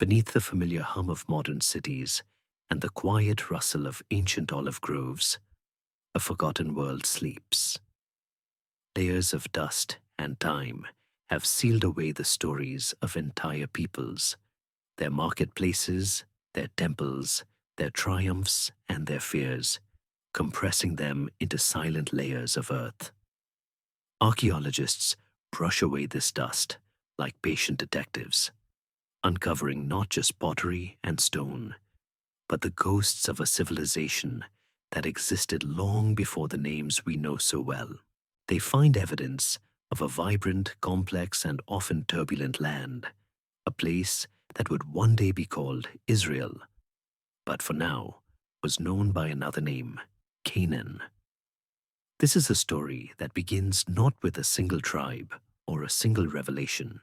Beneath the familiar hum of modern cities and the quiet rustle of ancient olive groves, a forgotten world sleeps. Layers of dust and time have sealed away the stories of entire peoples, their marketplaces, their temples, their triumphs, and their fears, compressing them into silent layers of earth. Archaeologists brush away this dust like patient detectives, uncovering not just pottery and stone, but the ghosts of a civilization that existed long before the names we know so well. They find evidence of a vibrant, complex, and often turbulent land, a place that would one day be called Israel, but for now was known by another name, Canaan. This is a story that begins not with a single tribe or a single revelation,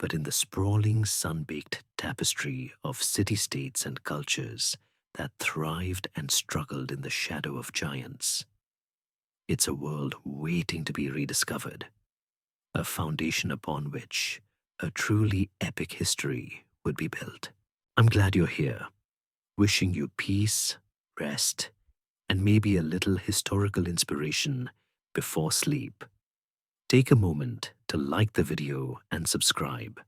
but in the sprawling, sun-baked tapestry of city-states and cultures that thrived and struggled in the shadow of giants. It's a world waiting to be rediscovered, a foundation upon which a truly epic history would be built. I'm glad you're here, wishing you peace, rest, and maybe a little historical inspiration before sleep. Take a moment to like the video and subscribe,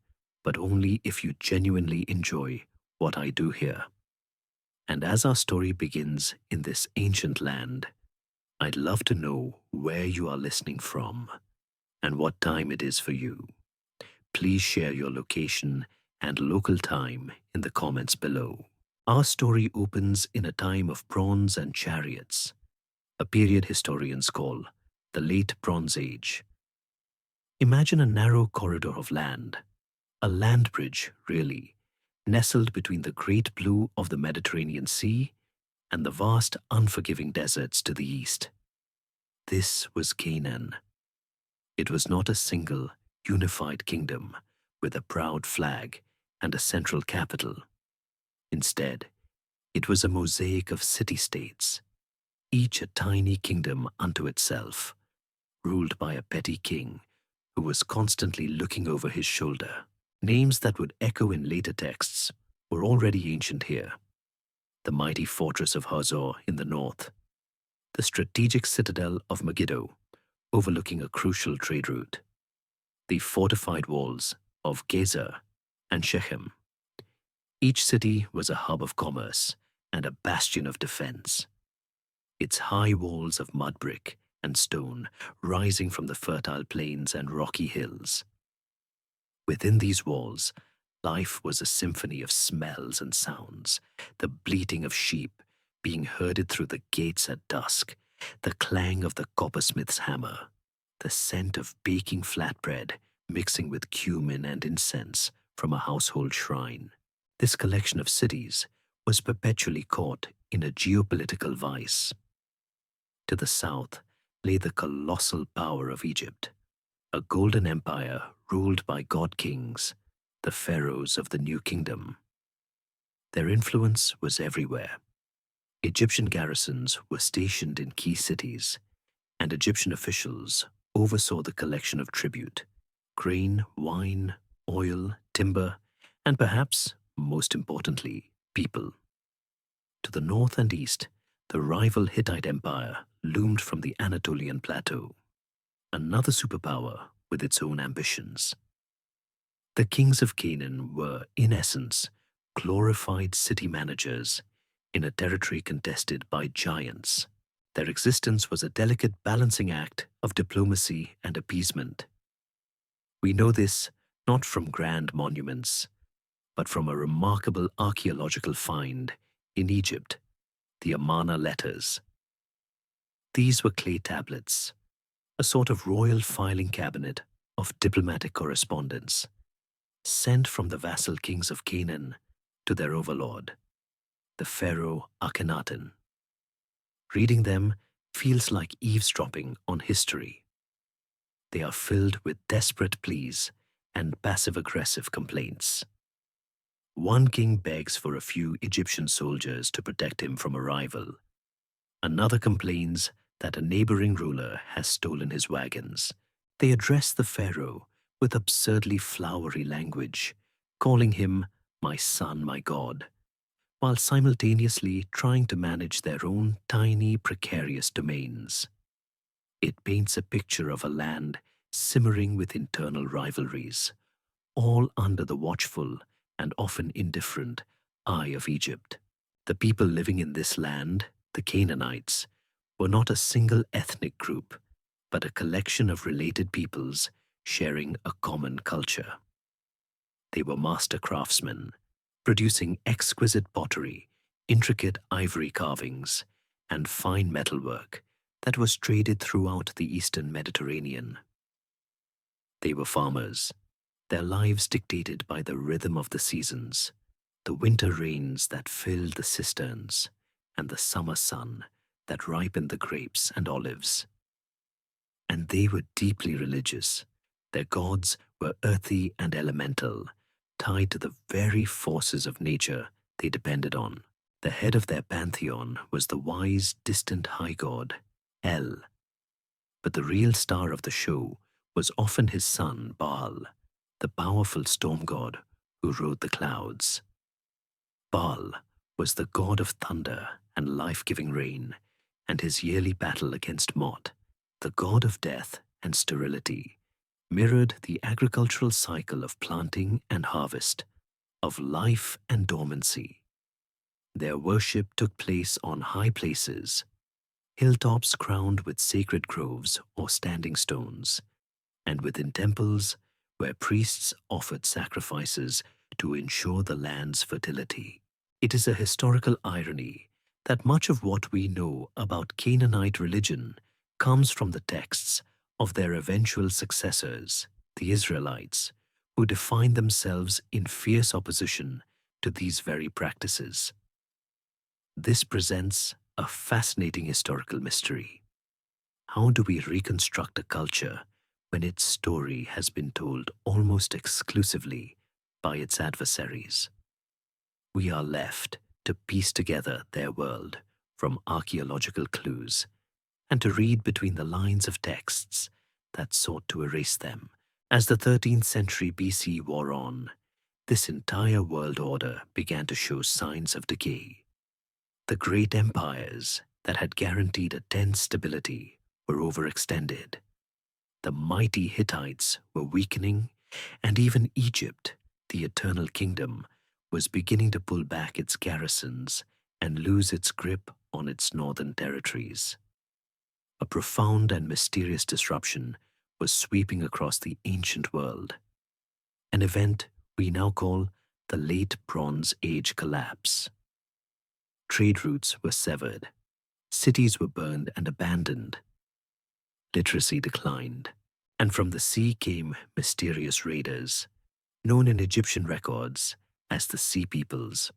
but only if you genuinely enjoy what I do here. And as our story begins in this ancient land, I'd love to know where you are listening from and what time it is for you. Please share your location and local time in the comments below. Our story opens in a time of bronze and chariots, a period historians call the Late Bronze Age. Imagine a narrow corridor of land, a land bridge, really, nestled between the great blue of the Mediterranean Sea and the vast, unforgiving deserts to the east. This was Canaan. It was not a single, unified kingdom with a proud flag and a central capital. Instead, it was a mosaic of city-states, each a tiny kingdom unto itself, ruled by a petty king who was constantly looking over his shoulder. Names that would echo in later texts were already ancient here. The mighty fortress of Hazor in the north, the strategic citadel of Megiddo, overlooking a crucial trade route, the fortified walls of Gezer and Shechem. Each city was a hub of commerce and a bastion of defense, its high walls of mud brick and stone rising from the fertile plains and rocky hills. Within these walls, life was a symphony of smells and sounds, the bleating of sheep being herded through the gates at dusk, the clang of the coppersmith's hammer, the scent of baking flatbread mixing with cumin and incense from a household shrine. This collection of cities was perpetually caught in a geopolitical vice. To the south lay the colossal power of Egypt, a golden empire ruled by god-kings, the pharaohs of the new kingdom. Their influence was everywhere. Egyptian garrisons were stationed in key cities, and Egyptian officials oversaw the collection of tribute, grain, wine, oil, timber, and perhaps, most importantly, people. To the north and east, the rival Hittite Empire loomed from the Anatolian plateau, another superpower with its own ambitions. The kings of Canaan were, in essence, glorified city managers in a territory contested by giants. Their existence was a delicate balancing act of diplomacy and appeasement. We know this not from grand monuments, but from a remarkable archaeological find in Egypt, the Amarna letters. These were clay tablets, a sort of royal filing cabinet of diplomatic correspondence, sent from the vassal kings of Canaan to their overlord, the pharaoh Akhenaten. Reading them feels like eavesdropping on history. They are filled with desperate pleas and passive-aggressive complaints. One king begs for a few Egyptian soldiers to protect him from a rival. Another complains that a neighboring ruler has stolen his wagons. They address the pharaoh with absurdly flowery language, calling him my son, my God, while simultaneously trying to manage their own tiny, precarious domains. It paints a picture of a land simmering with internal rivalries, all under the watchful and often indifferent eye of Egypt. The people living in this land, the Canaanites, were not a single ethnic group, but a collection of related peoples sharing a common culture. They were master craftsmen, producing exquisite pottery, intricate ivory carvings, and fine metalwork that was traded throughout the eastern Mediterranean. They were farmers, their lives dictated by the rhythm of the seasons, the winter rains that filled the cisterns, and the summer sun that ripened the grapes and olives. And they were deeply religious. Their gods were earthy and elemental, tied to the very forces of nature they depended on. The head of their pantheon was the wise, distant high god, El. But the real star of the show was often his son, Baal, the powerful storm god who rode the clouds. Baal was the god of thunder and life-giving rain, and his yearly battle against Mot, the god of death and sterility, mirrored the agricultural cycle of planting and harvest, of life and dormancy. Their worship took place on high places, hilltops crowned with sacred groves or standing stones, and within temples where priests offered sacrifices to ensure the land's fertility. It is a historical irony that much of what we know about Canaanite religion comes from the texts of their eventual successors, the Israelites, who defined themselves in fierce opposition to these very practices. This presents a fascinating historical mystery. How do we reconstruct a culture when its story has been told almost exclusively by its adversaries? We are left to piece together their world from archaeological clues and to read between the lines of texts that sought to erase them. As the 13th century BC wore on, this entire world order began to show signs of decay. The great empires that had guaranteed a tense stability were overextended. The mighty Hittites were weakening, and even Egypt, the eternal kingdom, was beginning to pull back its garrisons and lose its grip on its northern territories. A profound and mysterious disruption was sweeping across the ancient world, an event we now call the Late Bronze Age collapse. Trade routes were severed, cities were burned and abandoned, literacy declined, and from the sea came mysterious raiders, known in Egyptian records as the Sea Peoples,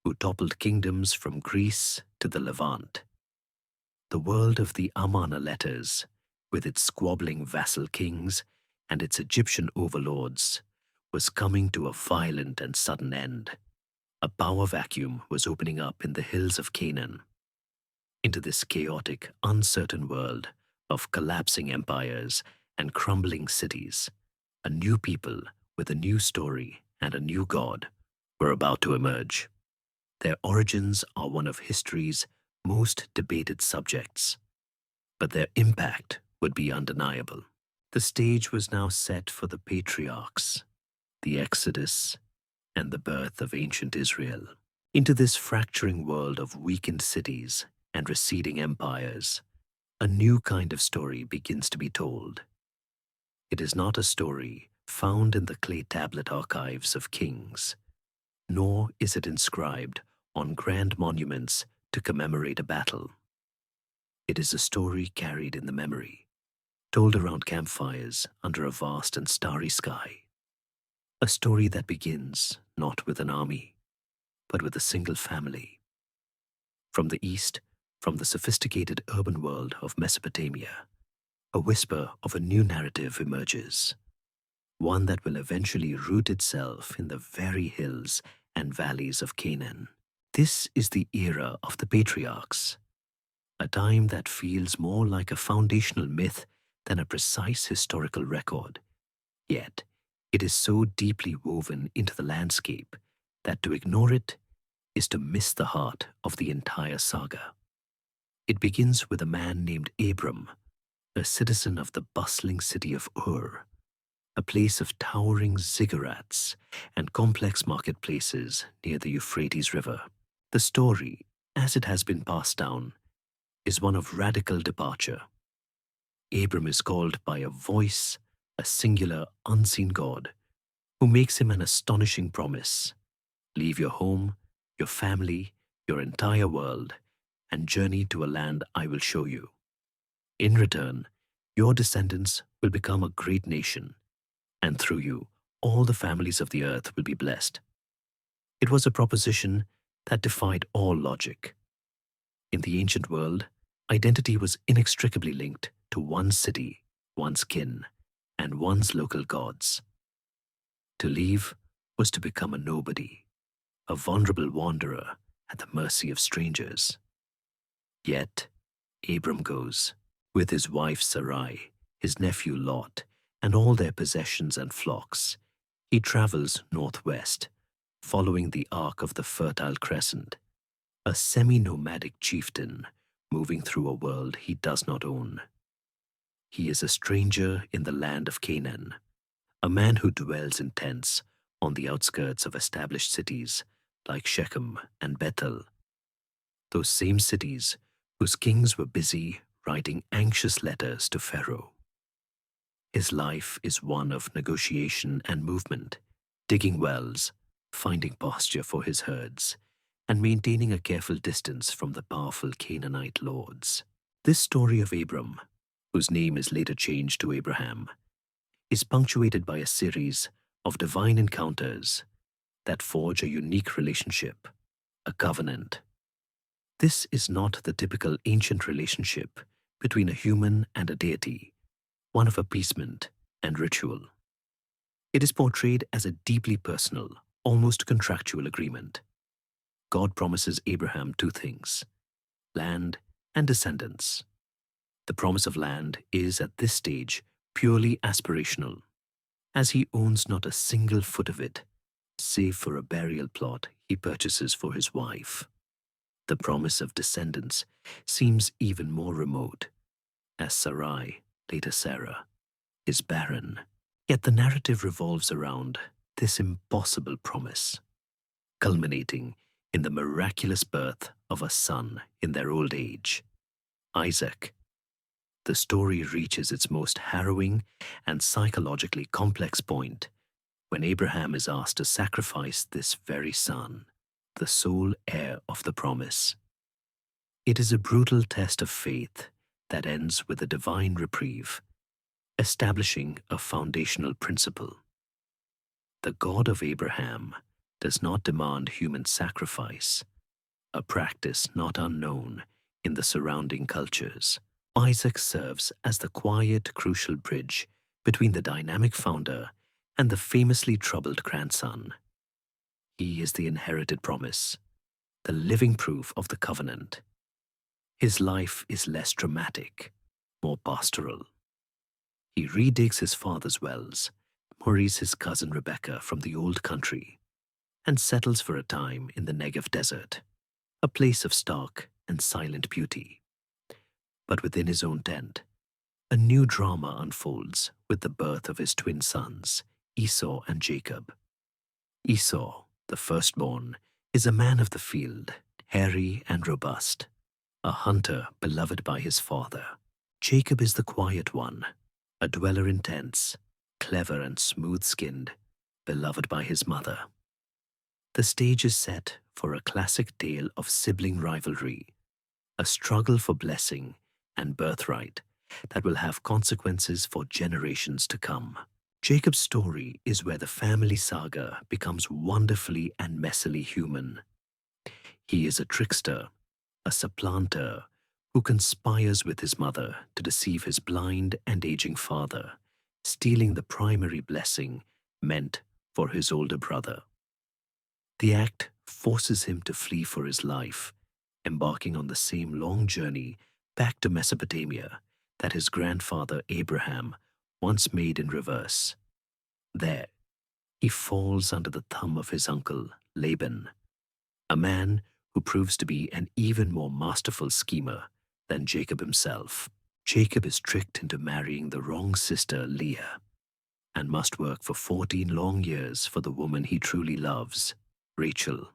who toppled kingdoms from Greece to the Levant. The world of the Amarna letters, with its squabbling vassal kings and its Egyptian overlords, was coming to a violent and sudden end. A power vacuum was opening up in the hills of Canaan. Into this chaotic, uncertain world of collapsing empires and crumbling cities, a new people with a new story and a new god were about to emerge. Their origins are one of history's most debated subjects, but their impact would be undeniable. The stage was now set for the patriarchs, the Exodus, and the birth of ancient Israel. Into this fracturing world of weakened cities and receding empires, a new kind of story begins to be told. It is not a story found in the clay tablet archives of kings, nor is it inscribed on grand monuments to commemorate a battle. It is a story carried in the memory, told around campfires under a vast and starry sky. A story that begins not with an army, but with a single family. From the east, from the sophisticated urban world of Mesopotamia, a whisper of a new narrative emerges, one that will eventually root itself in the very hills and valleys of Canaan. This is the era of the patriarchs, a time that feels more like a foundational myth than a precise historical record. Yet, it is so deeply woven into the landscape that to ignore it is to miss the heart of the entire saga. It begins with a man named Abram, a citizen of the bustling city of Ur, a place of towering ziggurats and complex marketplaces near the Euphrates River. The story, as it has been passed down, is one of radical departure. Abram is called by a voice, a singular, unseen God, who makes him an astonishing promise. Leave your home, your family, your entire world, and journey to a land I will show you. In return, your descendants will become a great nation, and through you, all the families of the earth will be blessed. It was a proposition that defied all logic. In the ancient world, identity was inextricably linked to one's city, one's kin, and one's local gods. To leave was to become a nobody, a vulnerable wanderer at the mercy of strangers. Yet, Abram goes, with his wife Sarai, his nephew Lot, and all their possessions and flocks. He travels northwest, following the arc of the Fertile Crescent, a semi-nomadic chieftain moving through a world he does not own. He is a stranger in the land of Canaan, a man who dwells in tents on the outskirts of established cities like Shechem and Bethel, those same cities whose kings were busy writing anxious letters to Pharaoh. His life is one of negotiation and movement, digging wells, finding pasture for his herds, and maintaining a careful distance from the powerful Canaanite lords. This story of Abram, whose name is later changed to Abraham, is punctuated by a series of divine encounters that forge a unique relationship, a covenant. This is not the typical ancient relationship between a human and a deity, one of appeasement and ritual. It is portrayed as a deeply personal, almost contractual agreement. God promises Abraham two things: land and descendants. The promise of land is at this stage purely aspirational, as he owns not a single foot of it, save for a burial plot he purchases for his wife. The promise of descendants seems even more remote, as Sarai, later Sarah, is barren. Yet the narrative revolves around this impossible promise, culminating in the miraculous birth of a son in their old age, Isaac. The story reaches its most harrowing and psychologically complex point when Abraham is asked to sacrifice this very son, the sole heir of the promise. It is a brutal test of faith that ends with a divine reprieve, establishing a foundational principle. The God of Abraham does not demand human sacrifice, a practice not unknown in the surrounding cultures. Isaac serves as the quiet, crucial bridge between the dynamic founder and the famously troubled grandson. He is the inherited promise, the living proof of the covenant. His life is less dramatic, more pastoral. He redigs his father's wells, marries his cousin Rebekah from the old country, and settles for a time in the Negev desert, a place of stark and silent beauty. But within his own tent, a new drama unfolds with the birth of his twin sons, Esau and Jacob. Esau, the firstborn, is a man of the field, hairy and robust, a hunter beloved by his father. Jacob is the quiet one, a dweller in tents, clever and smooth-skinned, beloved by his mother. The stage is set for a classic tale of sibling rivalry, a struggle for blessing and birthright that will have consequences for generations to come. Jacob's story is where the family saga becomes wonderfully and messily human. He is a trickster, a supplanter, who conspires with his mother to deceive his blind and aging father, stealing the primary blessing meant for his older brother. The act forces him to flee for his life, embarking on the same long journey back to Mesopotamia that his grandfather Abraham once made in reverse. There, he falls under the thumb of his uncle Laban, a man who proves to be an even more masterful schemer than Jacob himself. Jacob is tricked into marrying the wrong sister, Leah, and must work for 14 long years for the woman he truly loves, Rachel.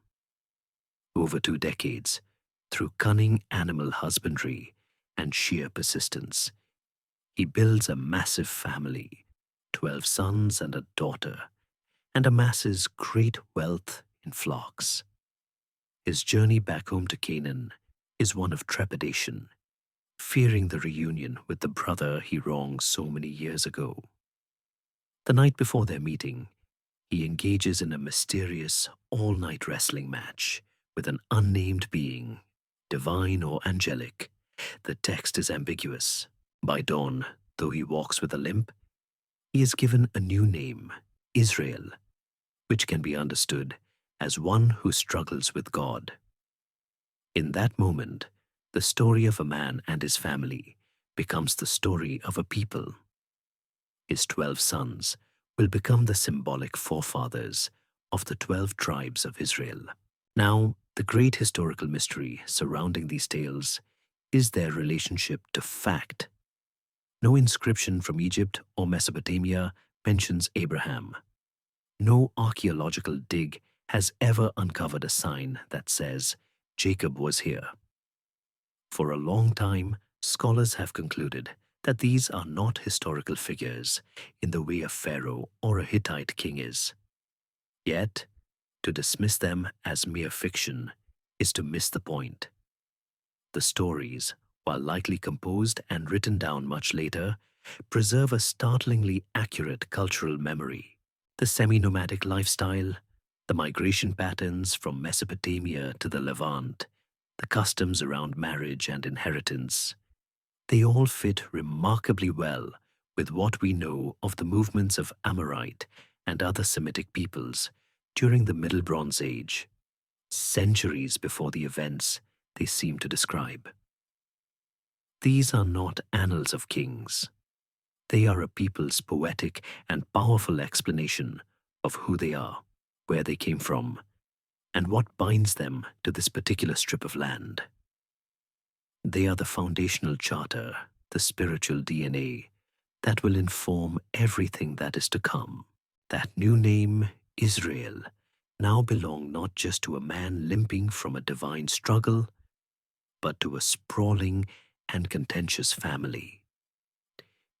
Over 2 decades, through cunning animal husbandry and sheer persistence, he builds a massive family, 12 sons and a daughter, and amasses great wealth in flocks. His journey back home to Canaan is one of trepidation, fearing the reunion with the brother he wronged so many years ago. The night before their meeting, he engages in a mysterious all-night wrestling match with an unnamed being, divine or angelic. The text is ambiguous. By dawn, though he walks with a limp, he is given a new name, Israel, which can be understood as one who struggles with God. In that moment, the story of a man and his family becomes the story of a people. His 12 sons will become the symbolic forefathers of the 12 tribes of Israel. Now, the great historical mystery surrounding these tales is their relationship to fact. No inscription from Egypt or Mesopotamia mentions Abraham. No archaeological dig has ever uncovered a sign that says Jacob was here. For a long time, scholars have concluded that these are not historical figures in the way a pharaoh or a Hittite king is. Yet, to dismiss them as mere fiction is to miss the point. The stories, while likely composed and written down much later, preserve a startlingly accurate cultural memory. The semi-nomadic lifestyle, the migration patterns from Mesopotamia to the Levant, the customs around marriage and inheritance, they all fit remarkably well with what we know of the movements of Amorite and other Semitic peoples during the Middle Bronze Age, centuries before the events they seem to describe. These are not annals of kings. They are a people's poetic and powerful explanation of who they are, where they came from, and what binds them to this particular strip of land. They are the foundational charter, the spiritual DNA, that will inform everything that is to come. That new name, Israel, now belong not just to a man limping from a divine struggle, but to a sprawling and contentious family.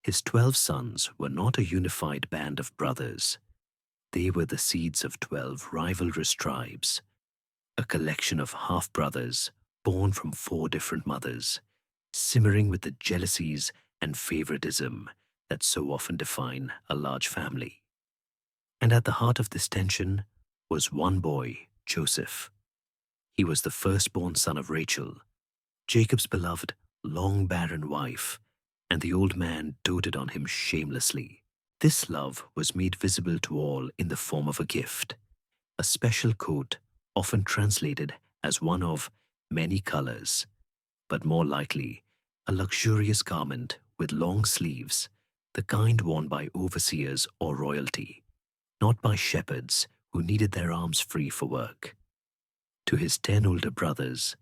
His 12 sons were not a unified band of brothers. They were the seeds of 12 rivalrous tribes, a collection of half-brothers born from 4 different mothers, simmering with the jealousies and favoritism that so often define a large family. And at the heart of this tension was one boy, Joseph. He was the firstborn son of Rachel, Jacob's beloved, long barren wife, and the old man doted on him shamelessly. This love was made visible to all in the form of a gift, a special coat often translated as one of many colors, but more likely a luxurious garment with long sleeves, the kind worn by overseers or royalty, not by shepherds who needed their arms free for work. To his 10 older brothers,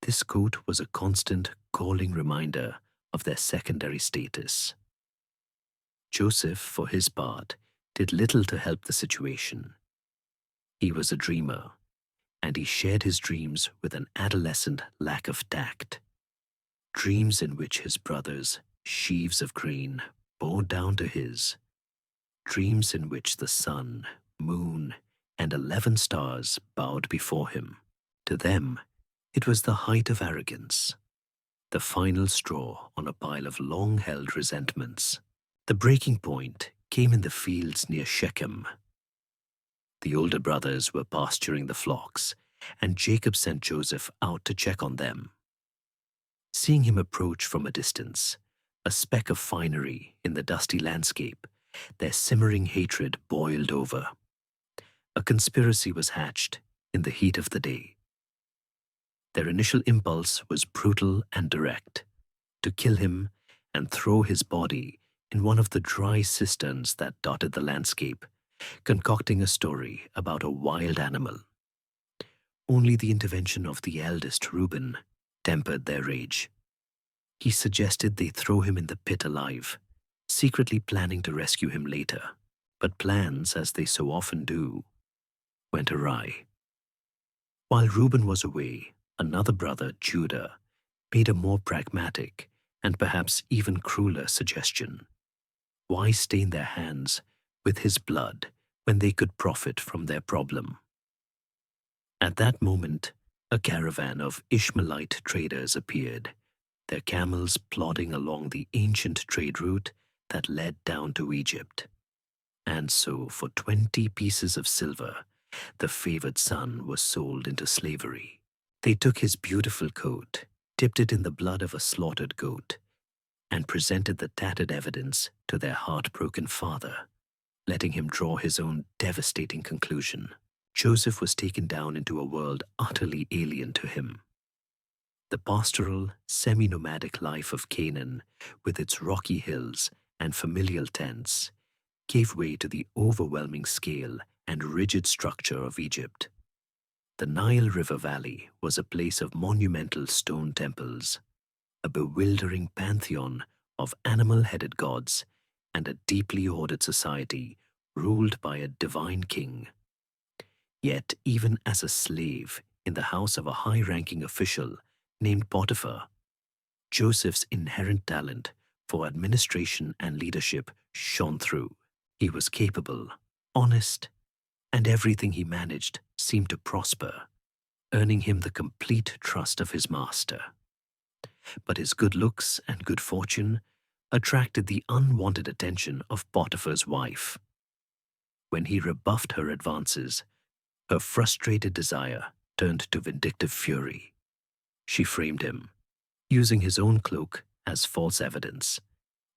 this coat was a constant, galling reminder of their secondary status. Joseph, for his part, did little to help the situation. He was a dreamer, and he shared his dreams with an adolescent lack of tact. Dreams in which his brothers' sheaves of grain bowed down to his. Dreams in which the sun, moon, and 11 stars bowed before him. To them, it was the height of arrogance, the final straw on a pile of long-held resentments. The breaking point came in the fields near Shechem. The older brothers were pasturing the flocks, and Jacob sent Joseph out to check on them. Seeing him approach from a distance, a speck of finery in the dusty landscape, their simmering hatred boiled over. A conspiracy was hatched in the heat of the day. Their initial impulse was brutal and direct, to kill him and throw his body in one of the dry cisterns that dotted the landscape, concocting a story about a wild animal. Only the intervention of the eldest Reuben tempered their rage. He suggested they throw him in the pit alive, secretly planning to rescue him later. But plans, as they so often do, went awry. While Reuben was away, another brother, Judah, made a more pragmatic and perhaps even crueler suggestion. Why stain their hands with his blood when they could profit from their problem? At that moment, a caravan of Ishmaelite traders appeared, their camels plodding along the ancient trade route that led down to Egypt. And so, for 20 pieces of silver, the favored son was sold into slavery. They took his beautiful coat, dipped it in the blood of a slaughtered goat, and presented the tattered evidence to their heartbroken father, letting him draw his own devastating conclusion. Joseph was taken down into a world utterly alien to him. The pastoral, semi-nomadic life of Canaan, with its rocky hills and familial tents, gave way to the overwhelming scale and rigid structure of Egypt. The Nile River Valley was a place of monumental stone temples, a bewildering pantheon of animal-headed gods, and a deeply ordered society ruled by a divine king. Yet, even as a slave in the house of a high-ranking official named Potiphar, Joseph's inherent talent for administration and leadership shone through. He was capable, honest, and everything he managed seemed to prosper, earning him the complete trust of his master. But his good looks and good fortune attracted the unwanted attention of Potiphar's wife. When he rebuffed her advances, her frustrated desire turned to vindictive fury. She framed him, using his own cloak as false evidence,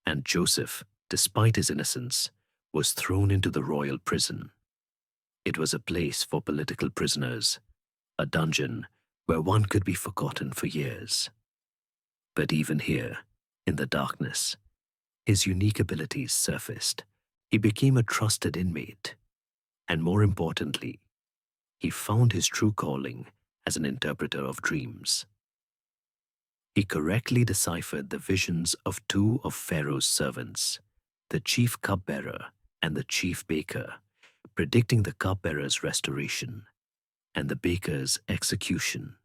and Joseph, despite his innocence, was thrown into the royal prison. It was a place for political prisoners, a dungeon where one could be forgotten for years. But even here, in the darkness, his unique abilities surfaced. He became a trusted inmate, and more importantly, he found his true calling as an interpreter of dreams. He correctly deciphered the visions of two of Pharaoh's servants, the chief cupbearer and the chief baker, predicting the cupbearer's restoration and the baker's execution.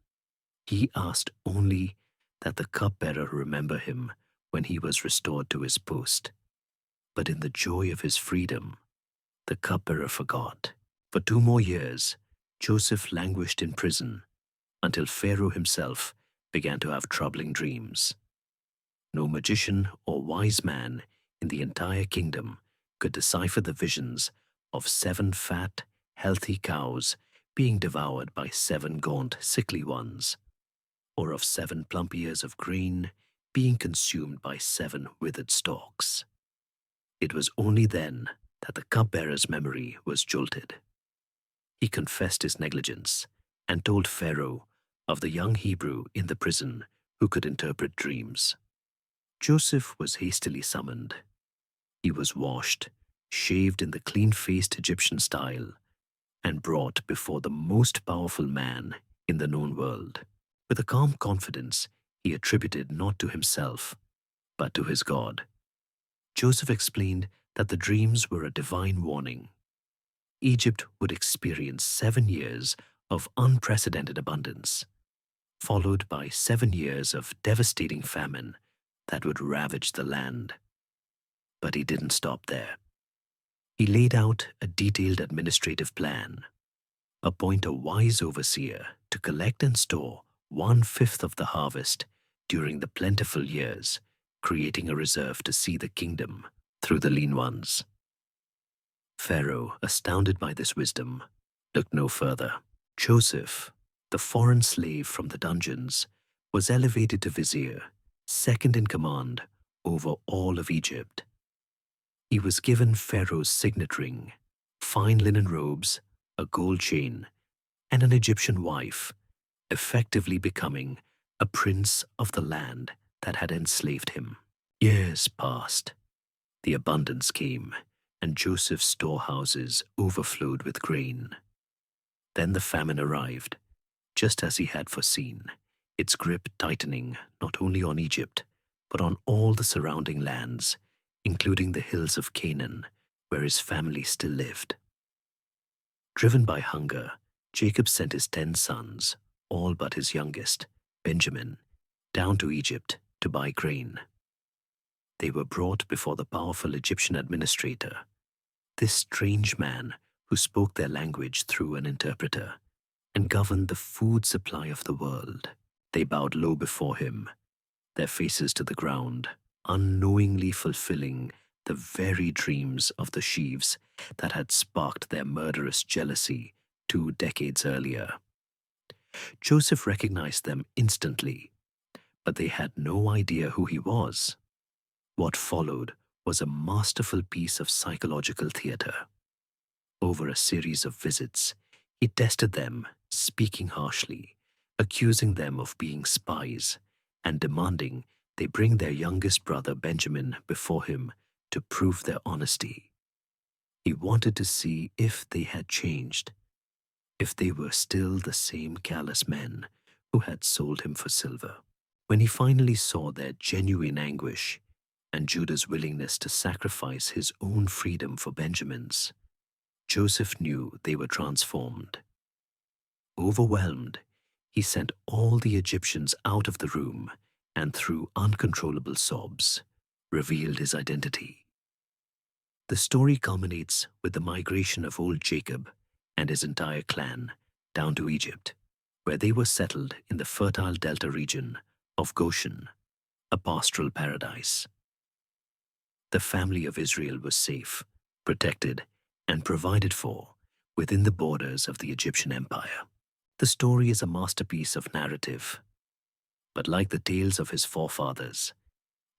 He asked only that the cupbearer remember him when he was restored to his post. But in the joy of his freedom, the cupbearer forgot. For 2 more years, Joseph languished in prison until Pharaoh himself began to have troubling dreams. No magician or wise man in the entire kingdom could decipher the visions of 7 fat, healthy cows being devoured by 7 gaunt, sickly ones, or of 7 plump ears of grain being consumed by 7 withered stalks. It was only then that the cupbearer's memory was jolted. He confessed his negligence and told Pharaoh of the young Hebrew in the prison who could interpret dreams. Joseph was hastily summoned. He was washed, shaved in the clean-faced Egyptian style, and brought before the most powerful man in the known world. With a calm confidence he attributed not to himself, but to his God, Joseph explained that the dreams were a divine warning. Egypt would experience 7 years of unprecedented abundance, followed by 7 years of devastating famine that would ravage the land. But he didn't stop there. He laid out a detailed administrative plan. Appoint a wise overseer to collect and store 1/5 of the harvest during the plentiful years, creating a reserve to see the kingdom through the lean ones. Pharaoh, astounded by this wisdom, looked no further. Joseph, the foreign slave from the dungeons, was elevated to vizier, second in command over all of Egypt. He was given Pharaoh's signet ring, fine linen robes, a gold chain, and an Egyptian wife, effectively becoming a prince of the land that had enslaved him. Years passed. The abundance came, and Joseph's storehouses overflowed with grain. Then the famine arrived, just as he had foreseen, its grip tightening not only on Egypt, but on all the surrounding lands, including the hills of Canaan, where his family still lived. Driven by hunger, Jacob sent his 10 sons, all but his youngest, Benjamin, down to Egypt to buy grain. They were brought before the powerful Egyptian administrator, this strange man who spoke their language through an interpreter and governed the food supply of the world. They bowed low before him, their faces to the ground, unknowingly fulfilling the very dreams of the sheaves that had sparked their murderous jealousy 2 decades earlier. Joseph recognized them instantly, but they had no idea who he was. What followed was a masterful piece of psychological theater. Over a series of visits, he tested them, speaking harshly, accusing them of being spies, and demanding they bring their youngest brother Benjamin before him to prove their honesty. He wanted to see if they had changed, if they were still the same callous men who had sold him for silver. When he finally saw their genuine anguish and Judah's willingness to sacrifice his own freedom for Benjamin's, Joseph knew they were transformed. Overwhelmed, he sent all the Egyptians out of the room and, through uncontrollable sobs, revealed his identity. The story culminates with the migration of old Jacob and his entire clan down to Egypt, where they were settled in the fertile delta region of Goshen, a pastoral paradise. The family of Israel was safe, protected, and provided for within the borders of the Egyptian Empire. The story is a masterpiece of narrative, but like the tales of his forefathers,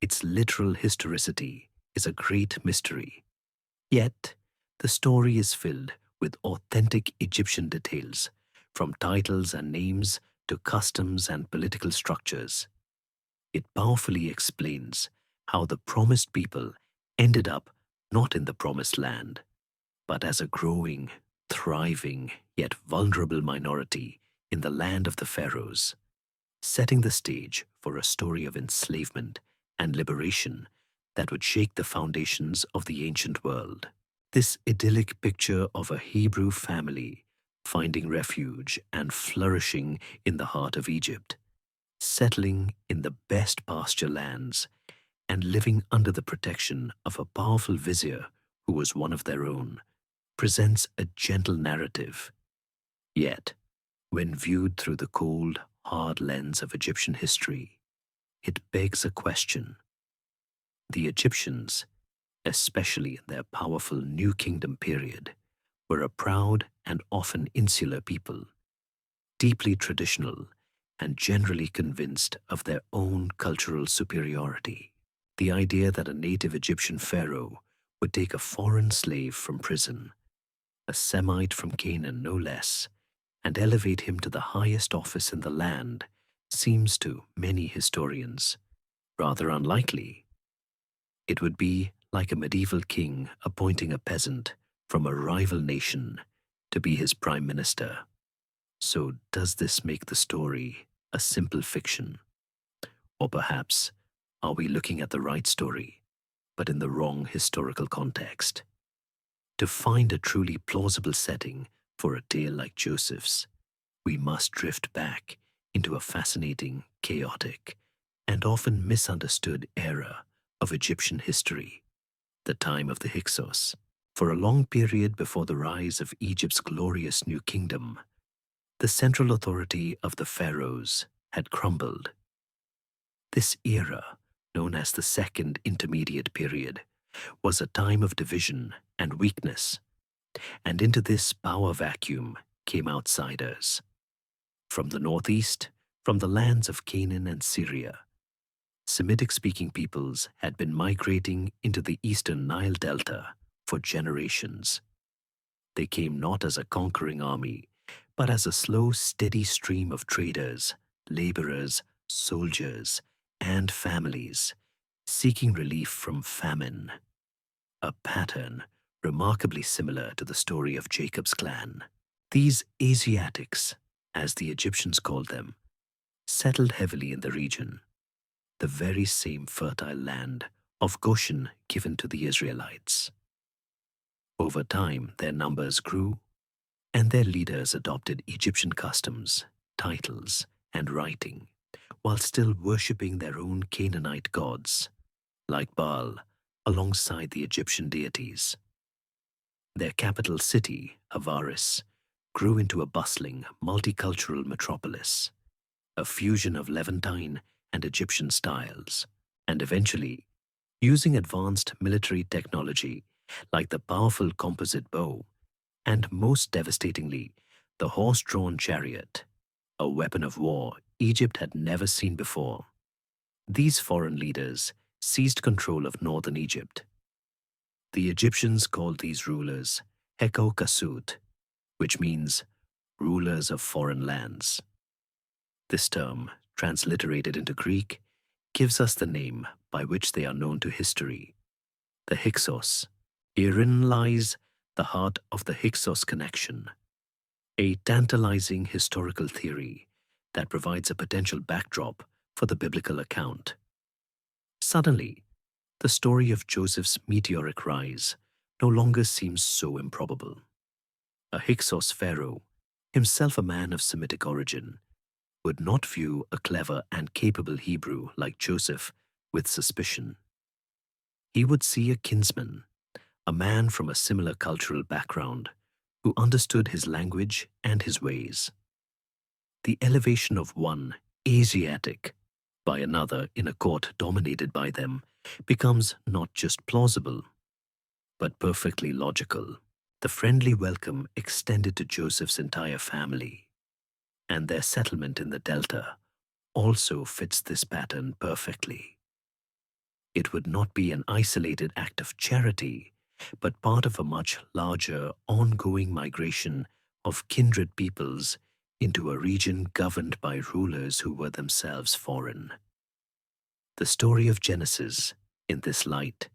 its literal historicity is a great mystery. Yet, the story is filled with authentic Egyptian details, from titles and names to customs and political structures. It powerfully explains how the promised people ended up not in the promised land, but as a growing, thriving, yet vulnerable minority in the land of the pharaohs, setting the stage for a story of enslavement and liberation that would shake the foundations of the ancient world. This idyllic picture of a Hebrew family finding refuge and flourishing in the heart of Egypt, settling in the best pasture lands, and living under the protection of a powerful vizier who was one of their own, presents a gentle narrative. Yet, when viewed through the cold, hard lens of Egyptian history, it begs a question. The Egyptians, especially in their powerful New Kingdom period, were a proud and often insular people, deeply traditional and generally convinced of their own cultural superiority. The idea that a native Egyptian pharaoh would take a foreign slave from prison, a Semite from Canaan no less, and elevate him to the highest office in the land seems to many historians rather unlikely. It would be like a medieval king appointing a peasant from a rival nation to be his prime minister. So does this make the story a simple fiction? Or perhaps, are we looking at the right story, but in the wrong historical context? To find a truly plausible setting for a tale like Joseph's, we must drift back into a fascinating, chaotic, and often misunderstood era of Egyptian history, the time of the Hyksos. For a long period before the rise of Egypt's glorious new kingdom, the central authority of the pharaohs had crumbled. This era, known as the Second Intermediate Period, was a time of division and weakness, and into this power vacuum came outsiders. From the northeast, from the lands of Canaan and Syria, Semitic-speaking peoples had been migrating into the eastern Nile Delta for generations. They came not as a conquering army, but as a slow, steady stream of traders, laborers, soldiers, and families seeking relief from famine, a pattern remarkably similar to the story of Jacob's clan. These Asiatics, as the Egyptians called them, settled heavily in the region, the very same fertile land of Goshen given to the Israelites. Over time, their numbers grew, and their leaders adopted Egyptian customs, titles, and writing, while still worshipping their own Canaanite gods, like Baal, alongside the Egyptian deities. Their capital city, Avaris, grew into a bustling, multicultural metropolis, a fusion of Levantine and Egyptian styles, and eventually, using advanced military technology like the powerful composite bow, and most devastatingly, the horse-drawn chariot, a weapon of war Egypt had never seen before. These foreign leaders seized control of northern Egypt. The Egyptians called these rulers Hekokasut, which means rulers of foreign lands. This term, transliterated into Greek, gives us the name by which they are known to history, the Hyksos. Herein lies the heart of the Hyksos connection, a tantalizing historical theory that provides a potential backdrop for the biblical account. Suddenly, the story of Joseph's meteoric rise no longer seems so improbable. A Hyksos pharaoh, himself a man of Semitic origin, would not view a clever and capable Hebrew like Joseph with suspicion. He would see a kinsman, a man from a similar cultural background, who understood his language and his ways. The elevation of one Asiatic by another in a court dominated by them becomes not just plausible, but perfectly logical. The friendly welcome extended to Joseph's entire family, and their settlement in the Delta also fits this pattern perfectly. It would not be an isolated act of charity, but part of a much larger, ongoing migration of kindred peoples into a region governed by rulers who were themselves foreign. The story of Genesis, in this light,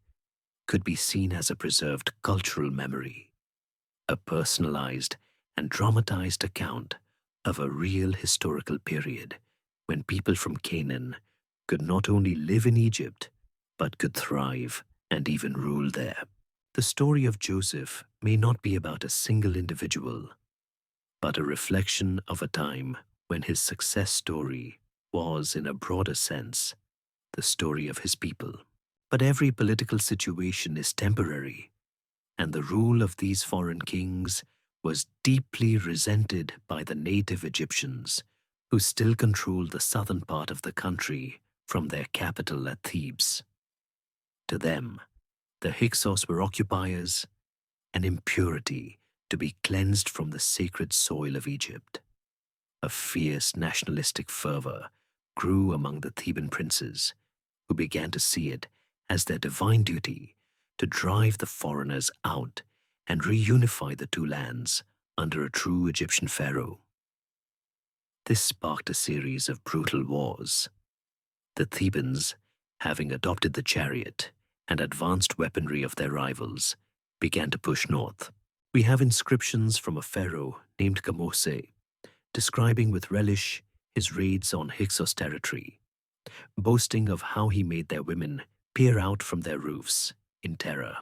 could be seen as a preserved cultural memory, a personalized and dramatized account of a real historical period when people from Canaan could not only live in Egypt, but could thrive and even rule there. The story of Joseph may not be about a single individual, but a reflection of a time when his success story was, in a broader sense, the story of his people. But every political situation is temporary, and the rule of these foreign kings was deeply resented by the native Egyptians, who still controlled the southern part of the country from their capital at Thebes. To them, the Hyksos were occupiers, an impurity to be cleansed from the sacred soil of Egypt. A fierce nationalistic fervor grew among the Theban princes, who began to see it as their divine duty to drive the foreigners out and reunify the two lands under a true Egyptian pharaoh. This sparked a series of brutal wars. The Thebans, having adopted the chariot and advanced weaponry of their rivals, began to push north. We have inscriptions from a pharaoh named Kamose, describing with relish his raids on Hyksos territory, boasting of how he made their women peer out from their roofs in terror.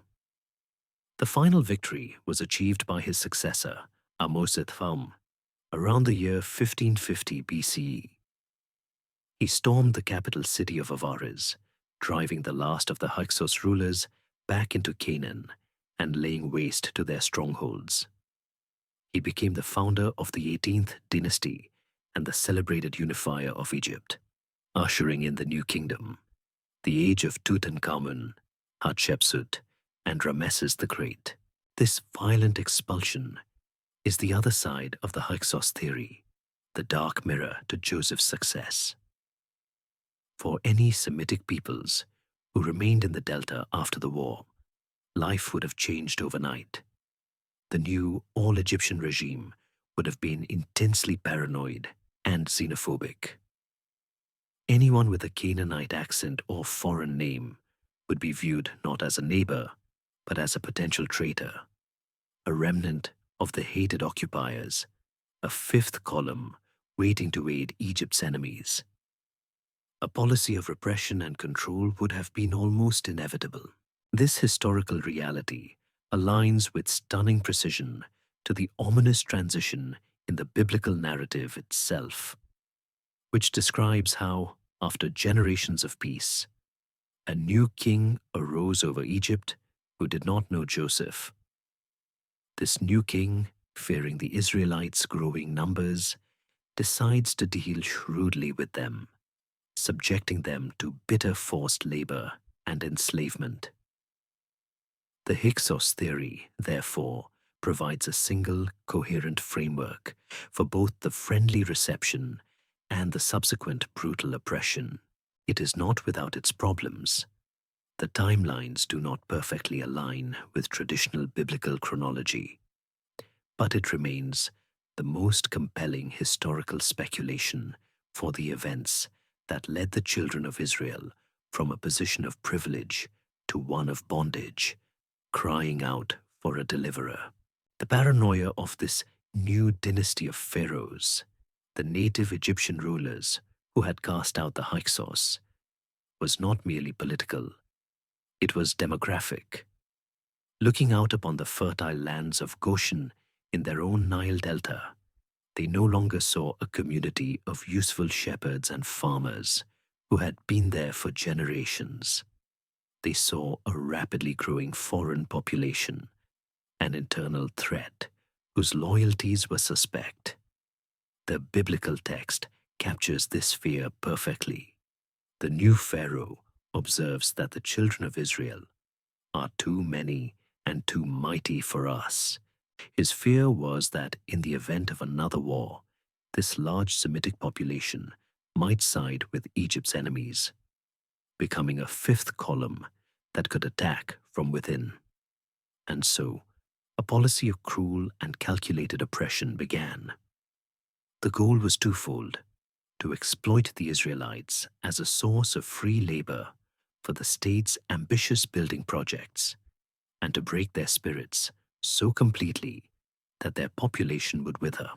The final victory was achieved by his successor, Amosethpham, around the year 1550 BCE. He stormed the capital city of Avaris, driving the last of the Hyksos rulers back into Canaan and laying waste to their strongholds. He became the founder of the 18th dynasty and the celebrated unifier of Egypt, ushering in the new kingdom, the age of Tutankhamun, Hatshepsut, and Ramesses the Great. This violent expulsion is the other side of the Hyksos theory, the dark mirror to Joseph's success. For any Semitic peoples who remained in the Delta after the war, life would have changed overnight. The new all-Egyptian regime would have been intensely paranoid and xenophobic. Anyone with a Canaanite accent or foreign name would be viewed not as a neighbor, but as a potential traitor, a remnant of the hated occupiers, a fifth column waiting to aid Egypt's enemies. A policy of repression and control would have been almost inevitable. This historical reality aligns with stunning precision to the ominous transition in the biblical narrative itself, which describes how, after generations of peace, a new king arose over Egypt who did not know Joseph. This new king, fearing the Israelites' growing numbers, decides to deal shrewdly with them, subjecting them to bitter forced labor and enslavement. The Hyksos theory, therefore, provides a single, coherent framework for both the friendly reception and the subsequent brutal oppression. It is not without its problems. The timelines do not perfectly align with traditional biblical chronology, but it remains the most compelling historical speculation for the events that led the children of Israel from a position of privilege to one of bondage, crying out for a deliverer. The paranoia of this new dynasty of pharaohs, the native Egyptian rulers who had cast out the Hyksos, was not merely political, it was demographic. Looking out upon the fertile lands of Goshen in their own Nile Delta, they no longer saw a community of useful shepherds and farmers who had been there for generations. They saw a rapidly growing foreign population, an internal threat whose loyalties were suspect. The biblical text captures this fear perfectly. The new Pharaoh observes that the children of Israel are too many and too mighty for us. His fear was that in the event of another war, this large Semitic population might side with Egypt's enemies, becoming a fifth column that could attack from within. And so, a policy of cruel and calculated oppression began. The goal was twofold: to exploit the Israelites as a source of free labor for the state's ambitious building projects, and to break their spirits so completely that their population would wither.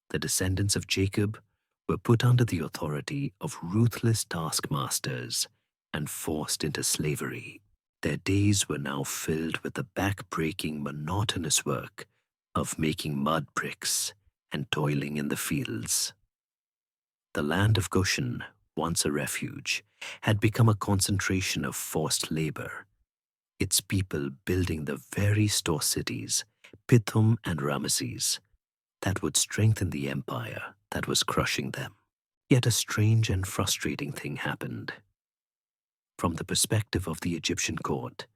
The descendants of Jacob were put under the authority of ruthless taskmasters and forced into slavery. Their days were now filled with the back-breaking, monotonous work of making mud bricks and toiling in the fields. The land of Goshen, once a refuge, had become a concentration of forced labor, its people building the very store cities, Pithom and Ramesses, that would strengthen the empire that was crushing them. Yet a strange and frustrating thing happened. From the perspective of the Egyptian court,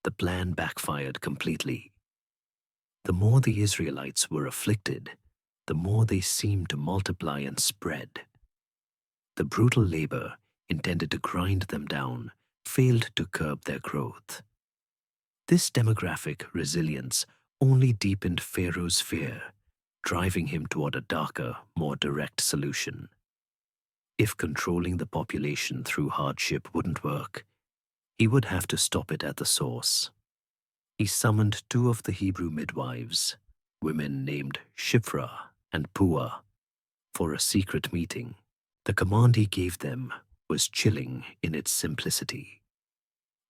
the plan backfired completely. The more the Israelites were afflicted, the more they seemed to multiply and spread. The brutal labor intended to grind them down failed to curb their growth. This demographic resilience only deepened Pharaoh's fear, driving him toward a darker, more direct solution. If controlling the population through hardship wouldn't work, he would have to stop it at the source. He summoned two of the Hebrew midwives, women named Shiphrah and Puah, for a secret meeting. The command he gave them was chilling in its simplicity.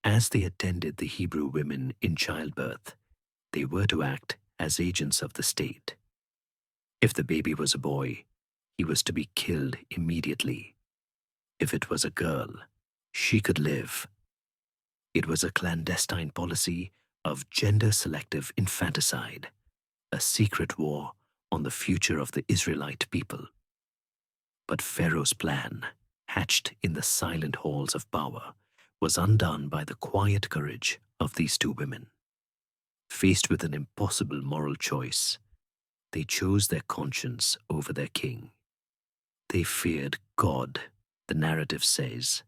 As they attended the Hebrew women in childbirth, they were to act as agents of the state. If the baby was a boy, he was to be killed immediately. If it was a girl, she could live. It was a clandestine policy of gender-selective infanticide, a secret war on the future of the Israelite people. But Pharaoh's plan, hatched in the silent halls of power, was undone by the quiet courage of these two women. Faced with an impossible moral choice, they chose their conscience over their king. They feared God, the narrative says,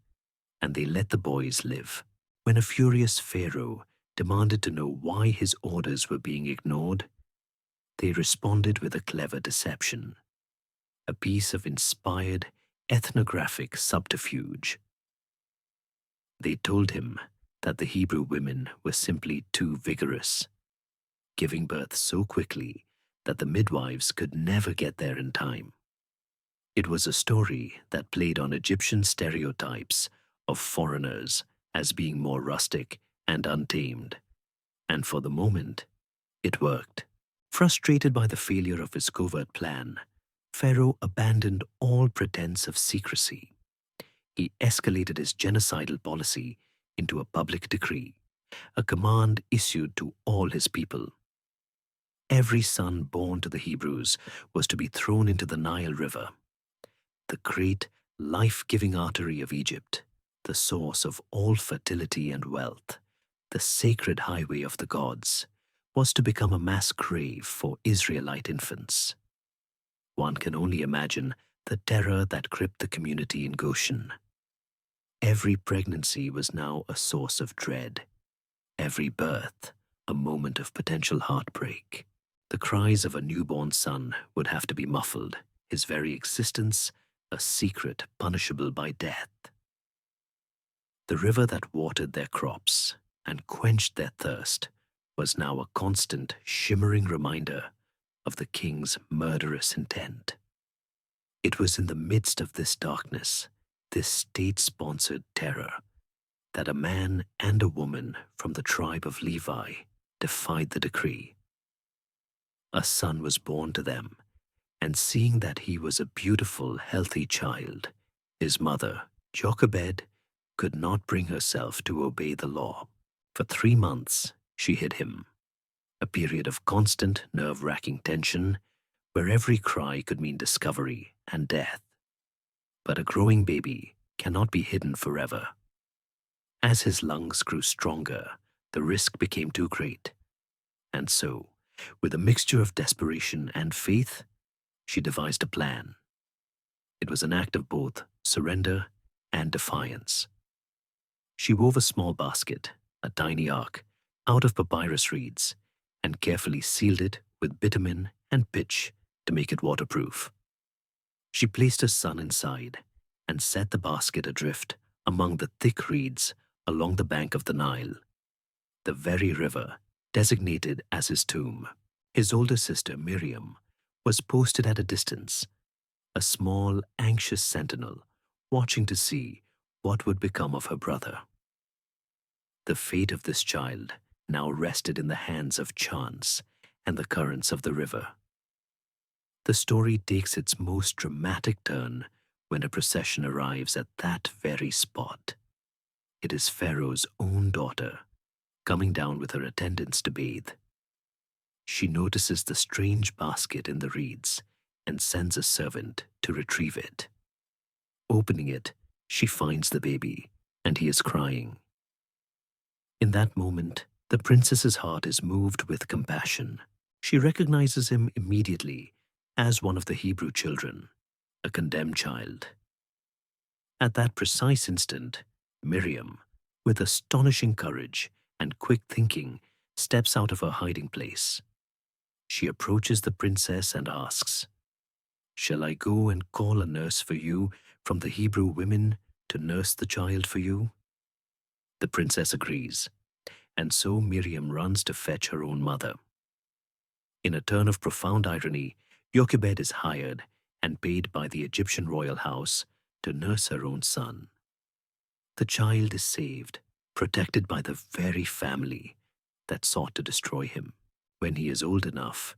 and they let the boys live. When a furious Pharaoh demanded to know why his orders were being ignored, they responded with a clever deception, a piece of inspired ethnographic subterfuge. They told him that the Hebrew women were simply too vigorous, giving birth so quickly that the midwives could never get there in time. It was a story that played on Egyptian stereotypes of foreigners as being more rustic and untamed, and for the moment, it worked. Frustrated by the failure of his covert plan, Pharaoh abandoned all pretense of secrecy. He escalated his genocidal policy into a public decree, a command issued to all his people. Every son born to the Hebrews was to be thrown into the Nile River, the great life-giving artery of Egypt, the source of all fertility and wealth, the sacred highway of the gods, was to become a mass grave for Israelite infants. One can only imagine the terror that gripped the community in Goshen. Every pregnancy was now a source of dread, every birth a moment of potential heartbreak. The cries of a newborn son would have to be muffled, his very existence a secret punishable by death. The river that watered their crops and quenched their thirst was now a constant, shimmering reminder of the king's murderous intent. It was in the midst of this darkness, this state-sponsored terror, that a man and a woman from the tribe of Levi defied the decree. A son was born to them, and seeing that he was a beautiful, healthy child, his mother, Jochebed, could not bring herself to obey the law. For 3 months, she hid him, a period of constant, nerve-wracking tension where every cry could mean discovery and death. But a growing baby cannot be hidden forever. As his lungs grew stronger, the risk became too great. And so, with a mixture of desperation and faith, she devised a plan. It was an act of both surrender and defiance. She wove a small basket, a tiny ark, out of papyrus reeds, and carefully sealed it with bitumen and pitch to make it waterproof. She placed her son inside and set the basket adrift among the thick reeds along the bank of the Nile, the very river designated as his tomb. His older sister, Miriam, was posted at a distance, a small, anxious sentinel, watching to see what would become of her brother. The fate of this child now rested in the hands of chance and the currents of the river. The story takes its most dramatic turn when a procession arrives at that very spot. It is Pharaoh's own daughter, coming down with her attendants to bathe. She notices the strange basket in the reeds and sends a servant to retrieve it. Opening it, she finds the baby, and he is crying. In that moment, the princess's heart is moved with compassion. She recognizes him immediately as one of the Hebrew children, a condemned child. At that precise instant, Miriam, with astonishing courage and quick thinking, steps out of her hiding place. She approaches the princess and asks, "Shall I go and call a nurse for you from the Hebrew women to nurse the child for you?" The princess agrees, and so Miriam runs to fetch her own mother. In a turn of profound irony, Jochebed is hired and paid by the Egyptian royal house to nurse her own son. The child is saved, protected by the very family that sought to destroy him. When he is old enough,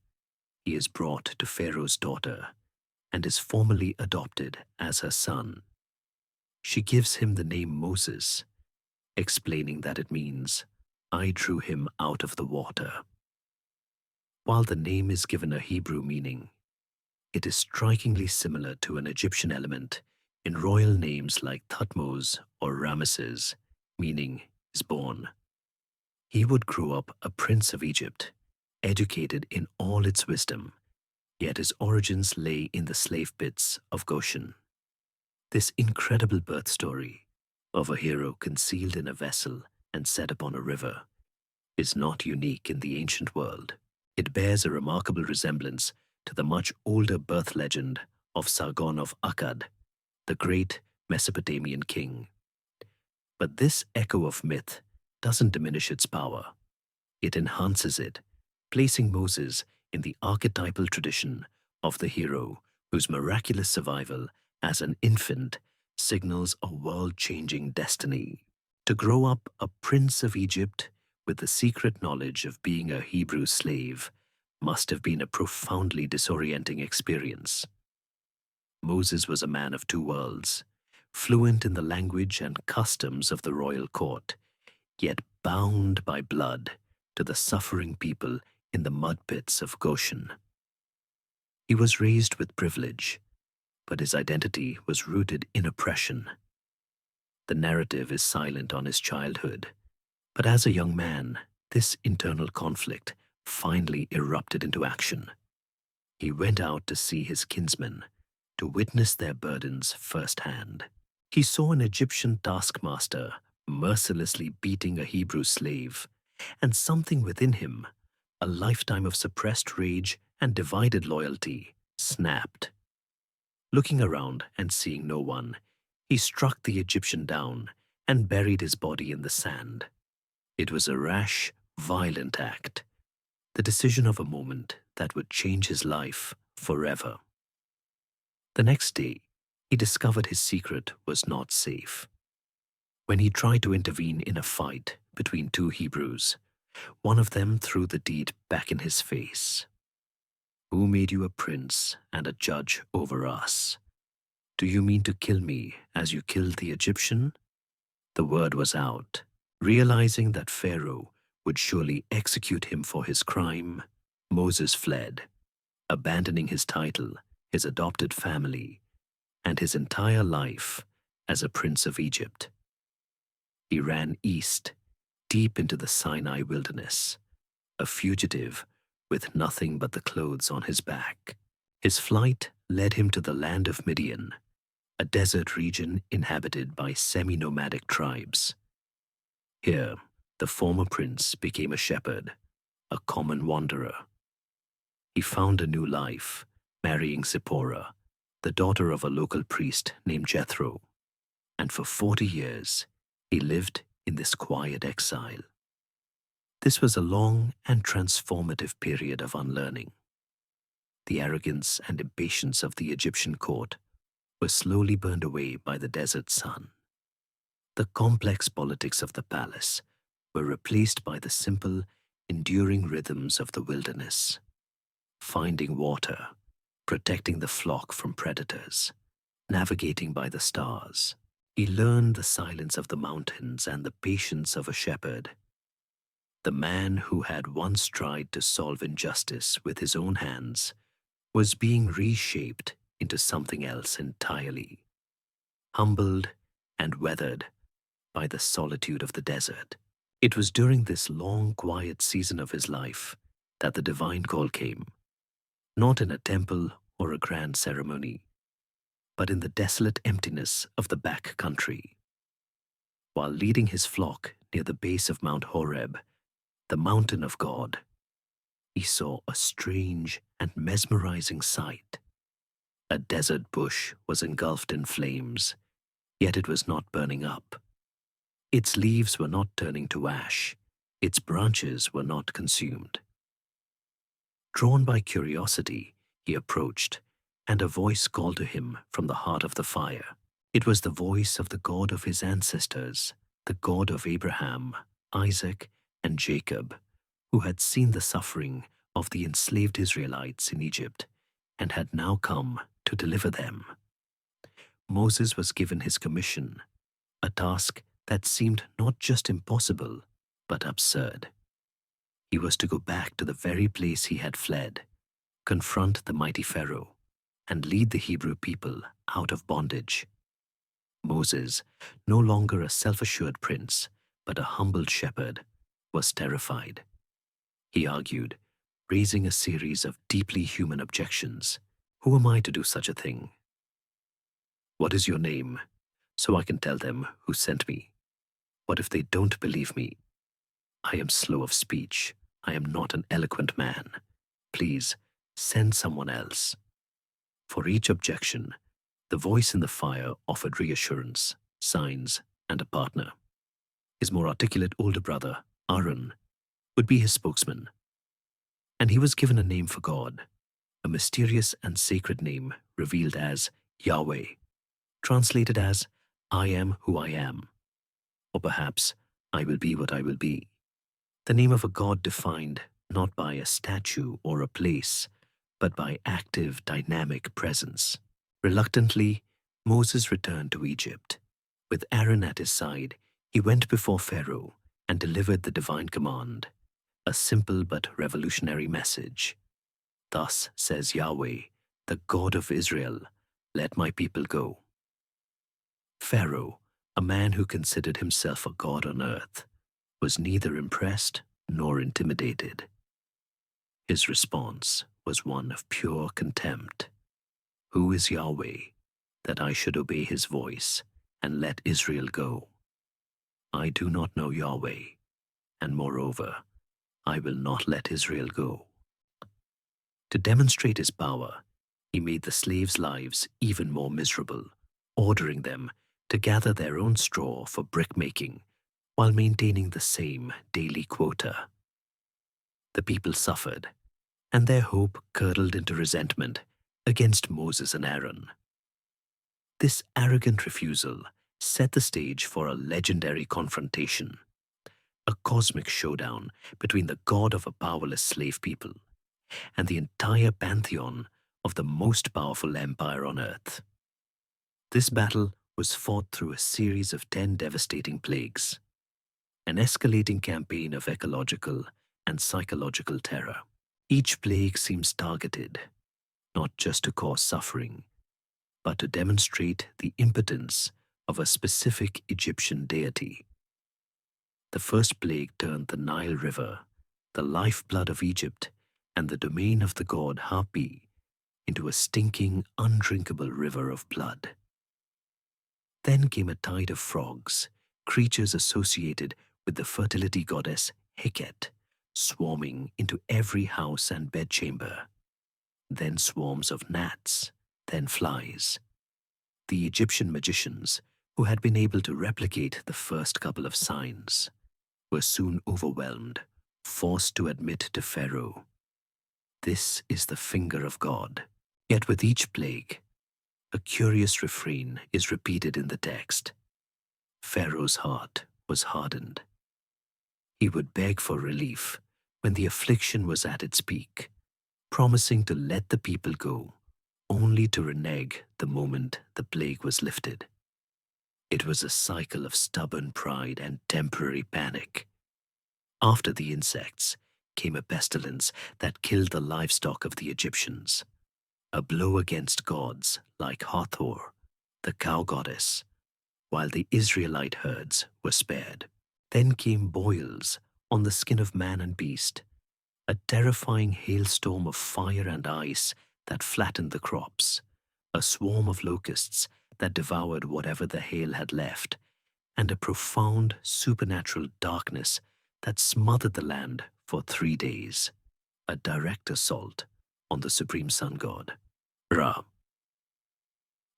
he is brought to Pharaoh's daughter and is formally adopted as her son. She gives him the name Moses, explaining that it means, "I drew him out of the water." While the name is given a Hebrew meaning, it is strikingly similar to an Egyptian element in royal names like Thutmose or Ramesses, meaning is born. He would grow up a prince of Egypt, educated in all its wisdom, yet his origins lay in the slave pits of Goshen. This incredible birth story of a hero concealed in a vessel and set upon a river is not unique in the ancient world. It bears a remarkable resemblance to the much older birth legend of Sargon of Akkad, the great Mesopotamian king. But this echo of myth doesn't diminish its power. It enhances it, placing Moses in the archetypal tradition of the hero whose miraculous survival as an infant signals a world-changing destiny. To grow up a prince of Egypt with the secret knowledge of being a Hebrew slave must have been a profoundly disorienting experience. Moses was a man of two worlds, fluent in the language and customs of the royal court, yet bound by blood to the suffering people in the mud pits of Goshen. He was raised with privilege, but his identity was rooted in oppression. The narrative is silent on his childhood, but as a young man, this internal conflict finally erupted into action. He went out to see his kinsmen, to witness their burdens firsthand. He saw an Egyptian taskmaster mercilessly beating a Hebrew slave, and something within him, a lifetime of suppressed rage and divided loyalty, snapped. Looking around and seeing no one, he struck the Egyptian down and buried his body in the sand. It was a rash, violent act, the decision of a moment that would change his life forever. The next day, he discovered his secret was not safe. When he tried to intervene in a fight between two Hebrews, one of them threw the deed back in his face. "Who made you a prince and a judge over us? Do you mean to kill me as you killed the Egyptian?" The word was out. Realizing that Pharaoh would surely execute him for his crime, Moses fled, abandoning his title, his adopted family, and his entire life as a prince of Egypt. He ran east, deep into the Sinai wilderness, a fugitive with nothing but the clothes on his back. His flight led him to the land of Midian, a desert region inhabited by semi-nomadic tribes. Here, the former prince became a shepherd, a common wanderer. He found a new life, marrying Zipporah, the daughter of a local priest named Jethro, and for 40 years he lived in this quiet exile. This was a long and transformative period of unlearning. The arrogance and impatience of the Egyptian court were slowly burned away by the desert sun. The complex politics of the palace were replaced by the simple, enduring rhythms of the wilderness. Finding water, protecting the flock from predators, navigating by the stars. He learned the silence of the mountains and the patience of a shepherd. The man who had once tried to solve injustice with his own hands was being reshaped into something else entirely, humbled and weathered by the solitude of the desert. It was during this long, quiet season of his life that the divine call came, not in a temple or a grand ceremony, but in the desolate emptiness of the back country. While leading his flock near the base of Mount Horeb, the mountain of God, he saw a strange and mesmerizing sight. A desert bush was engulfed in flames, yet it was not burning up. Its leaves were not turning to ash, its branches were not consumed. Drawn by curiosity, he approached, and a voice called to him from the heart of the fire. It was the voice of the God of his ancestors, the God of Abraham, Isaac, and Jacob, who had seen the suffering of the enslaved Israelites in Egypt and had now come to deliver them. Moses was given his commission, a task that seemed not just impossible, but absurd. He was to go back to the very place he had fled, confront the mighty Pharaoh, and lead the Hebrew people out of bondage. Moses, no longer a self-assured prince, but a humbled shepherd, was terrified. He argued, raising a series of deeply human objections. Who am I to do such a thing? What is your name, so I can tell them who sent me? What if they don't believe me? I am slow of speech. I am not an eloquent man. Please, send someone else. For each objection, the voice in the fire offered reassurance, signs, and a partner. His more articulate older brother, Aaron, would be his spokesman. And he was given a name for God, a mysterious and sacred name revealed as Yahweh, translated as I am who I am, or perhaps I will be what I will be. The name of a God defined not by a statue or a place, but by active, dynamic presence. Reluctantly, Moses returned to Egypt. With Aaron at his side, he went before Pharaoh and delivered the divine command, a simple but revolutionary message. Thus says Yahweh, the God of Israel, let my people go. Pharaoh, a man who considered himself a god on earth, was neither impressed nor intimidated. His response was one of pure contempt. Who is Yahweh, that I should obey his voice and let Israel go? I do not know Yahweh, and moreover, I will not let Israel go. To demonstrate his power, he made the slaves' lives even more miserable, ordering them to gather their own straw for brick-making while maintaining the same daily quota. The people suffered, and their hope curdled into resentment against Moses and Aaron. This arrogant refusal set the stage for a legendary confrontation, a cosmic showdown between the God of a powerless slave people and the entire pantheon of the most powerful empire on earth. This battle was fought through a series of 10 devastating plagues, an escalating campaign of ecological and psychological terror. Each plague seems targeted, not just to cause suffering, but to demonstrate the impotence of a specific Egyptian deity. The first plague turned the Nile River, the lifeblood of Egypt, and the domain of the god Hapi, into a stinking, undrinkable river of blood. Then came a tide of frogs, creatures associated with the fertility goddess Heket, swarming into every house and bedchamber. Then swarms of gnats, then flies. The Egyptian magicians, who had been able to replicate the first couple of signs, were soon overwhelmed, forced to admit to Pharaoh, "This is the finger of God." Yet with each plague, a curious refrain is repeated in the text. Pharaoh's heart was hardened. He would beg for relief when the affliction was at its peak, promising to let the people go, only to renege the moment the plague was lifted. It was a cycle of stubborn pride and temporary panic. After the insects came a pestilence that killed the livestock of the Egyptians, a blow against gods like Hathor, the cow goddess, while the Israelite herds were spared. Then came boils on the skin of man and beast, a terrifying hailstorm of fire and ice that flattened the crops, a swarm of locusts that devoured whatever the hail had left, and a profound supernatural darkness that smothered the land for 3 days, a direct assault on the supreme sun god, Ra.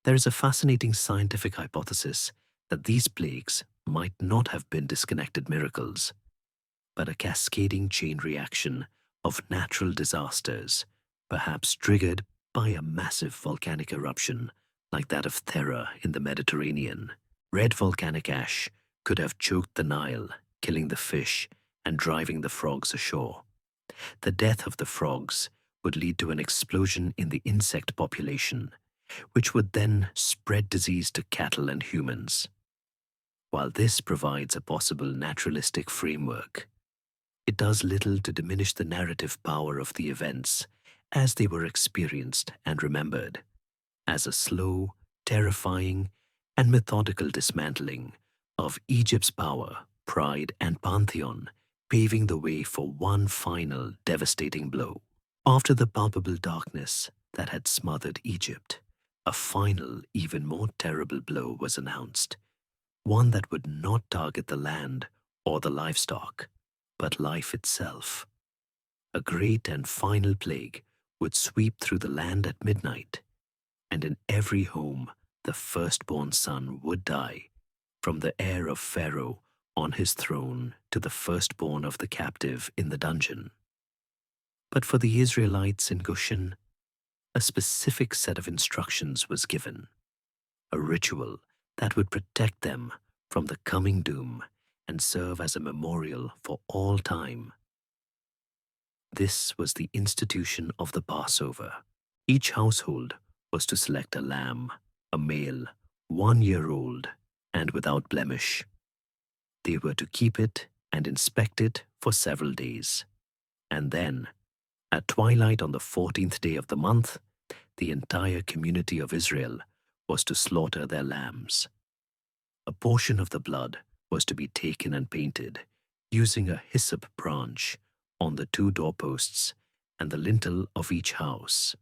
There is a fascinating scientific hypothesis that these plagues might not have been disconnected miracles, but a cascading chain reaction of natural disasters, perhaps triggered by a massive volcanic eruption like that of Thera in the Mediterranean. Red volcanic ash could have choked the Nile, killing the fish and driving the frogs ashore. The death of the frogs would lead to an explosion in the insect population, which would then spread disease to cattle and humans. While this provides a possible naturalistic framework, it does little to diminish the narrative power of the events as they were experienced and remembered, as a slow, terrifying, and methodical dismantling of Egypt's power, pride, and pantheon, paving the way for one final devastating blow. After the palpable darkness that had smothered Egypt, a final, even more terrible blow was announced, one that would not target the land or the livestock, but life itself. A great and final plague would sweep through the land at midnight, and in every home the firstborn son would die, from the heir of Pharaoh on his throne to the firstborn of the captive in the dungeon. But for the Israelites in Goshen, a specific set of instructions was given, a ritual that would protect them from the coming doom and serve as a memorial for all time. This was the institution of the Passover. Each household was to select a lamb, a male, 1 year old, and without blemish. They were to keep it and inspect it for several days. And then, at twilight on the 14th day of the month, the entire community of Israel was to slaughter their lambs. A portion of the blood was to be taken and painted, using a hyssop branch, on the 2 doorposts and the lintel of each house.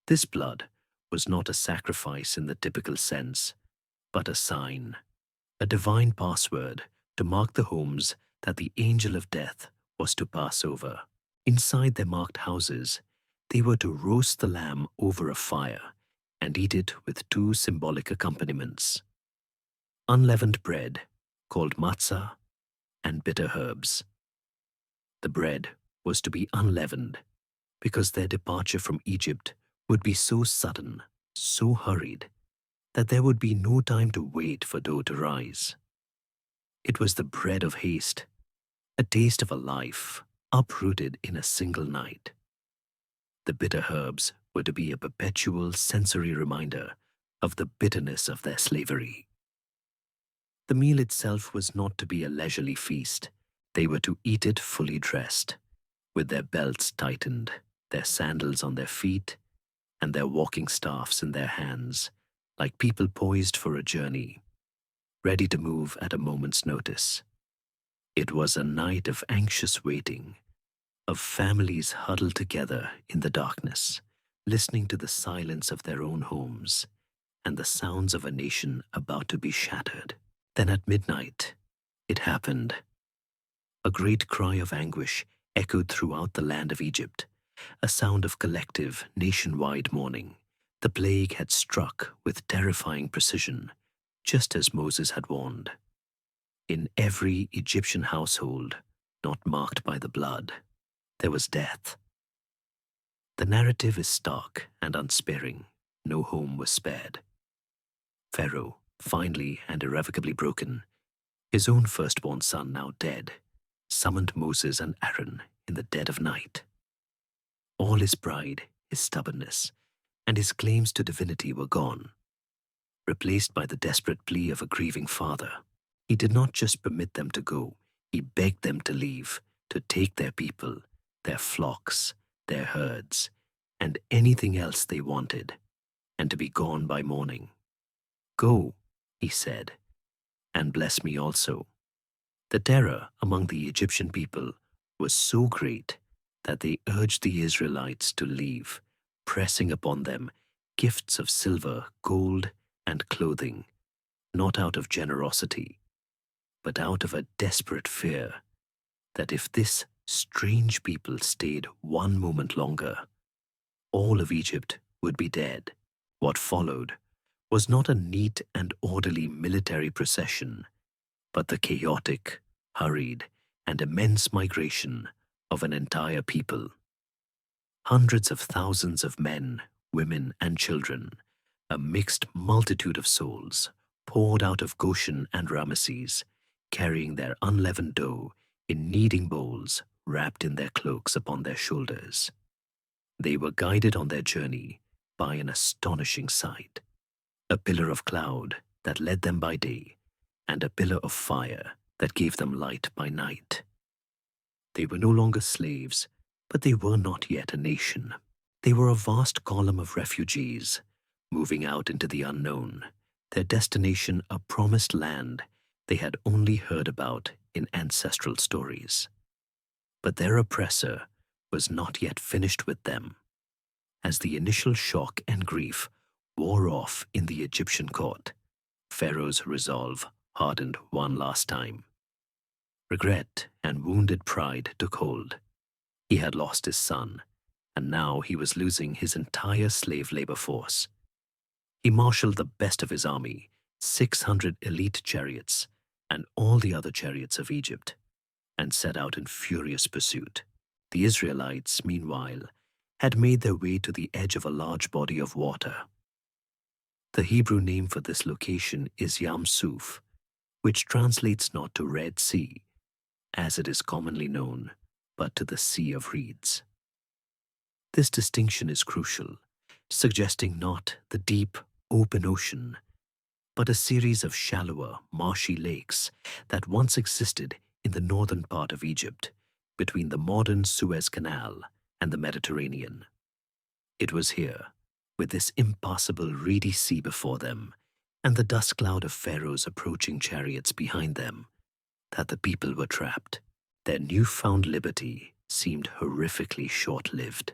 This blood was not a sacrifice in the typical sense, but a sign, a divine password to mark the homes that the angel of death was to pass over. Inside their marked houses, they were to roast the lamb over a fire and eat it with 2 symbolic accompaniments: unleavened bread, called matzah, and bitter herbs. The bread was to be unleavened because their departure from Egypt would be so sudden, so hurried, that there would be no time to wait for dough to rise. It was the bread of haste, a taste of a life uprooted in a single night. The bitter herbs were to be a perpetual sensory reminder of the bitterness of their slavery. The meal itself was not to be a leisurely feast. They were to eat it fully dressed, with their belts tightened, their sandals on their feet, and their walking staffs in their hands, like people poised for a journey, ready to move at a moment's notice. It was a night of anxious waiting, of families huddled together in the darkness, listening to the silence of their own homes and the sounds of a nation about to be shattered. Then at midnight, it happened. A great cry of anguish echoed throughout the land of Egypt, a sound of collective, nationwide mourning. The plague had struck with terrifying precision, just as Moses had warned. In every Egyptian household, not marked by the blood, there was death. The narrative is stark and unsparing. No home was spared. Pharaoh, finally and irrevocably broken, his own firstborn son now dead, summoned Moses and Aaron in the dead of night. All his pride, his stubbornness, and his claims to divinity were gone, replaced by the desperate plea of a grieving father. He did not just permit them to go, he begged them to leave, to take their people, their flocks, their herds, and anything else they wanted, and to be gone by morning. "Go," he said, "and bless me also." The terror among the Egyptian people was so great that they urged the Israelites to leave, pressing upon them gifts of silver, gold, and clothing, not out of generosity, but out of a desperate fear that if this strange people stayed 1 moment longer, all of Egypt would be dead. What followed was not a neat and orderly military procession, but the chaotic, hurried, and immense migration of an entire people. Hundreds of thousands of men, women, and children, a mixed multitude of souls, poured out of Goshen and Ramesses, carrying their unleavened dough in kneading bowls wrapped in their cloaks upon their shoulders. They were guided on their journey by an astonishing sight: a pillar of cloud that led them by day, and a pillar of fire that gave them light by night. They were no longer slaves, but they were not yet a nation. They were a vast column of refugees, moving out into the unknown, their destination a promised land they had only heard about in ancestral stories. But their oppressor was not yet finished with them. As the initial shock and grief wore off in the Egyptian court, Pharaoh's resolve hardened one last time. Regret and wounded pride took hold. He had lost his son, and now he was losing his entire slave labor force. He marshaled the best of his army, 600 elite chariots, and all the other chariots of Egypt, and set out in furious pursuit. The Israelites, meanwhile, had made their way to the edge of a large body of water. The Hebrew name for this location is Yam Suf, which translates not to Red Sea, as it is commonly known, but to the Sea of Reeds. This distinction is crucial, suggesting not the deep, open ocean, but a series of shallower, marshy lakes that once existed in the northern part of Egypt, between the modern Suez Canal and the Mediterranean. It was here, with this impassable reedy sea before them, and the dust cloud of Pharaoh's approaching chariots behind them, that the people were trapped. Their newfound liberty seemed horrifically short-lived.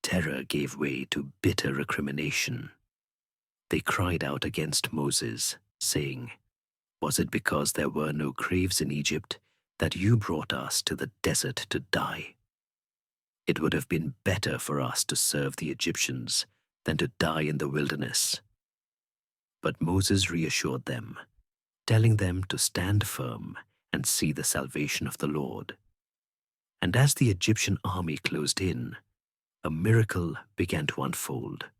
Terror gave way to bitter recrimination. They cried out against Moses, saying, "Was it because there were no graves in Egypt that you brought us to the desert to die? It would have been better for us to serve the Egyptians than to die in the wilderness." But Moses reassured them, telling them to stand firm and see the salvation of the Lord. And as the Egyptian army closed in, a miracle began to unfold.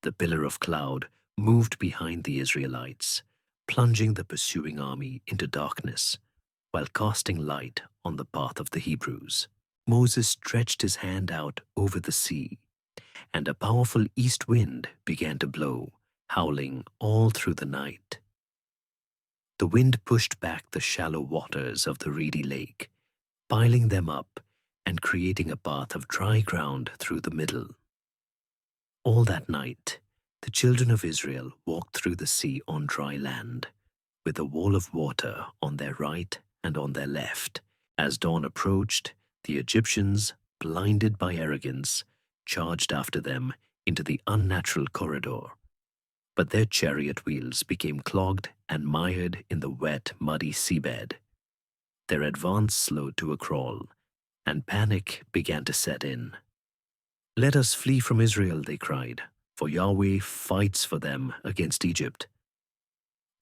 The pillar of cloud moved behind the Israelites, plunging the pursuing army into darkness, while casting light on the path of the Hebrews. Moses stretched his hand out over the sea, and a powerful east wind began to blow, howling all through the night. The wind pushed back the shallow waters of the reedy lake, piling them up and creating a path of dry ground through the middle. All that night, the children of Israel walked through the sea on dry land, with a wall of water on their right and on their left. As dawn approached, the Egyptians, blinded by arrogance, charged after them into the unnatural corridor. But their chariot wheels became clogged and mired in the wet, muddy seabed. Their advance slowed to a crawl, and panic began to set in. "Let us flee from Israel," they cried, "for Yahweh fights for them against Egypt."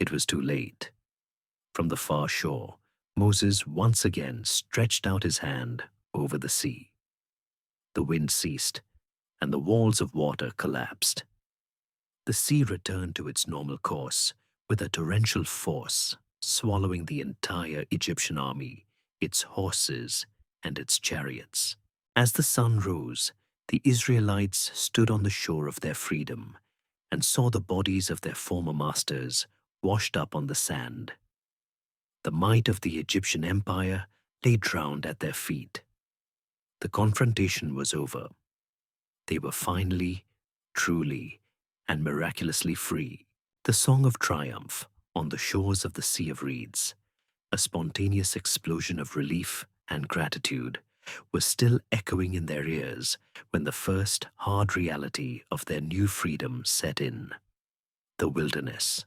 It was too late. From the far shore, Moses once again stretched out his hand over the sea. The wind ceased, and the walls of water collapsed. The sea returned to its normal course with a torrential force, swallowing the entire Egyptian army, its horses, and its chariots. As the sun rose, the Israelites stood on the shore of their freedom and saw the bodies of their former masters washed up on the sand. The might of the Egyptian empire lay drowned at their feet. The confrontation was over. They were finally, truly, and miraculously free. The song of triumph on the shores of the Sea of Reeds, a spontaneous explosion of relief and gratitude, was still echoing in their ears when the first hard reality of their new freedom set in: the wilderness.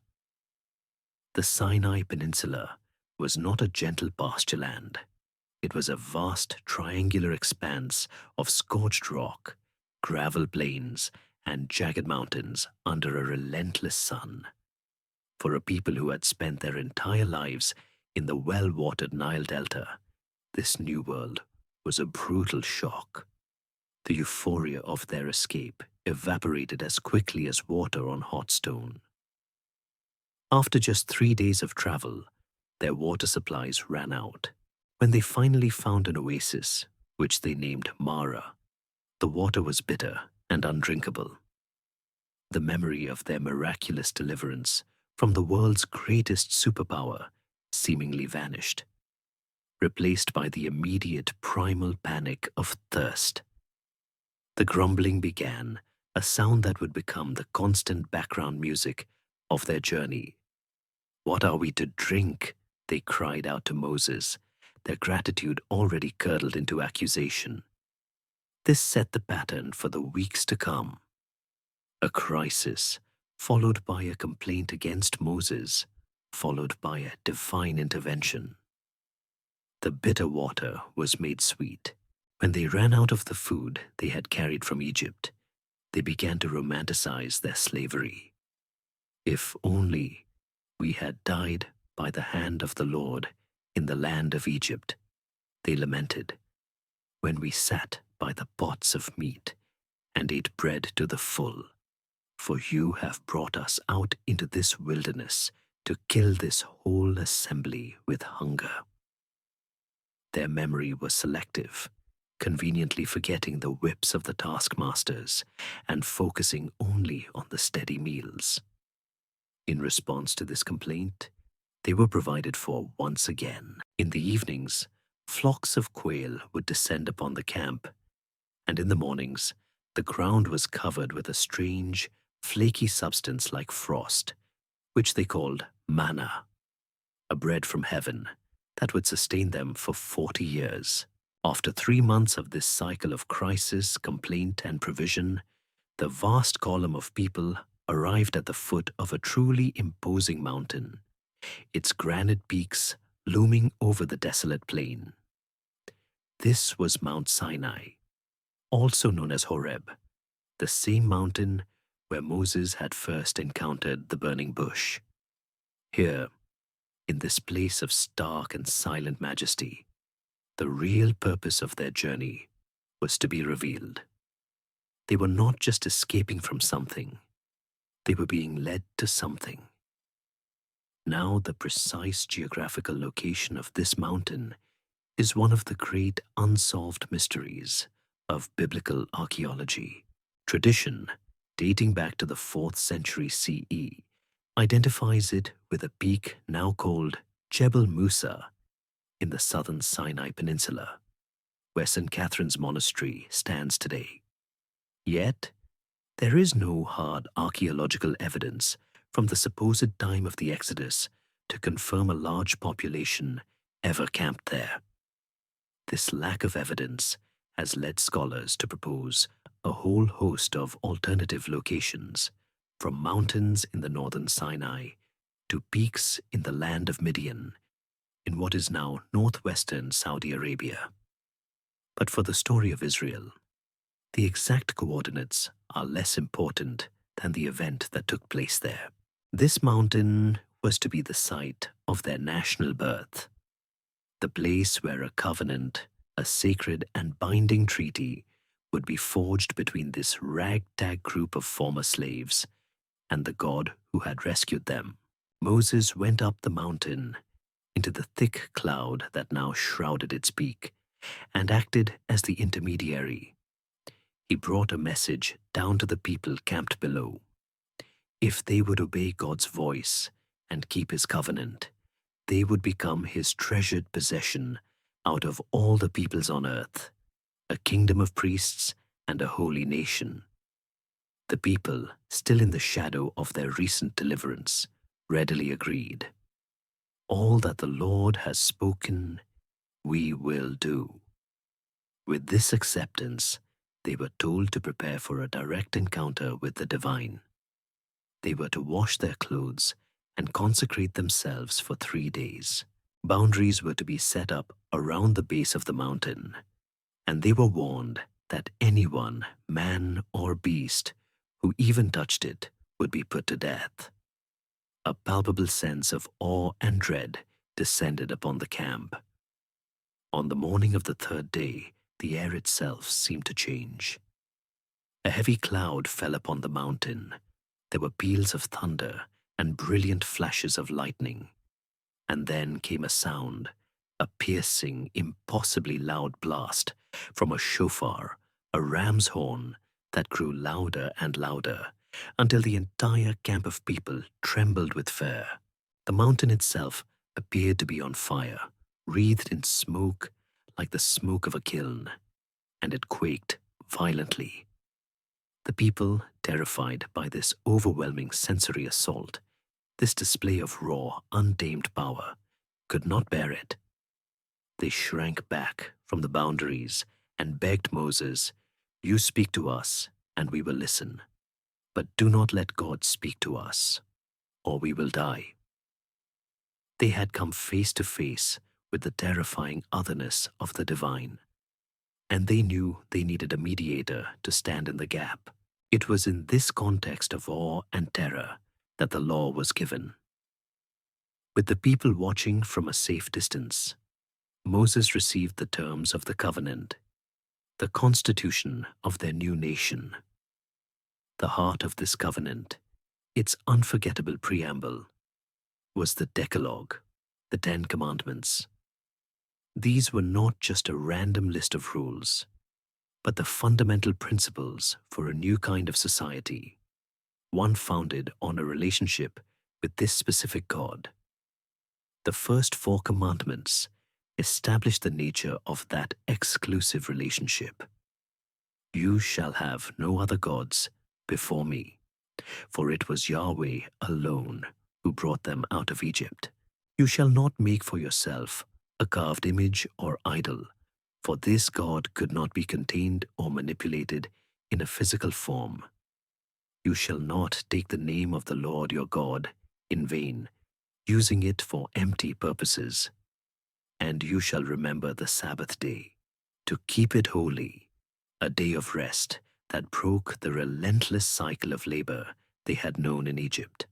The Sinai Peninsula was not a gentle pasture land. It was a vast triangular expanse of scorched rock, gravel plains, and jagged mountains under a relentless sun. For a people who had spent their entire lives in the well-watered Nile Delta, this new world was a brutal shock. The euphoria of their escape evaporated as quickly as water on hot stone. After just 3 days of travel, their water supplies ran out. When they finally found an oasis, which they named Mara, the water was bitter and undrinkable. The memory of their miraculous deliverance from the world's greatest superpower seemingly vanished, replaced by the immediate primal panic of thirst. The grumbling began, a sound that would become the constant background music of their journey. "What are we to drink?" they cried out to Moses, their gratitude already curdled into accusation. This set the pattern for the weeks to come. A crisis, followed by a complaint against Moses, followed by a divine intervention. The bitter water was made sweet. When they ran out of the food they had carried from Egypt, they began to romanticize their slavery. "If only we had died by the hand of the Lord in the land of Egypt," they lamented. when we sat by the pots of meat and ate bread to the full. For you have brought us out into this wilderness to kill this whole assembly with hunger. Their memory was selective, conveniently forgetting the whips of the taskmasters and focusing only on the steady meals. In response to this complaint, they were provided for once again. In the evenings, flocks of quail would descend upon the camp, and in the mornings, the ground was covered with a strange, flaky substance like frost, which they called manna, a bread from heaven that would sustain them for 40 years. After 3 months of this cycle of crisis, complaint, and provision, the vast column of people arrived at the foot of a truly imposing mountain, its granite peaks looming over the desolate plain. This was Mount Sinai, also known as Horeb, the same mountain where Moses had first encountered the burning bush. Here, in this place of stark and silent majesty, the real purpose of their journey was to be revealed. They were not just escaping from something, they were being led to something. Now the precise geographical location of this mountain is one of the great unsolved mysteries of biblical archaeology. Tradition, dating back to the 4th century CE, identifies it with a peak now called Jebel Musa in the southern Sinai Peninsula, where St. Catherine's Monastery stands today. Yet, there is no hard archaeological evidence from the supposed time of the Exodus to confirm a large population ever camped there. This lack of evidence has led scholars to propose a whole host of alternative locations, from mountains in the northern Sinai to peaks in the land of Midian, in what is now northwestern Saudi Arabia. But for the story of Israel, the exact coordinates are less important than the event that took place there. This mountain was to be the site of their national birth, the place where a covenant, a sacred and binding treaty, would be forged between this ragtag group of former slaves and the God who had rescued them. Moses went up the mountain into the thick cloud that now shrouded its peak and acted as the intermediary. He brought a message down to the people camped below. If they would obey God's voice and keep his covenant, they would become his treasured possession out of all the peoples on earth, a kingdom of priests and a holy nation. The people, still in the shadow of their recent deliverance, readily agreed. All that the Lord has spoken, we will do. With this acceptance, they were told to prepare for a direct encounter with the divine. They were to wash their clothes and consecrate themselves for 3 days. Boundaries were to be set up around the base of the mountain, and they were warned that anyone, man or beast, who even touched it would be put to death. A palpable sense of awe and dread descended upon the camp. On the morning of the 3rd day, the air itself seemed to change. A heavy cloud fell upon the mountain. There were peals of thunder and brilliant flashes of lightning. And then came a sound, a piercing, impossibly loud blast from a shofar, a ram's horn, that grew louder and louder until the entire camp of people trembled with fear. The mountain itself appeared to be on fire, wreathed in smoke like the smoke of a kiln, and it quaked violently. The people, terrified by this overwhelming sensory assault, this display of raw, untamed power, could not bear it. They shrank back from the boundaries and begged Moses, "You speak to us, and we will listen. But do not let God speak to us, or we will die." They had come face to face with the terrifying otherness of the divine, and they knew they needed a mediator to stand in the gap. It was in this context of awe and terror that the law was given. With the people watching from a safe distance, Moses received the terms of the covenant. the constitution of their new nation. The heart of this covenant, its unforgettable preamble, was the Decalogue, the Ten Commandments. These were not just a random list of rules, but the fundamental principles for a new kind of society, one founded on a relationship with this specific God. The first four commandments establish the nature of that exclusive relationship. You shall have no other gods before me, for it was Yahweh alone who brought them out of Egypt. You shall not make for yourself a carved image or idol, for this God could not be contained or manipulated in a physical form. You shall not take the name of the Lord your God in vain, using it for empty purposes. And you shall remember the Sabbath day, to keep it holy, a day of rest that broke the relentless cycle of labor they had known in Egypt.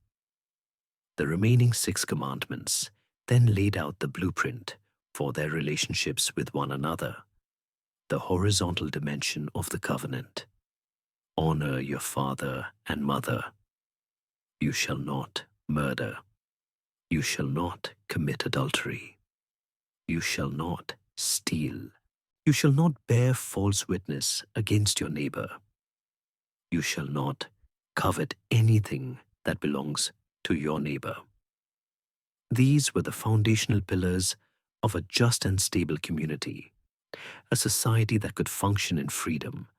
The remaining 6 commandments then laid out the blueprint for their relationships with one another, the horizontal dimension of the covenant. Honor your father and mother. You shall not murder. You shall not commit adultery. You shall not steal. You shall not bear false witness against your neighbor. You shall not covet anything that belongs to your neighbor. These were the foundational pillars of a just and stable community, a society that could function in freedom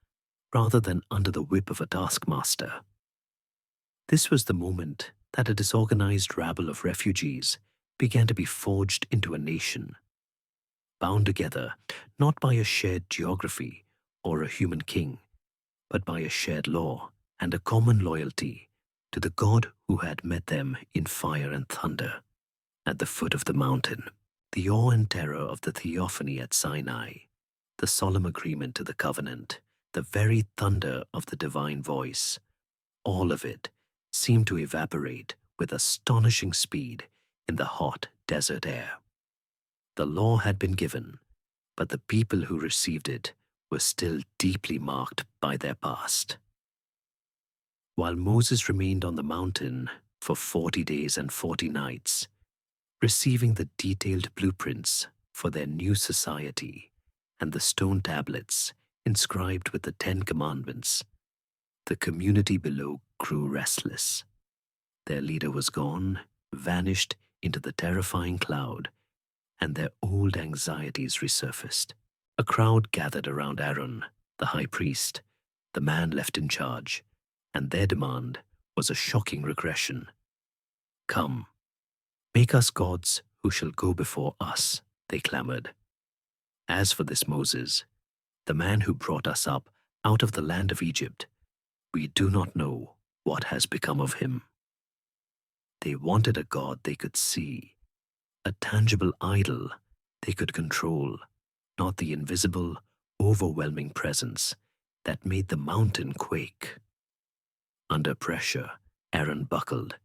rather than under the whip of a taskmaster. This was the moment that a disorganized rabble of refugees began to be forged into a nation, bound together not by a shared geography or a human king, but by a shared law and a common loyalty to the God who had met them in fire and thunder at the foot of the mountain. The awe and terror of the theophany at Sinai, the solemn agreement to the covenant, the very thunder of the divine voice, all of it seemed to evaporate with astonishing speed in the hot desert air. The law had been given, but the people who received it were still deeply marked by their past. While Moses remained on the mountain for 40 days and 40 nights, receiving the detailed blueprints for their new society and the stone tablets inscribed with the 10 Commandments, the community below grew restless. Their leader was gone, vanished into the terrifying cloud, and their old anxieties resurfaced. A crowd gathered around Aaron, the high priest, the man left in charge, and their demand was a shocking regression. Come, make us gods who shall go before us, they clamored. As for this Moses, the man who brought us up out of the land of Egypt, we do not know what has become of him. They wanted a God they could see, a tangible idol they could control, not the invisible, overwhelming presence that made the mountain quake. Under pressure, Aaron buckled.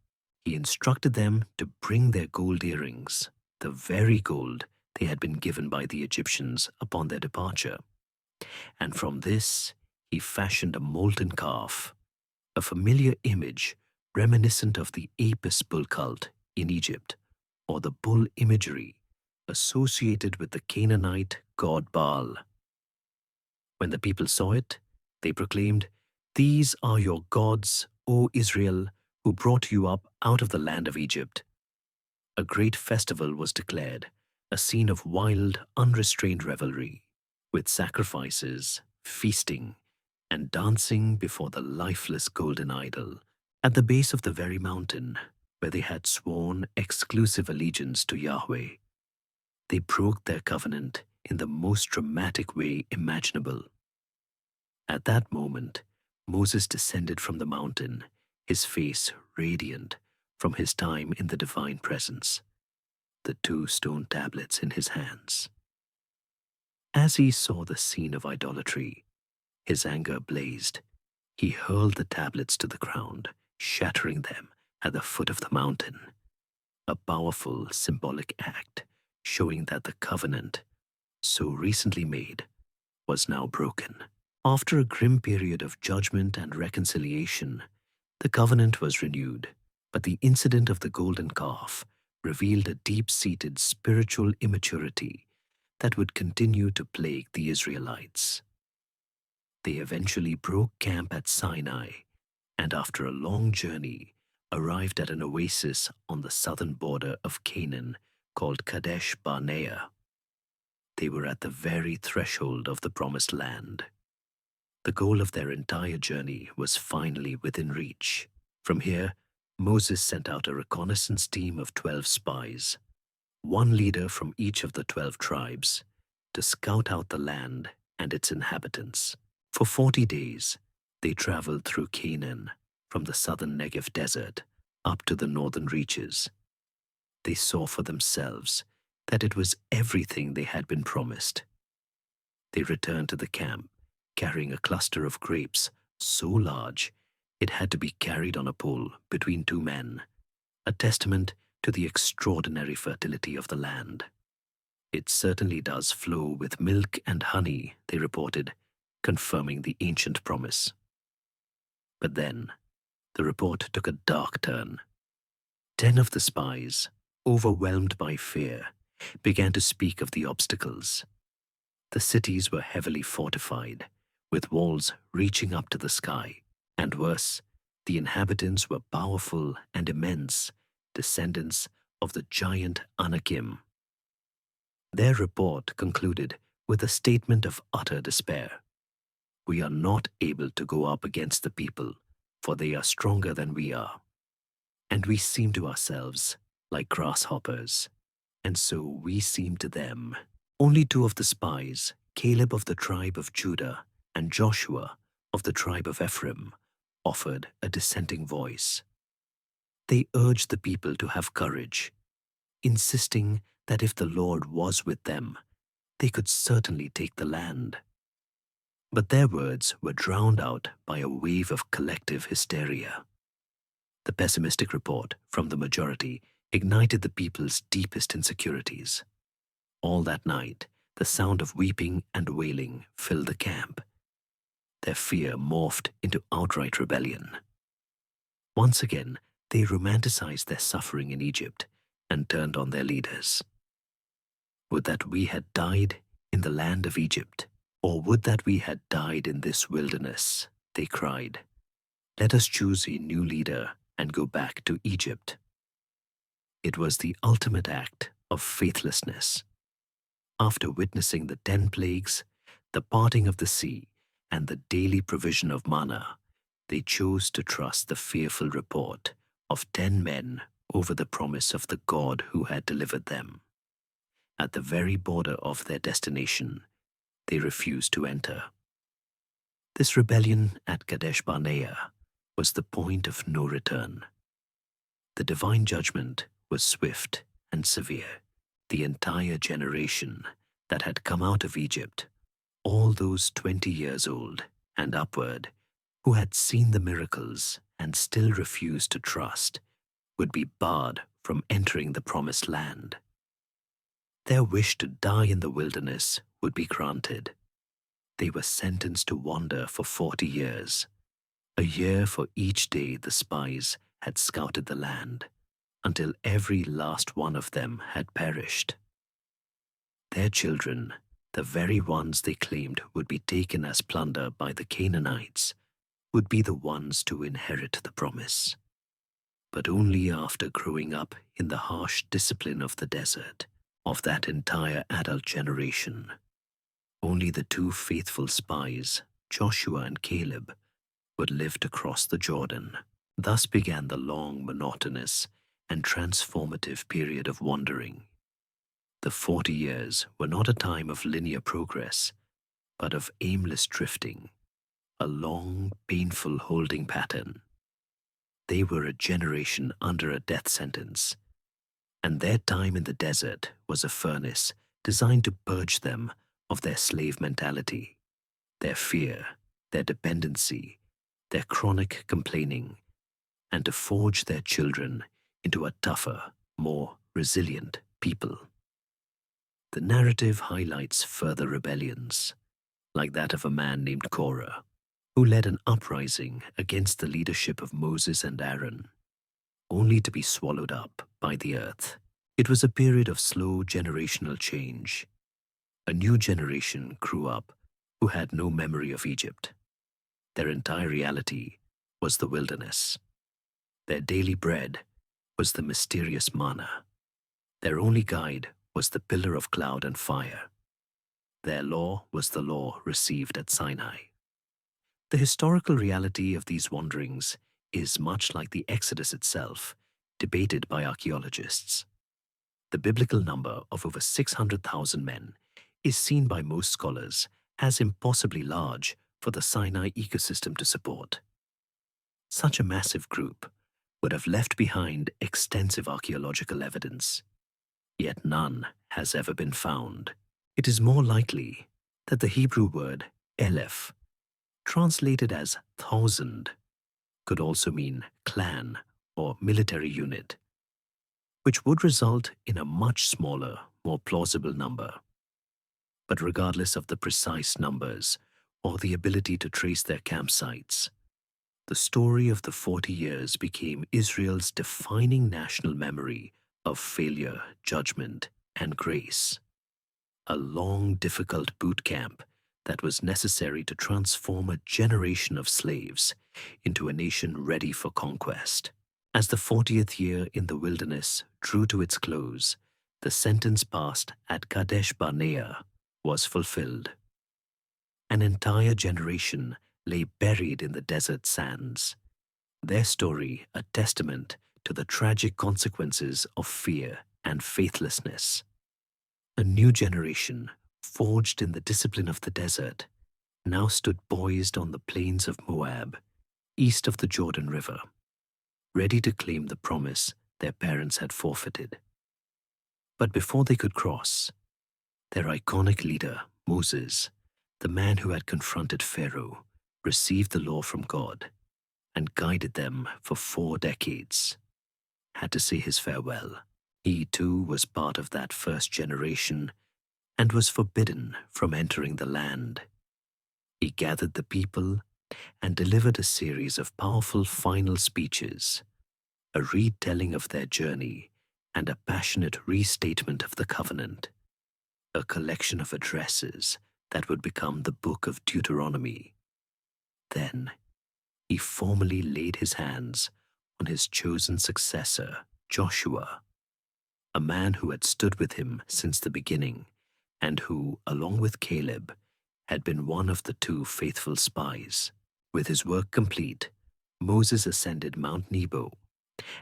He instructed them to bring their gold earrings, the very gold they had been given by the Egyptians upon their departure. And from this, he fashioned a molten calf, a familiar image reminiscent of the Apis bull cult in Egypt, or the bull imagery associated with the Canaanite god Baal. When the people saw it, they proclaimed, "These are your gods, O Israel, who brought you up out of the land of Egypt." A great festival was declared, a scene of wild, unrestrained revelry, with sacrifices, feasting, and dancing before the lifeless golden idol. At the base of the very mountain, where they had sworn exclusive allegiance to Yahweh, they broke their covenant in the most dramatic way imaginable. At that moment, Moses descended from the mountain, his face radiant from his time in the divine presence, the 2 stone tablets in his hands. As he saw the scene of idolatry, his anger blazed. He hurled the tablets to the ground, shattering them at the foot of the mountain, a powerful symbolic act showing that the covenant, so recently made, was now broken. After a grim period of judgment and reconciliation, the covenant was renewed, but the incident of the golden calf revealed a deep-seated spiritual immaturity that would continue to plague the Israelites. They eventually broke camp at Sinai, and after a long journey, arrived at an oasis on the southern border of Canaan called Kadesh Barnea. They were at the very threshold of the promised land. The goal of their entire journey was finally within reach. From here, Moses sent out a reconnaissance team of 12 spies, one leader from each of the 12 tribes, to scout out the land and its inhabitants. For 40 days, they traveled through Canaan, from the southern Negev desert up to the northern reaches. They saw for themselves that it was everything they had been promised. They returned to the camp, carrying a cluster of grapes so large it had to be carried on a pole between two men, a testament to the extraordinary fertility of the land. "It certainly does flow with milk and honey," they reported, confirming the ancient promise. But then, the report took a dark turn. 10 of the spies, overwhelmed by fear, began to speak of the obstacles. The cities were heavily fortified, with walls reaching up to the sky, and worse, the inhabitants were powerful and immense, descendants of the giant Anakim. Their report concluded with a statement of utter despair. "We are not able to go up against the people, for they are stronger than we are. And we seem to ourselves like grasshoppers, and so we seem to them." Only 2 of the spies, Caleb of the tribe of Judah and Joshua of the tribe of Ephraim, offered a dissenting voice. They urged the people to have courage, insisting that if the Lord was with them, they could certainly take the land. But their words were drowned out by a wave of collective hysteria. The pessimistic report from the majority ignited the people's deepest insecurities. All that night, the sound of weeping and wailing filled the camp. Their fear morphed into outright rebellion. Once again, they romanticized their suffering in Egypt and turned on their leaders. "Would that we had died in the land of Egypt, or would that we had died in this wilderness," they cried. "Let us choose a new leader and go back to Egypt." It was the ultimate act of faithlessness. After witnessing the 10 plagues, the parting of the sea, and the daily provision of manna, they chose to trust the fearful report of 10 men over the promise of the God who had delivered them. At the very border of their destination, they refused to enter. This rebellion at Kadesh Barnea was the point of no return. The divine judgment was swift and severe. The entire generation that had come out of Egypt, all those 20 years old and upward, who had seen the miracles and still refused to trust, would be barred from entering the promised land. Their wish to die in the wilderness would be granted. They were sentenced to wander for 40 years, a year for each day the spies had scouted the land, until every last one of them had perished. Their children, the very ones they claimed would be taken as plunder by the Canaanites, would be the ones to inherit the promise. But only after growing up in the harsh discipline of the desert, of that entire adult generation, only the 2 faithful spies, Joshua and Caleb, would live to cross the Jordan. Thus began the long, monotonous, and transformative period of wandering. The 40 years were not a time of linear progress, but of aimless drifting, a long, painful holding pattern. They were a generation under a death sentence, and their time in the desert was a furnace designed to purge them of their slave mentality, their fear, their dependency, their chronic complaining, and to forge their children into a tougher, more resilient people. The narrative highlights further rebellions, like that of a man named Korah, who led an uprising against the leadership of Moses and Aaron, only to be swallowed up by the earth. It was a period of slow generational change. A new generation grew up who had no memory of Egypt. Their entire reality was the wilderness. Their daily bread was the mysterious manna. Their only guide was the pillar of cloud and fire. Their law was the law received at Sinai. The historical reality of these wanderings is much like the Exodus itself, debated by archaeologists. The biblical number of over 600,000 men is seen by most scholars as impossibly large for the Sinai ecosystem to support. Such a massive group would have left behind extensive archaeological evidence, yet none has ever been found. It is more likely that the Hebrew word Eleph, translated as thousand, could also mean clan or military unit, which would result in a much smaller, more plausible number. But regardless of the precise numbers or the ability to trace their campsites, the story of the 40 years became Israel's defining national memory of failure, judgment, and grace. A long, difficult boot camp that was necessary to transform a generation of slaves into a nation ready for conquest. As the 40th year in the wilderness drew to its close, the sentence passed at Kadesh Barnea was fulfilled. An entire generation lay buried in the desert sands, their story a testament to the tragic consequences of fear and faithlessness. A new generation, forged in the discipline of the desert, now stood poised on the plains of Moab, east of the Jordan River, ready to claim the promise their parents had forfeited. But before they could cross, their iconic leader, Moses, the man who had confronted Pharaoh, received the law from God and guided them for 4 decades, had to say his farewell. He too was part of that first generation and was forbidden from entering the land. He gathered the people and delivered a series of powerful final speeches, a retelling of their journey and a passionate restatement of the covenant, a collection of addresses that would become the book of Deuteronomy. Then he formally laid his hands on his chosen successor, Joshua, a man who had stood with him since the beginning and who, along with Caleb, had been one of the 2 faithful spies. With his work complete, Moses ascended Mount Nebo,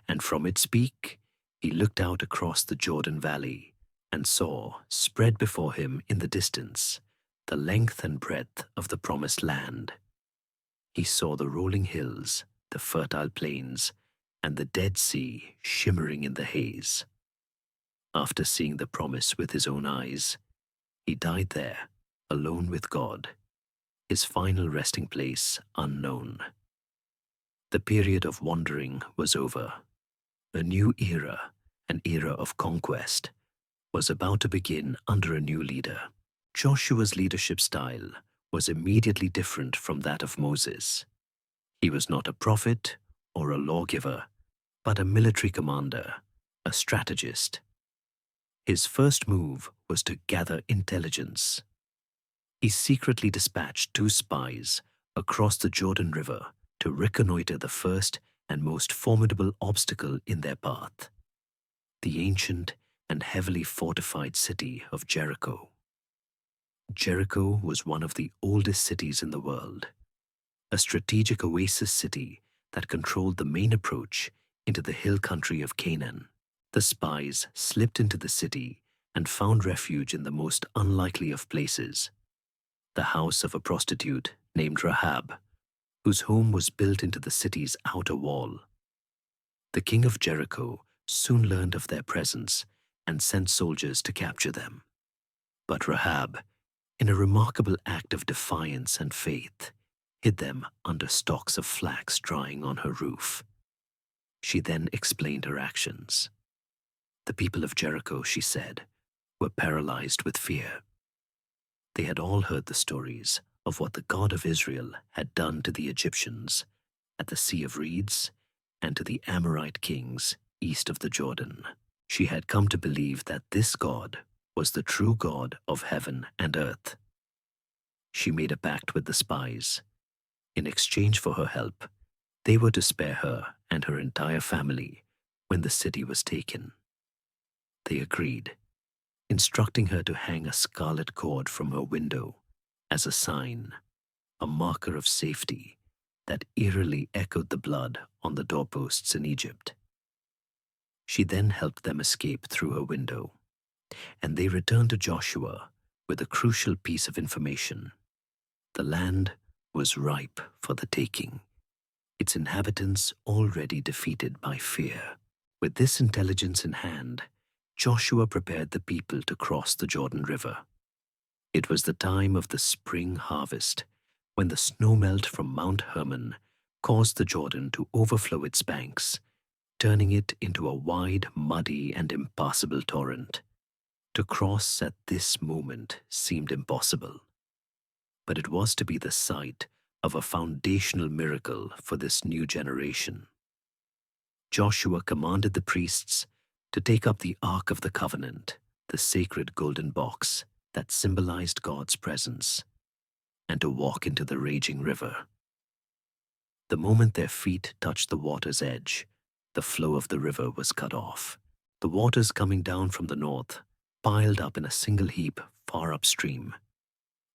and from its peak he looked out across the Jordan Valley and saw, spread before him in the distance, the length and breadth of the promised land. He saw the rolling hills, the fertile plains, and the Dead Sea shimmering in the haze. After seeing the promise with his own eyes, he died there, alone with God, his final resting place unknown. The period of wandering was over. A new era, an era of conquest, was about to begin under a new leader. Joshua's leadership style was immediately different from that of Moses. He was not a prophet or a lawgiver, but a military commander, a strategist. His first move was to gather intelligence. He secretly dispatched 2 spies across the Jordan River to reconnoiter the first and most formidable obstacle in their path, the ancient and heavily fortified city of Jericho. Jericho was one of the oldest cities in the world, a strategic oasis city that controlled the main approach into the hill country of Canaan. The spies slipped into the city and found refuge in the most unlikely of places, the house of a prostitute named Rahab, whose home was built into the city's outer wall. The king of Jericho soon learned of their presence and sent soldiers to capture them. But Rahab, in a remarkable act of defiance and faith, hid them under stalks of flax drying on her roof. She then explained her actions. The people of Jericho, she said, were paralyzed with fear. They had all heard the stories of what the God of Israel had done to the Egyptians at the Sea of Reeds and to the Amorite kings east of the Jordan. She had come to believe that this God was the true God of heaven and earth. She made a pact with the spies. In exchange for her help, they were to spare her and her entire family when the city was taken. They agreed, instructing her to hang a scarlet cord from her window as a sign, a marker of safety that eerily echoed the blood on the doorposts in Egypt. She then helped them escape through her window, and they returned to Joshua with a crucial piece of information. The land was ripe for the taking, its inhabitants already defeated by fear. With this intelligence in hand, Joshua prepared the people to cross the Jordan River. It was the time of the spring harvest, when the snowmelt from Mount Hermon caused the Jordan to overflow its banks, turning it into a wide, muddy, and impassable torrent. To cross at this moment seemed impossible, but it was to be the site of a foundational miracle for this new generation. Joshua commanded the priests to take up the Ark of the Covenant, the sacred golden box that symbolized God's presence, and to walk into the raging river. The moment their feet touched the water's edge, the flow of the river was cut off. The waters coming down from the north piled up in a single heap far upstream,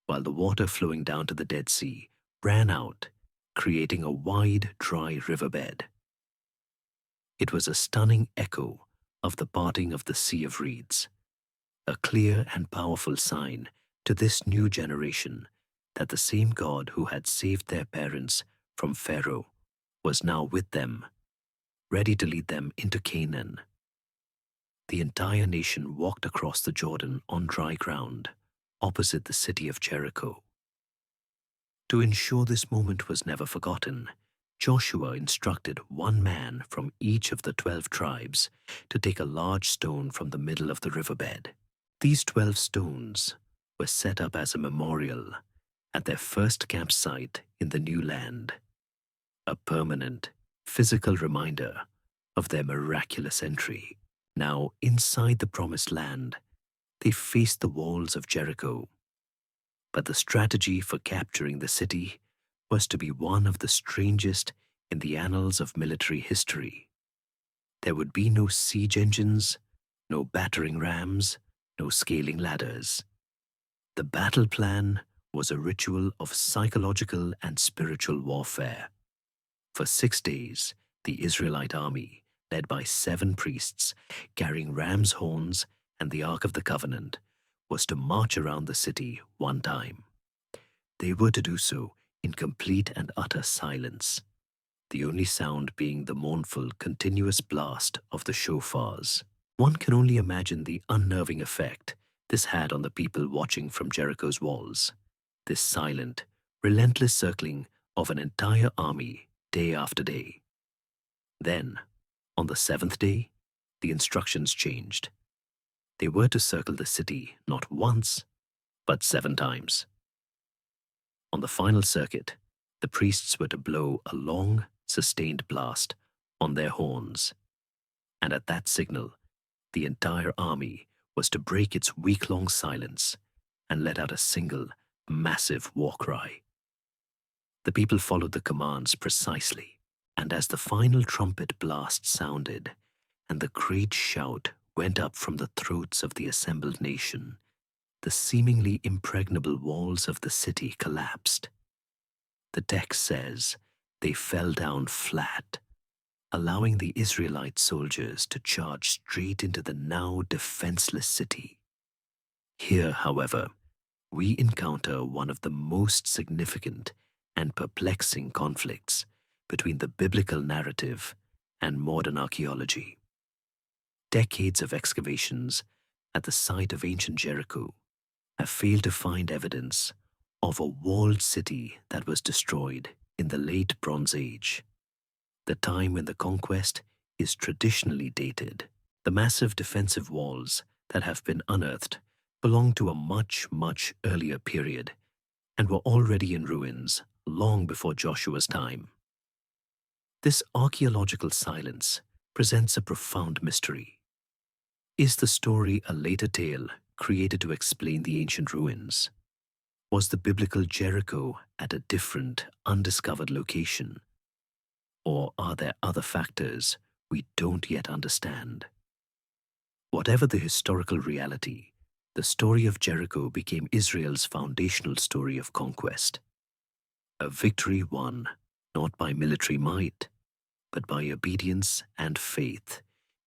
while the water flowing down to the Dead Sea ran out, creating a wide, dry riverbed. It was a stunning echo of the parting of the Sea of Reeds, a clear and powerful sign to this new generation that the same God who had saved their parents from Pharaoh was now with them, ready to lead them into Canaan. The entire nation walked across the Jordan on dry ground, opposite the city of Jericho. To ensure this moment was never forgotten, Joshua instructed one man from each of the 12 tribes to take a large stone from the middle of the riverbed. These 12 stones were set up as a memorial at their first campsite in the new land, a permanent, physical reminder of their miraculous entry. Now, inside the promised land, they faced the walls of Jericho. But the strategy for capturing the city was to be one of the strangest in the annals of military history. There would be no siege engines, no battering rams, no scaling ladders. The battle plan was a ritual of psychological and spiritual warfare. For 6 days, the Israelite army, led by 7 priests carrying ram's horns and the Ark of the Covenant, was to march around the city one time. They were to do so in complete and utter silence, the only sound being the mournful, continuous blast of the shofars. One can only imagine the unnerving effect this had on the people watching from Jericho's walls, this silent, relentless circling of an entire army day after day. Then, on the 7th day, the instructions changed. They were to circle the city not once, but 7 times. On the final circuit, the priests were to blow a long, sustained blast on their horns, and at that signal, the entire army was to break its week-long silence and let out a single, massive war cry. The people followed the commands precisely, and as the final trumpet blast sounded and the great shout went up from the throats of the assembled nation, the seemingly impregnable walls of the city collapsed. The text says they fell down flat, allowing the Israelite soldiers to charge straight into the now defenseless city. Here, however, we encounter one of the most significant and perplexing conflicts between the biblical narrative and modern archaeology. Decades of excavations at the site of ancient Jericho have failed to find evidence of a walled city that was destroyed in the late Bronze Age, the time when the conquest is traditionally dated. The massive defensive walls that have been unearthed belonged to a much, much earlier period and were already in ruins long before Joshua's time. This archaeological silence presents a profound mystery. Is the story a later tale created to explain the ancient ruins? Was the biblical Jericho at a different, undiscovered location? Or are there other factors we don't yet understand? Whatever the historical reality, the story of Jericho became Israel's foundational story of conquest. A victory won not by military might, but by obedience and faith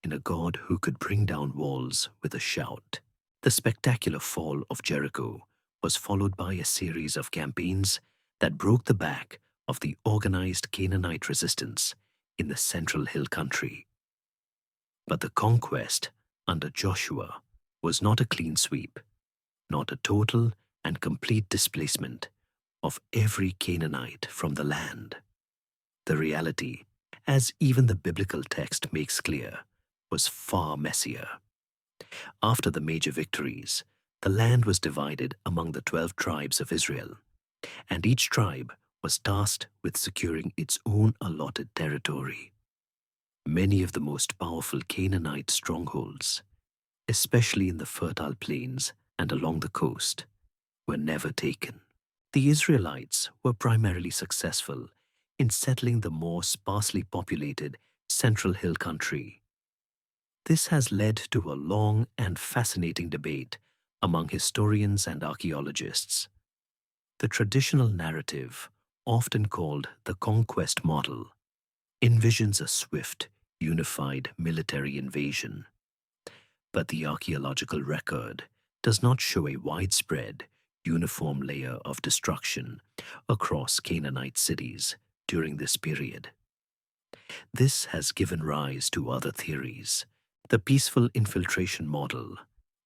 in a God who could bring down walls with a shout. The spectacular fall of Jericho was followed by a series of campaigns that broke the back of the organized Canaanite resistance in the central hill country. But the conquest under Joshua was not a clean sweep, not a total and complete displacement of every Canaanite from the land. The reality, as even the biblical text makes clear, was far messier. After the major victories, the land was divided among the 12 tribes of Israel, and each tribe was tasked with securing its own allotted territory. Many of the most powerful Canaanite strongholds, especially in the fertile plains and along the coast, were never taken. The Israelites were primarily successful in settling the more sparsely populated central hill country. This has led to a long and fascinating debate among historians and archaeologists. The traditional narrative, often called the conquest model, envisions a swift, unified military invasion. But the archaeological record does not show a widespread, uniform layer of destruction across Canaanite cities during this period. This has given rise to other theories. The peaceful infiltration model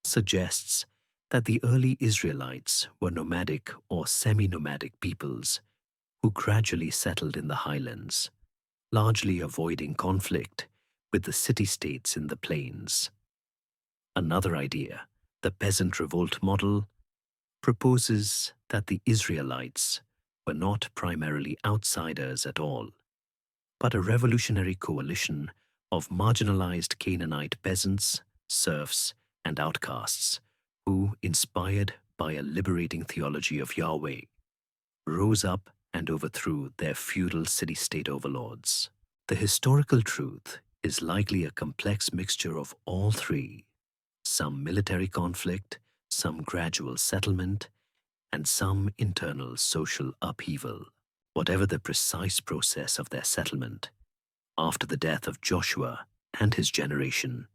suggests that the early Israelites were nomadic or semi-nomadic peoples who gradually settled in the highlands, largely avoiding conflict with the city-states in the plains. Another idea, the peasant revolt model, proposes that the Israelites were not primarily outsiders at all, but a revolutionary coalition of marginalized Canaanite peasants, serfs, and outcasts who, inspired by a liberating theology of Yahweh, rose up and overthrew their feudal city-state overlords. The historical truth is likely a complex mixture of all three: some military conflict, some gradual settlement, and some internal social upheaval. Whatever the precise process of their settlement, after the death of Joshua and his generation,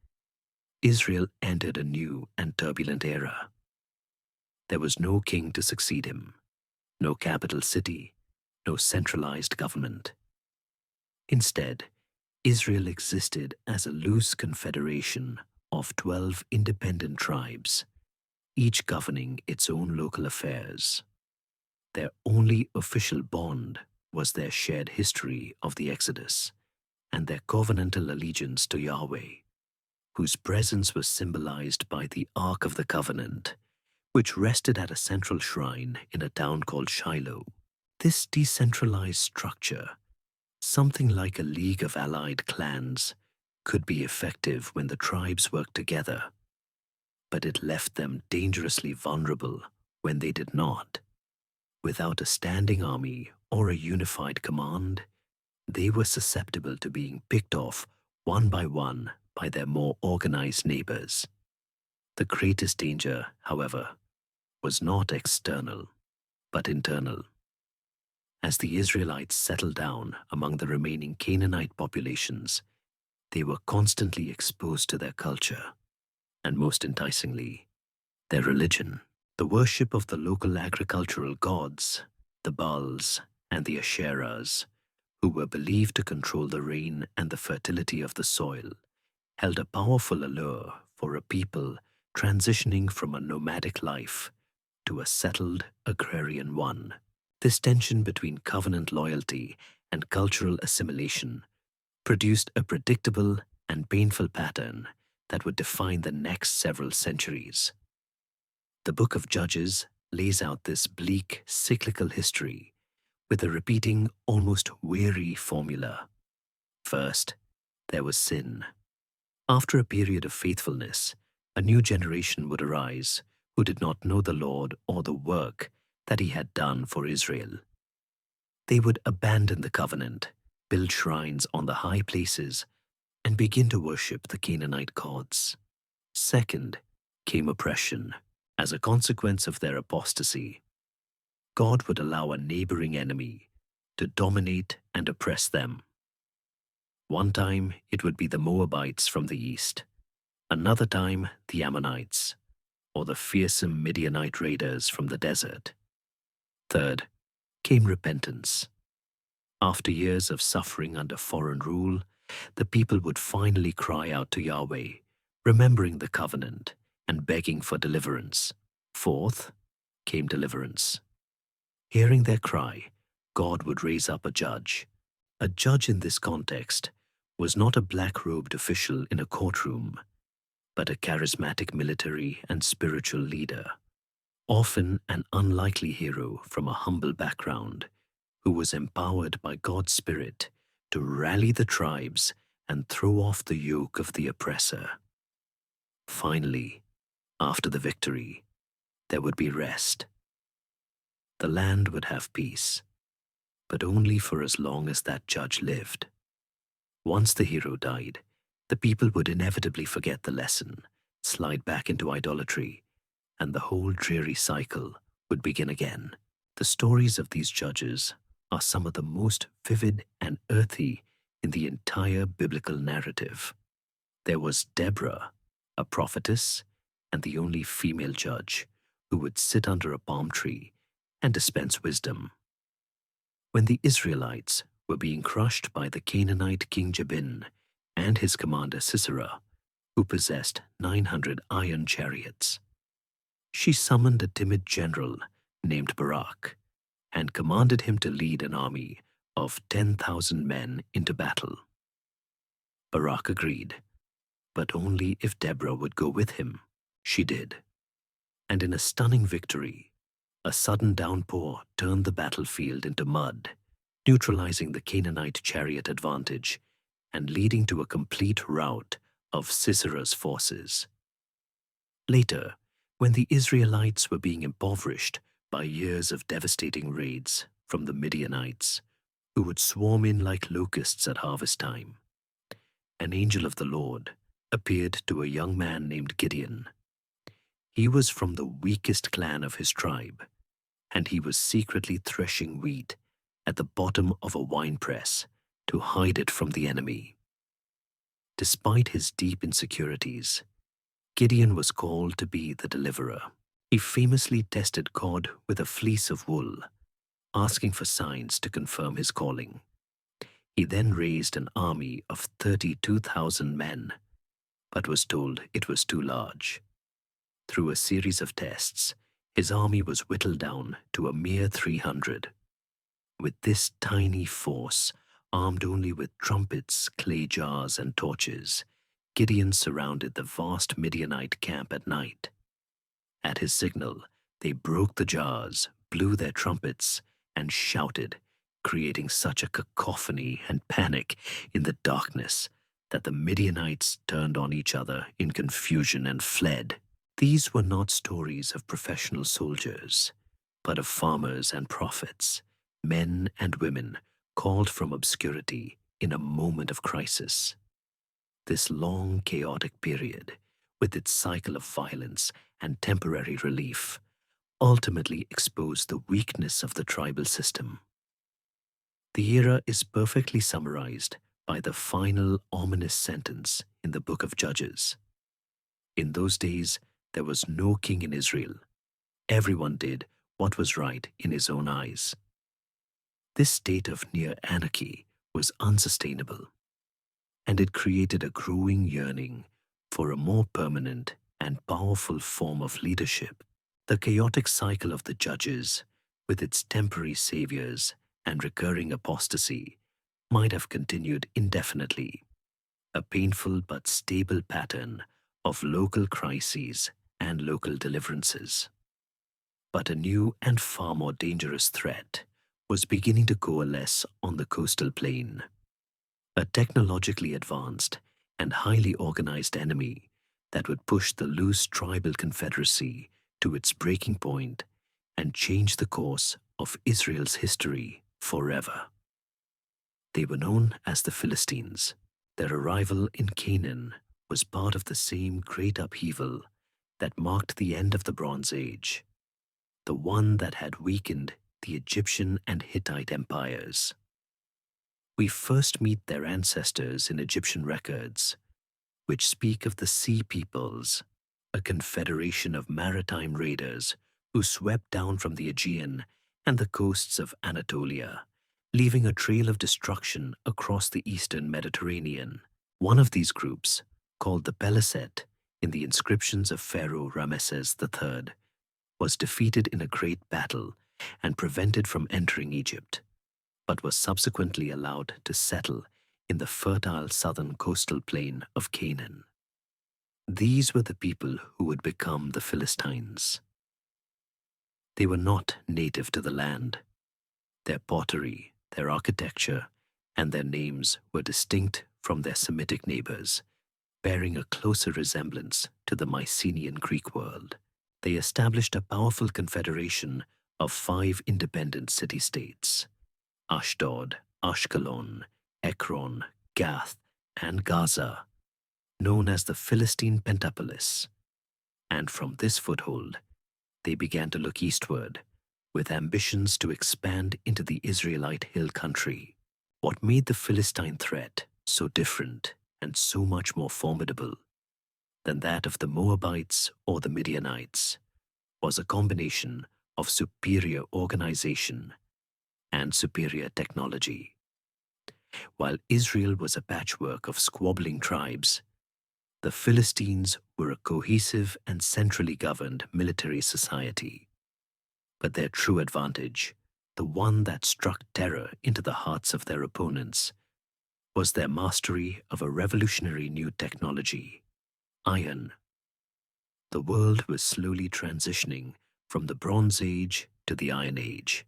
Israel entered a new and turbulent era. There was no king to succeed him, no capital city, no centralized government. Instead, Israel existed as a loose confederation of 12 independent tribes, each governing its own local affairs. Their only official bond was their shared history of the Exodus and their covenantal allegiance to Yahweh, whose presence was symbolized by the Ark of the Covenant, which rested at a central shrine in a town called Shiloh. This decentralized structure, something like a league of allied clans, could be effective when the tribes worked together, but it left them dangerously vulnerable when they did not. Without a standing army or a unified command, they were susceptible to being picked off one by their more organized neighbors. The greatest danger, however, was not external, but internal. As the Israelites settled down among the remaining Canaanite populations, they were constantly exposed to their culture, and most enticingly, their religion. The worship of the local agricultural gods, the Baals and the Asherahs, who were believed to control the rain and the fertility of the soil, held a powerful allure for a people transitioning from a nomadic life to a settled agrarian one. This tension between covenant loyalty and cultural assimilation produced a predictable and painful pattern that would define the next several centuries. The book of Judges lays out this bleak, cyclical history with a repeating, almost weary formula. First, there was sin. After a period of faithfulness, a new generation would arise who did not know the Lord or the work that he had done for Israel. They would abandon the covenant, build shrines on the high places, and begin to worship the Canaanite gods. Second came oppression. As a consequence of their apostasy, God would allow a neighboring enemy to dominate and oppress them. One time it would be the Moabites from the east, another time the Ammonites, or the fearsome Midianite raiders from the desert. Third came repentance. After years of suffering under foreign rule, the people would finally cry out to Yahweh, remembering the covenant and begging for deliverance. Fourth came deliverance. Hearing their cry, God would raise up a judge. A judge in this context was not a black-robed official in a courtroom, but a charismatic military and spiritual leader, often an unlikely hero from a humble background, who was empowered by God's Spirit to rally the tribes and throw off the yoke of the oppressor. Finally, after the victory, there would be rest. The land would have peace, but only for as long as that judge lived. Once the hero died, the people would inevitably forget the lesson, slide back into idolatry, and the whole dreary cycle would begin again. The stories of these judges are some of the most vivid and earthy in the entire biblical narrative. There was Deborah, a prophetess and the only female judge, who would sit under a palm tree and dispense wisdom. When the Israelites were being crushed by the Canaanite king Jabin and his commander Sisera, who possessed 900 iron chariots, she summoned a timid general named Barak and commanded him to lead an army of 10,000 men into battle. Barak agreed, but only if Deborah would go with him. She did. And in a stunning victory, a sudden downpour turned the battlefield into mud, neutralizing the Canaanite chariot advantage and leading to a complete rout of Sisera's forces. Later, when the Israelites were being impoverished by years of devastating raids from the Midianites, who would swarm in like locusts at harvest time, an angel of the Lord appeared to a young man named Gideon. He was from the weakest clan of his tribe, and he was secretly threshing wheat at the bottom of a winepress to hide it from the enemy. Despite his deep insecurities, Gideon was called to be the deliverer. He famously tested God with a fleece of wool, asking for signs to confirm his calling. He then raised an army of 32,000 men, but was told it was too large. Through a series of tests, his army was whittled down to a mere 300. With this tiny force, armed only with trumpets, clay jars, and torches, Gideon surrounded the vast Midianite camp at night. At his signal, they broke the jars, blew their trumpets, and shouted, creating such a cacophony and panic in the darkness that the Midianites turned on each other in confusion and fled. These were not stories of professional soldiers, but of farmers and prophets, men and women called from obscurity in a moment of crisis. This long, chaotic period, with its cycle of violence and temporary relief, ultimately exposed the weakness of the tribal system. The era is perfectly summarized by the final ominous sentence in the book of Judges. In those days, there was no king in Israel. Everyone did what was right in his own eyes. This state of near anarchy was unsustainable, and it created a growing yearning for a more permanent and powerful form of leadership. The chaotic cycle of the judges, with its temporary saviors and recurring apostasy, might have continued indefinitely, a painful but stable pattern of local crises and local deliverances. But a new and far more dangerous threat was beginning to coalesce on the coastal plain. A technologically advanced and highly organized enemy that would push the loose tribal confederacy to its breaking point and change the course of Israel's history forever. They were known as the Philistines. Their arrival in Canaan was part of the same great upheaval that marked the end of the Bronze Age, the one that had weakened the Egyptian and Hittite empires. We first meet their ancestors in Egyptian records, which speak of the Sea Peoples, a confederation of maritime raiders who swept down from the Aegean and the coasts of Anatolia, leaving a trail of destruction across the eastern Mediterranean. One of these groups, called the Peleset in the inscriptions of Pharaoh Ramesses III, was defeated in a great battle and prevented from entering Egypt, but was subsequently allowed to settle in the fertile southern coastal plain of Canaan. These were the people who would become the Philistines. They were not native to the land. Their pottery, their architecture, and their names were distinct from their Semitic neighbors, bearing a closer resemblance to the Mycenaean Greek world. They established a powerful confederation of 5 independent city-states: Ashdod, Ashkelon, Ekron, Gath, and Gaza, known as the Philistine Pentapolis. And from this foothold, they began to look eastward, with ambitions to expand into the Israelite hill country. What made the Philistine threat so different and so much more formidable than that of the Moabites or the Midianites was a combination of superior organization and superior technology. While Israel was a patchwork of squabbling tribes, the Philistines were a cohesive and centrally governed military society. But their true advantage, the one that struck terror into the hearts of their opponents, was their mastery of a revolutionary new technology: iron. The world was slowly transitioning from the Bronze Age to the Iron Age,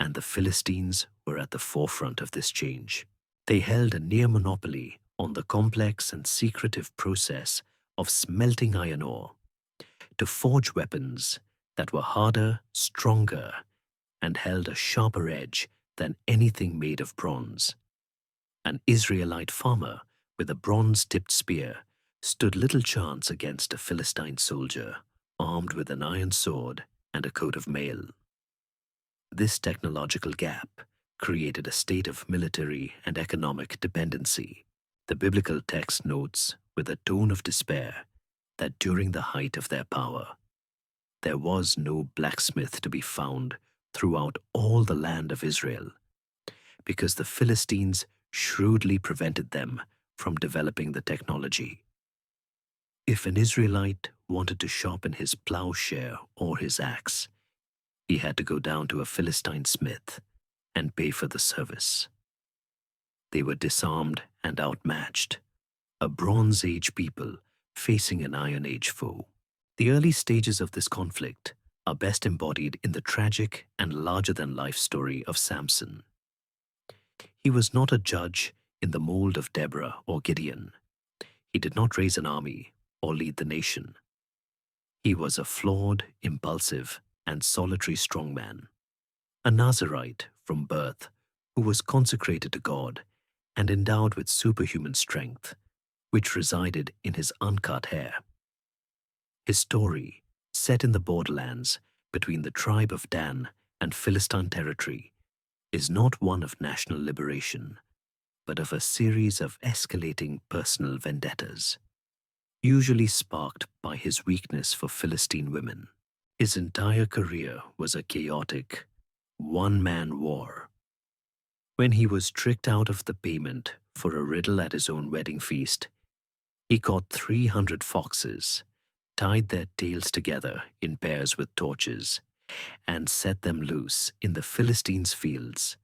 and the Philistines were at the forefront of this change. They held a near monopoly on the complex and secretive process of smelting iron ore to forge weapons that were harder, stronger, and held a sharper edge than anything made of bronze. An Israelite farmer with a bronze-tipped spear stood little chance against a Philistine soldier armed with an iron sword and a coat of mail. This technological gap created a state of military and economic dependency. The biblical text notes with a tone of despair that during the height of their power, there was no blacksmith to be found throughout all the land of Israel, because the Philistines shrewdly prevented them from developing the technology. If an Israelite wanted to sharpen his plowshare or his axe, he had to go down to a Philistine smith and pay for the service. They were disarmed and outmatched, a Bronze Age people facing an Iron Age foe. The early stages of this conflict are best embodied in the tragic and larger-than-life story of Samson. He was not a judge in the mold of Deborah or Gideon. He did not raise an army or lead the nation. He was a flawed, impulsive, and solitary strongman, a Nazarite from birth who was consecrated to God and endowed with superhuman strength, which resided in his uncut hair. His story, set in the borderlands between the tribe of Dan and Philistine territory, is not one of national liberation, but of a series of escalating personal vendettas, usually sparked by his weakness for Philistine women. His entire career was a chaotic, one-man war. When he was tricked out of the payment for a riddle at his own wedding feast, he caught 300 foxes, tied their tails together in pairs with torches, and set them loose in the Philistines' fields,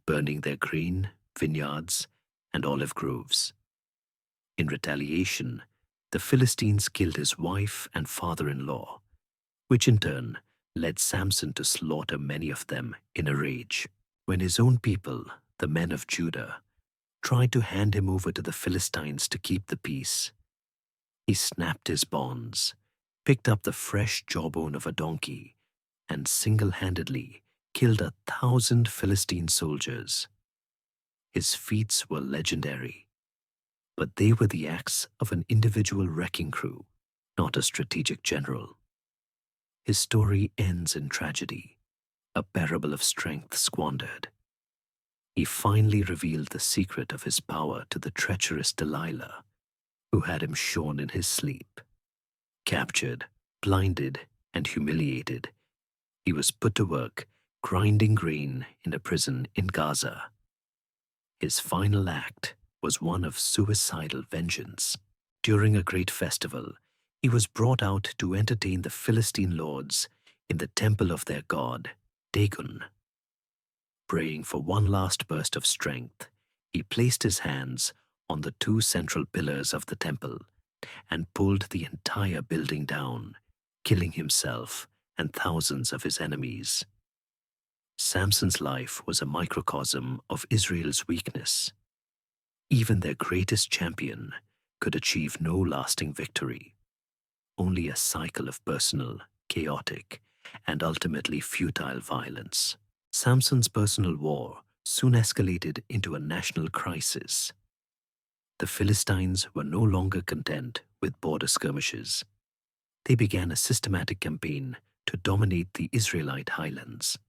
burning their grain, vineyards, and olive groves. In retaliation, the Philistines killed his wife and father-in-law, which in turn led Samson to slaughter many of them in a rage. When his own people, the men of Judah, tried to hand him over to the Philistines to keep the peace, he snapped his bonds, picked up the fresh jawbone of a donkey, and single-handedly killed 1,000 Philistine soldiers. His feats were legendary, but they were the acts of an individual wrecking crew, not a strategic general. His story ends in tragedy, a parable of strength squandered. He finally revealed the secret of his power to the treacherous Delilah, who had him shorn in his sleep. Captured, blinded, and humiliated, he was put to work grinding grain in a prison in Gaza. His final act was one of suicidal vengeance. During a great festival, he was brought out to entertain the Philistine lords in the temple of their god, Dagon. Praying for one last burst of strength, he placed his hands on the 2 central pillars of the temple and pulled the entire building down, killing himself and thousands of his enemies. Samson's life was a microcosm of Israel's weakness. Even their greatest champion could achieve no lasting victory, only a cycle of personal, chaotic, and ultimately futile violence. Samson's personal war soon escalated into a national crisis. The Philistines were no longer content with border skirmishes. They began a systematic campaign to dominate the Israelite highlands.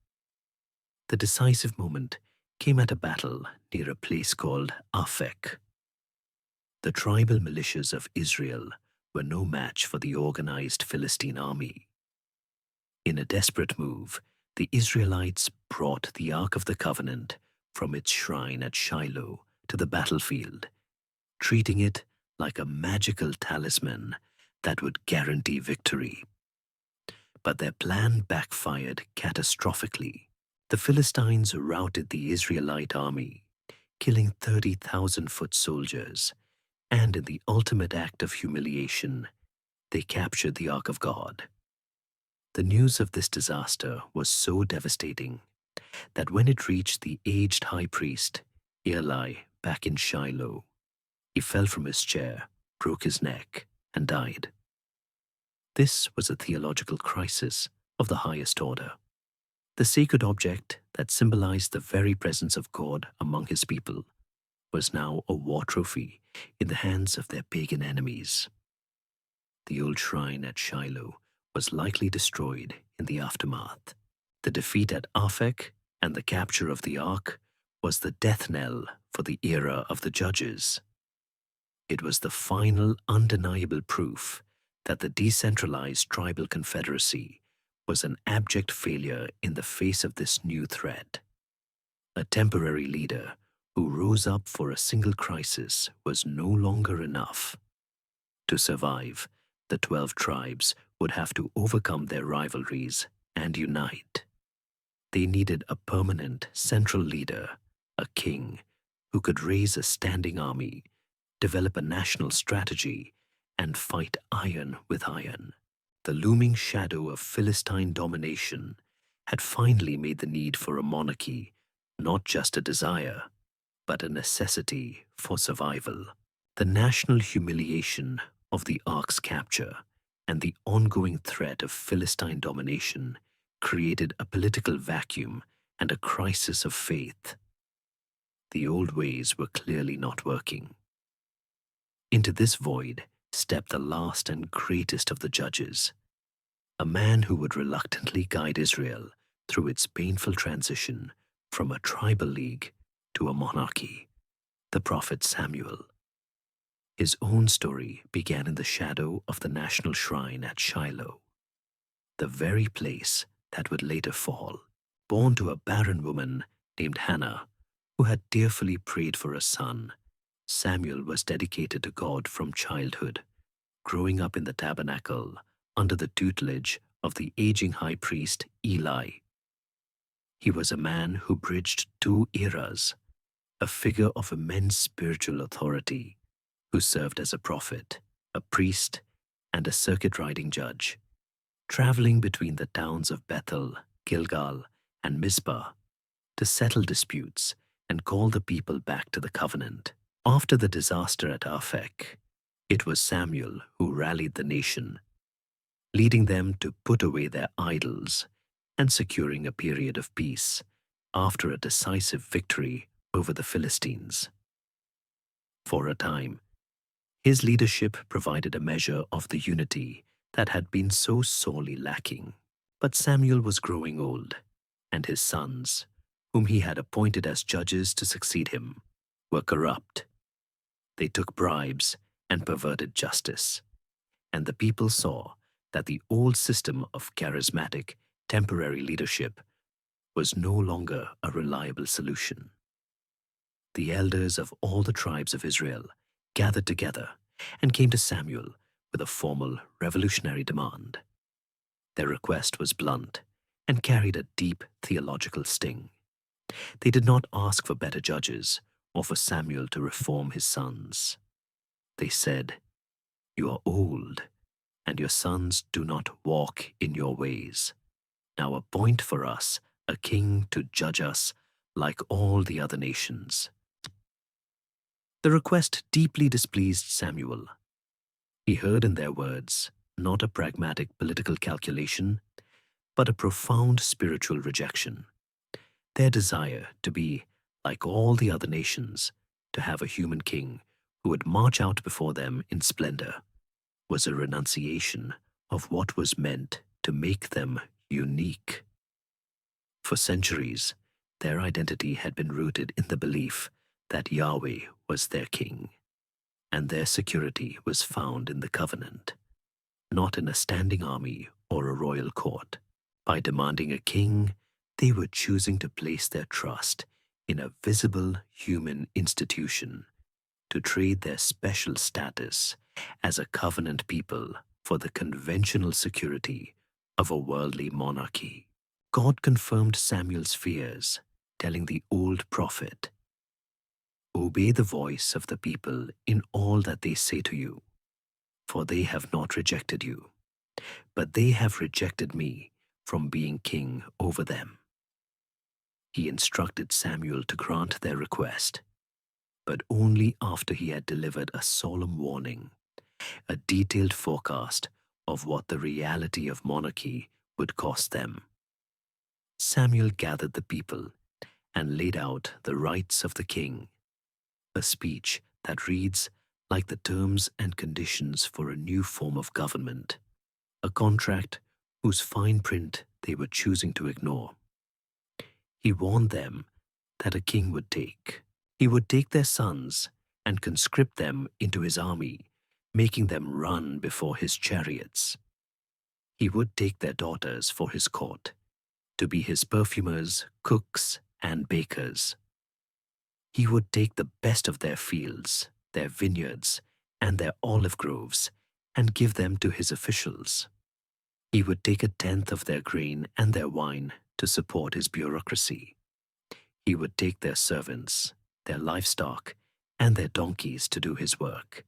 The decisive moment came at a battle near a place called Aphek. The tribal militias of Israel were no match for the organized Philistine army. In a desperate move, the Israelites brought the Ark of the Covenant from its shrine at Shiloh to the battlefield, treating it like a magical talisman that would guarantee victory. But their plan backfired catastrophically. The Philistines routed the Israelite army, killing 30,000 foot soldiers, and in the ultimate act of humiliation, they captured the Ark of God. The news of this disaster was so devastating that when it reached the aged high priest, Eli, back in Shiloh, he fell from his chair, broke his neck, and died. This was a theological crisis of the highest order. The sacred object that symbolized the very presence of God among his people was now a war trophy in the hands of their pagan enemies. The old shrine at Shiloh was likely destroyed in the aftermath. The defeat at Aphek and the capture of the Ark was the death knell for the era of the judges. It was the final undeniable proof that the decentralized tribal confederacy was an abject failure in the face of this new threat. A temporary leader who rose up for a single crisis was no longer enough. To survive, the 12 tribes would have to overcome their rivalries and unite. They needed a permanent central leader, a king, who could raise a standing army, develop a national strategy, and fight iron with iron. The looming shadow of Philistine domination had finally made the need for a monarchy not just a desire, but a necessity for survival. The national humiliation of the Ark's capture and the ongoing threat of Philistine domination created a political vacuum and a crisis of faith. The old ways were clearly not working. Into this void stepped the last and greatest of the judges, a man who would reluctantly guide Israel through its painful transition from a tribal league to a monarchy, the prophet Samuel. His own story began in the shadow of the national shrine at Shiloh, the very place that would later fall. Born to a barren woman named Hannah, who had tearfully prayed for a son, Samuel was dedicated to God from childhood, growing up in the tabernacle under the tutelage of the aging high priest Eli. He was a man who bridged two eras, a figure of immense spiritual authority, who served as a prophet, a priest, and a circuit-riding judge, traveling between the towns of Bethel, Gilgal, and Mizpah to settle disputes and call the people back to the covenant. After the disaster at Aphek, it was Samuel who rallied the nation, leading them to put away their idols and securing a period of peace after a decisive victory over the Philistines. For a time, his leadership provided a measure of the unity that had been so sorely lacking. But Samuel was growing old, and his sons, whom he had appointed as judges to succeed him, were corrupt. They took bribes and perverted justice, and the people saw that the old system of charismatic, temporary leadership was no longer a reliable solution. The elders of all the tribes of Israel gathered together and came to Samuel with a formal revolutionary demand. Their request was blunt and carried a deep theological sting. They did not ask for better judges or for Samuel to reform his sons. They said, "You are old, and your sons do not walk in your ways. Now appoint for us a king to judge us like all the other nations." The request deeply displeased Samuel. He heard in their words not a pragmatic political calculation, but a profound spiritual rejection. Their desire to be like all the other nations, to have a human king who would march out before them in splendor, was a renunciation of what was meant to make them unique. For centuries, their identity had been rooted in the belief that Yahweh was their king, and their security was found in the covenant, not in a standing army or a royal court. By demanding a king, they were choosing to place their trust in a visible human institution, to trade their special status as a covenant people for the conventional security of a worldly monarchy. God confirmed Samuel's fears, telling the old prophet, "Obey the voice of the people in all that they say to you, for they have not rejected you, but they have rejected me from being king over them." He instructed Samuel to grant their request, but only after he had delivered a solemn warning, a detailed forecast of what the reality of monarchy would cost them. Samuel gathered the people and laid out the rights of the king, a speech that reads like the terms and conditions for a new form of government, a contract whose fine print they were choosing to ignore. He warned them that a king would take. He would take their sons and conscript them into his army, making them run before his chariots. He would take their daughters for his court, to be his perfumers, cooks, and bakers. He would take the best of their fields, their vineyards, and their olive groves, and give them to his officials. He would take 1/10 of their grain and their wine to support his bureaucracy. He would take their servants, their livestock, and their donkeys to do his work.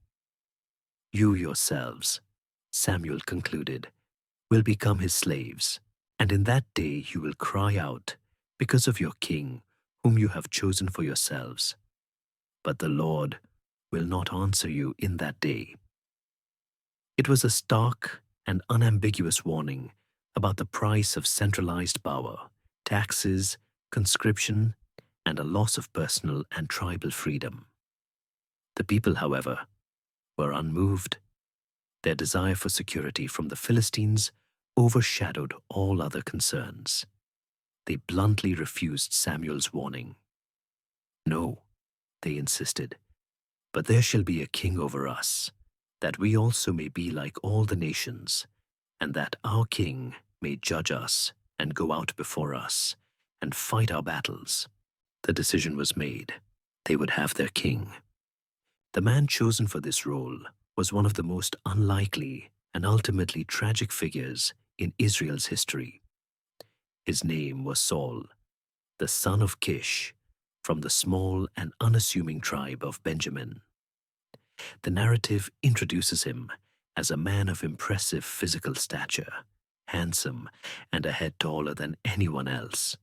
"You yourselves," Samuel concluded, "will become his slaves, and in that day you will cry out because of your king, whom you have chosen for yourselves. But the Lord will not answer you in that day." It was a stark and unambiguous warning about the price of centralized power, taxes, conscription, and a loss of personal and tribal freedom. The people, however, were unmoved. Their desire for security from the Philistines overshadowed all other concerns. They bluntly refused Samuel's warning. "No," they insisted, "but there shall be a king over us, that we also may be like all the nations, and that our king may judge us and go out before us and fight our battles." The decision was made. They would have their king. The man chosen for this role was one of the most unlikely and ultimately tragic figures in Israel's history. His name was Saul, the son of Kish, from the small and unassuming tribe of Benjamin. The narrative introduces him as a man of impressive physical stature, handsome, and a head taller than anyone else,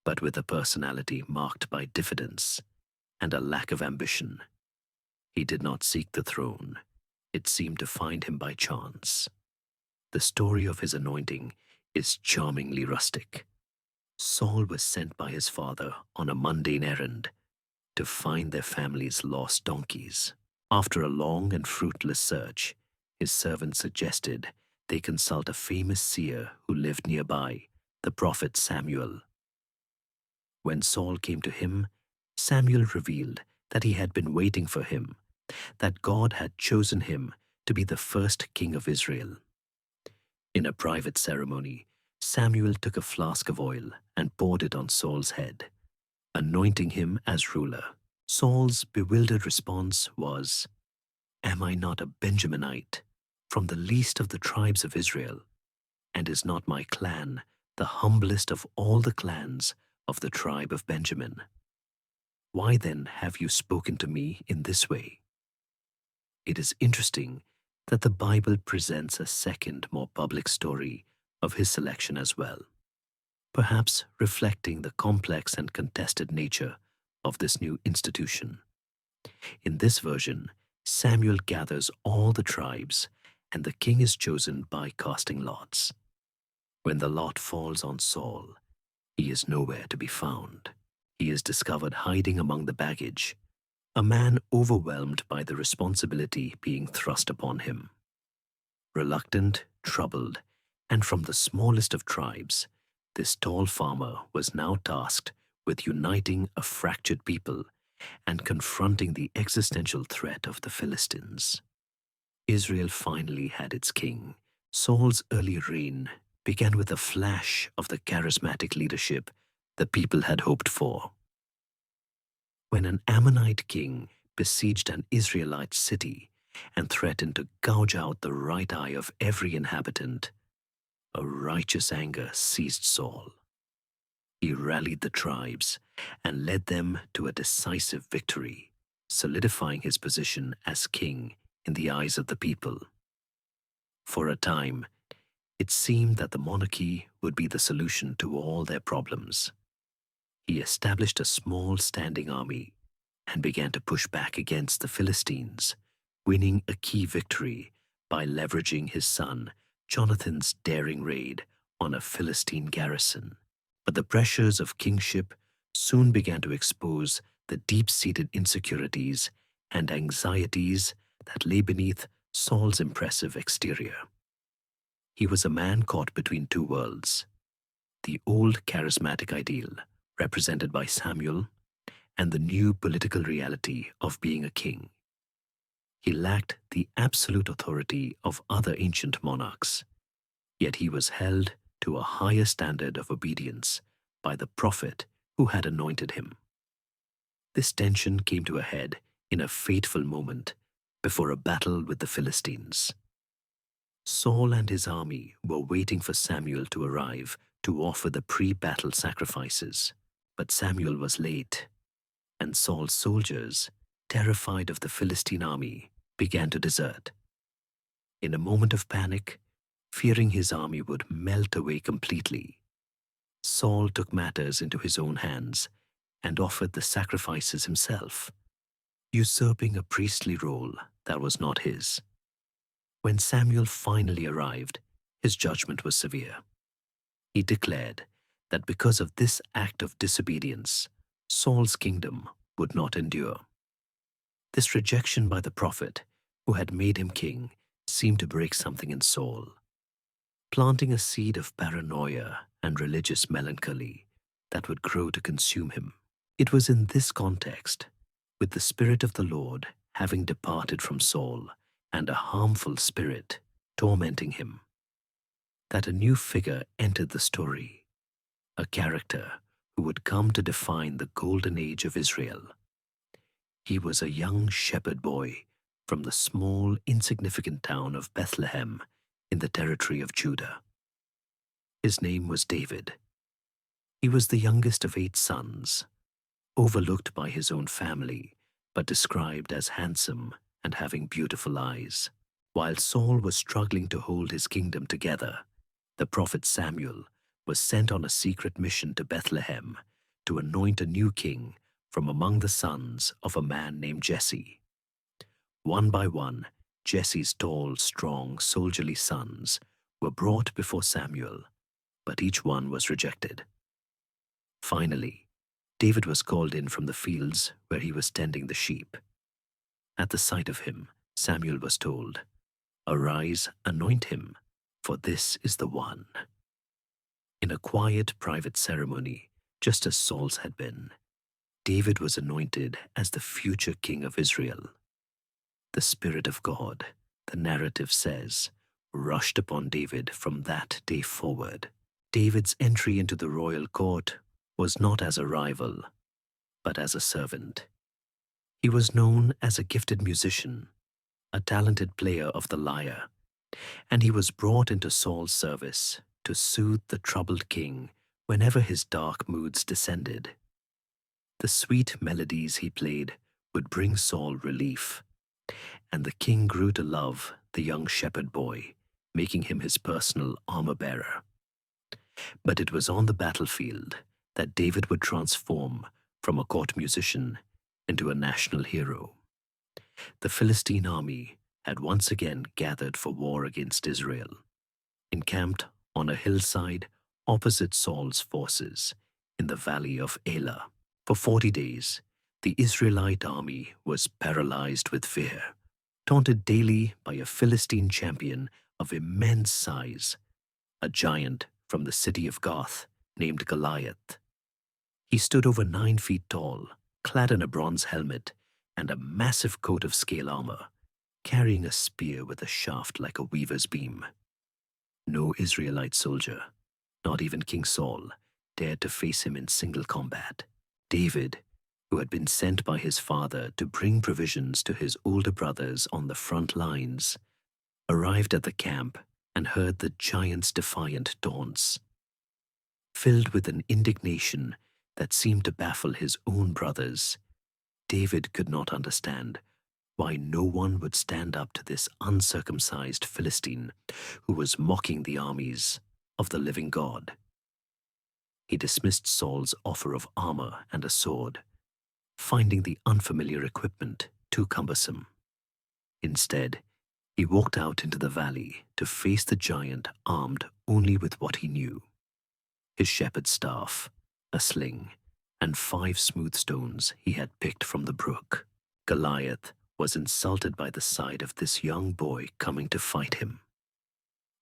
but with a personality marked by diffidence and a lack of ambition. He did not seek the throne. It seemed to find him by chance. The story of his anointing is charmingly rustic. Saul was sent by his father on a mundane errand to find their family's lost donkeys. After a long and fruitless search, his servant suggested they consult a famous seer who lived nearby, the prophet Samuel. When Saul came to him, Samuel revealed that he had been waiting for him, that God had chosen him to be the first king of Israel. In a private ceremony, Samuel took a flask of oil and poured it on Saul's head, anointing him as ruler. Saul's bewildered response was, "Am I not a Benjaminite, from the least of the tribes of Israel? And is not my clan the humblest of all the clans of the tribe of Benjamin? Why then have you spoken to me in this way?" It is interesting that the Bible presents a second, more public story of his selection as well, perhaps reflecting the complex and contested nature of this new institution. In this version, Samuel gathers all the tribes, and the king is chosen by casting lots. When the lot falls on Saul, he is nowhere to be found. He is discovered hiding among the baggage, a man overwhelmed by the responsibility being thrust upon him. Reluctant, troubled, and from the smallest of tribes, this tall farmer was now tasked with uniting a fractured people and confronting the existential threat of the Philistines. Israel finally had its king. Saul's early reign began with a flash of the charismatic leadership the people had hoped for. When an Ammonite king besieged an Israelite city and threatened to gouge out the right eye of every inhabitant, a righteous anger seized Saul. He rallied the tribes and led them to a decisive victory, solidifying his position as king in the eyes of the people. For a time, it seemed that the monarchy would be the solution to all their problems. He established a small standing army and began to push back against the Philistines, winning a key victory by leveraging his son Jonathan's daring raid on a Philistine garrison. But the pressures of kingship soon began to expose the deep-seated insecurities and anxieties that lay beneath Saul's impressive exterior. He was a man caught between two worlds: the old charismatic ideal, represented by Samuel, and the new political reality of being a king. He lacked the absolute authority of other ancient monarchs, yet he was held to a higher standard of obedience by the prophet who had anointed him. This tension came to a head in a fateful moment before a battle with the Philistines. Saul and his army were waiting for Samuel to arrive to offer the pre-battle sacrifices, but Samuel was late, and Saul's soldiers, terrified of the Philistine army, began to desert. In a moment of panic, fearing his army would melt away completely, Saul took matters into his own hands and offered the sacrifices himself, usurping a priestly role that was not his. When Samuel finally arrived, his judgment was severe. He declared that because of this act of disobedience, Saul's kingdom would not endure. This rejection by the prophet who had made him king seemed to break something in Saul, planting a seed of paranoia and religious melancholy that would grow to consume him. It was in this context, with the Spirit of the Lord having departed from Saul and a harmful spirit tormenting him, that a new figure entered the story, a character who would come to define the golden age of Israel. He was a young shepherd boy from the small, insignificant town of Bethlehem in the territory of Judah. His name was David. He was the youngest of 8 sons, overlooked by his own family, but described as handsome and having beautiful eyes. While Saul was struggling to hold his kingdom together, The prophet Samuel was sent on a secret mission to Bethlehem to anoint a new king from among the sons of a man named Jesse. One by one, Jesse's tall, strong, soldierly sons were brought before Samuel, but each one was rejected. Finally, David was called in from the fields where he was tending the sheep. At the sight of him, Samuel was told, "Arise, anoint him, for this is the one." In a quiet, private ceremony, just as Saul's had been, David was anointed as the future king of Israel. The Spirit of God, the narrative says, rushed upon David from that day forward. David's entry into the royal court was not as a rival, but as a servant. He was known as a gifted musician, a talented player of the lyre, and he was brought into Saul's service to soothe the troubled king whenever his dark moods descended. The sweet melodies he played would bring Saul relief, and the king grew to love the young shepherd boy, making him his personal armor-bearer. But it was on the battlefield that David would transform from a court musician into a national hero. The Philistine army had once again gathered for war against Israel, encamped on a hillside opposite Saul's forces in the valley of Elah. For 40 days, the Israelite army was paralyzed with fear, taunted daily by a Philistine champion of immense size, a giant from the city of Gath named Goliath. He stood over 9 feet tall, clad in a bronze helmet and a massive coat of scale armor, carrying a spear with a shaft like a weaver's beam. No Israelite soldier, not even King Saul, dared to face him in single combat. David, who had been sent by his father to bring provisions to his older brothers on the front lines, arrived at the camp and heard the giant's defiant taunts. Filled with an indignation that seemed to baffle his own brothers, David could not understand why no one would stand up to this uncircumcised Philistine who was mocking the armies of the living God. He dismissed Saul's offer of armor and a sword, finding the unfamiliar equipment too cumbersome. Instead, he walked out into the valley to face the giant armed only with what he knew: his shepherd's staff, a sling, and 5 smooth stones he had picked from the brook. Goliath was insulted by the sight of this young boy coming to fight him.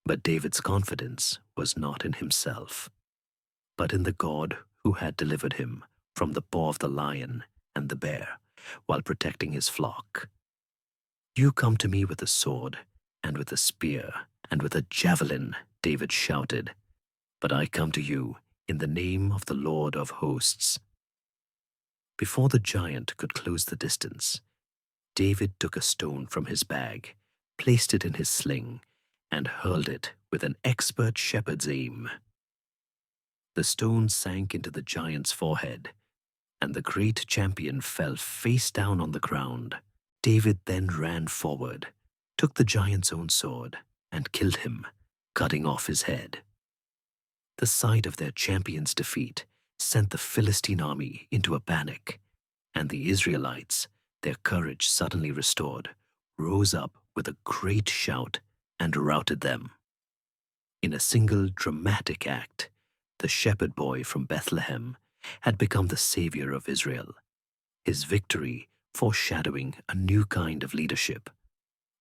But David's confidence was not in himself, but in the God who had delivered him from the paw of the lion and the bear while protecting his flock. "You come to me with a sword and with a spear and with a javelin," David shouted, "but I come to you in the name of the Lord of hosts." Before the giant could close the distance, David took a stone from his bag, placed it in his sling, and hurled it with an expert shepherd's aim. The stone sank into the giant's forehead, and the great champion fell face down on the ground. David then ran forward, took the giant's own sword, and killed him, cutting off his head. The sight of their champion's defeat sent the Philistine army into a panic, and the Israelites, their courage suddenly restored, rose up with a great shout and routed them. In a single dramatic act, the shepherd boy from Bethlehem had become the savior of Israel, his victory foreshadowing a new kind of leadership,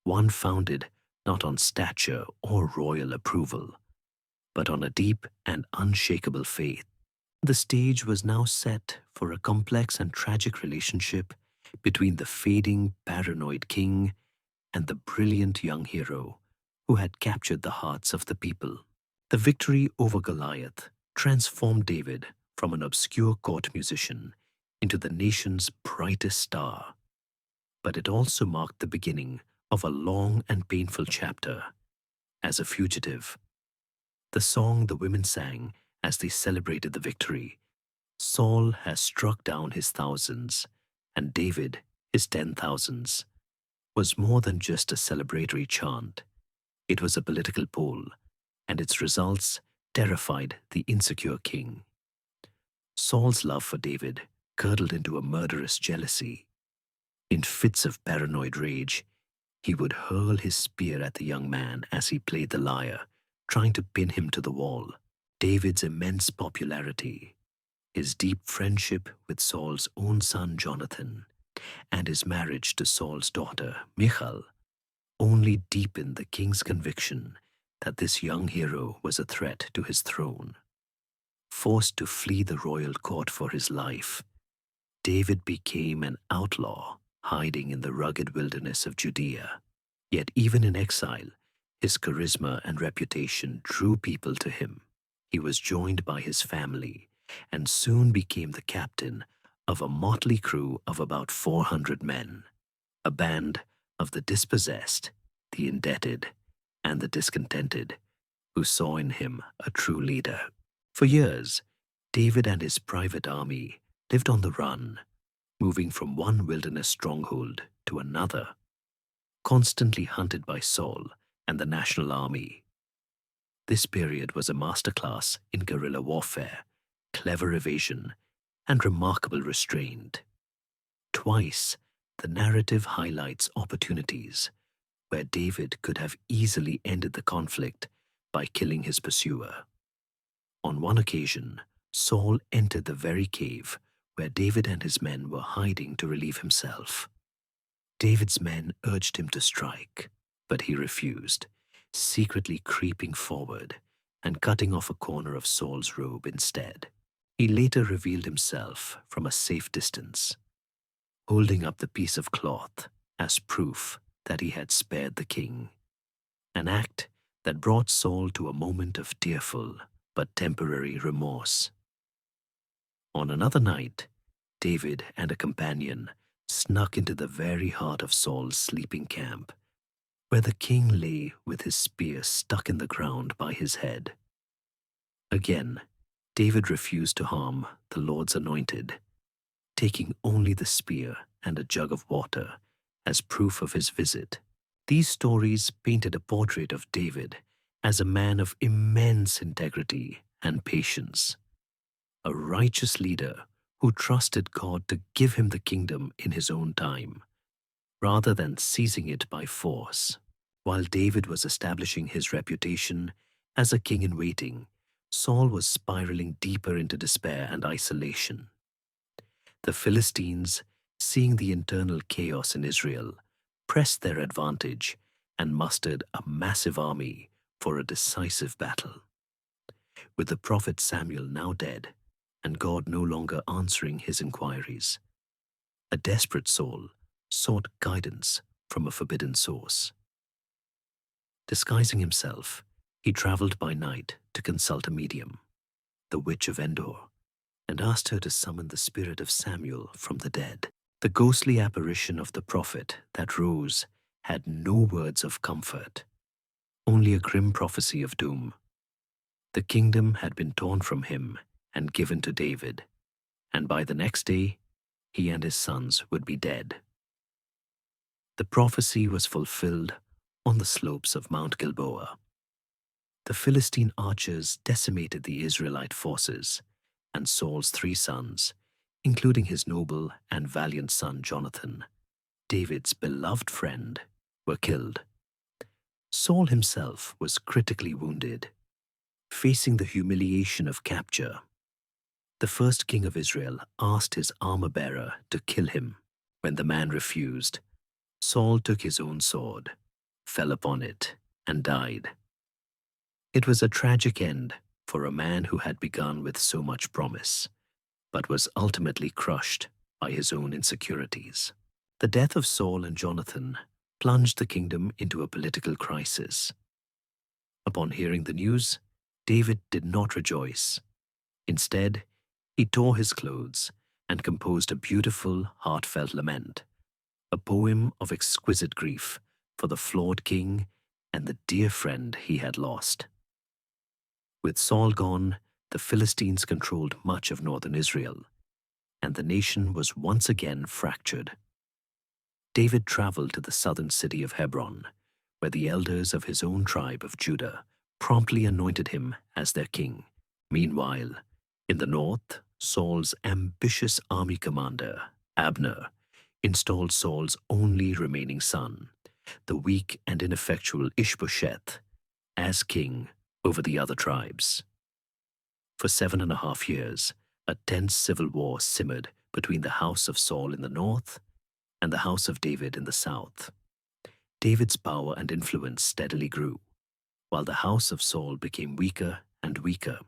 one founded not on stature or royal approval, but on a deep and unshakable faith. The stage was now set for a complex and tragic relationship between the fading, paranoid king and the brilliant young hero who had captured the hearts of the people. The victory over Goliath transformed David from an obscure court musician into the nation's brightest star. But it also marked the beginning of a long and painful chapter. As a fugitive, the song the women sang as they celebrated the victory, "Saul has struck down his thousands, and David his 10,000s," was more than just a celebratory chant. It was a political poll, and its results terrified the insecure king. Saul's love for David curdled into a murderous jealousy. In fits of paranoid rage, he would hurl his spear at the young man as he played the lyre, trying to pin him to the wall. David's immense popularity, his deep friendship with Saul's own son Jonathan, and his marriage to Saul's daughter Michal only deepened the king's conviction that this young hero was a threat to his throne. Forced to flee the royal court for his life, David became an outlaw, hiding in the rugged wilderness of Judea. Yet even in exile, his charisma and reputation drew people to him. He was joined by his family and soon became the captain of a motley crew of about 400 men, a band of the dispossessed, the indebted, and the discontented, who saw in him a true leader. For years, David and his private army lived on the run, moving from one wilderness stronghold to another, constantly hunted by Saul and the national army. This period was a masterclass in guerrilla warfare, clever evasion, and remarkable restraint. Twice, the narrative highlights opportunities where David could have easily ended the conflict by killing his pursuer. On one occasion, Saul entered the very cave where David and his men were hiding to relieve himself. David's men urged him to strike, but he refused, secretly creeping forward and cutting off a corner of Saul's robe instead. He later revealed himself from a safe distance, holding up the piece of cloth as proof that he had spared the king, an act that brought Saul to a moment of tearful but temporary remorse. On another night, David and a companion snuck into the very heart of Saul's sleeping camp, where the king lay with his spear stuck in the ground by his head. Again, David refused to harm the Lord's anointed, taking only the spear and a jug of water as proof of his visit. These stories painted a portrait of David as a man of immense integrity and patience, a righteous leader who trusted God to give him the kingdom in his own time, rather than seizing it by force. While David was establishing his reputation as a king in waiting, Saul was spiraling deeper into despair and isolation. The Philistines, seeing the internal chaos in Israel, pressed their advantage and mustered a massive army for a decisive battle. With the prophet Samuel now dead, and God no longer answering his inquiries, a desperate Saul sought guidance from a forbidden source. Disguising himself, he traveled by night to consult a medium, the witch of Endor, and asked her to summon the spirit of Samuel from the dead. The ghostly apparition of the prophet that rose had no words of comfort, only a grim prophecy of doom. The kingdom had been torn from him and given to David, and by the next day, he and his sons would be dead. The prophecy was fulfilled on the slopes of Mount Gilboa. The Philistine archers decimated the Israelite forces, and Saul's 3 sons, including his noble and valiant son Jonathan, David's beloved friend, were killed. Saul himself was critically wounded, facing the humiliation of capture. The first king of Israel asked his armor-bearer to kill him. When the man refused, Saul took his own sword, fell upon it, and died. It was a tragic end for a man who had begun with so much promise, but was ultimately crushed by his own insecurities. The death of Saul and Jonathan plunged the kingdom into a political crisis. Upon hearing the news, David did not rejoice. Instead, he tore his clothes and composed a beautiful, heartfelt lament, a poem of exquisite grief for the flawed king and the dear friend he had lost. With Saul gone, the Philistines controlled much of northern Israel, and the nation was once again fractured. David traveled to the southern city of Hebron, where the elders of his own tribe of Judah promptly anointed him as their king. Meanwhile, in the north, Saul's ambitious army commander, Abner, installed Saul's only remaining son, the weak and ineffectual Ishbosheth, as king over the other tribes. For 7.5 years, a tense civil war simmered between the house of Saul in the north and the house of David in the south. David's power and influence steadily grew, while the house of Saul became weaker and weaker.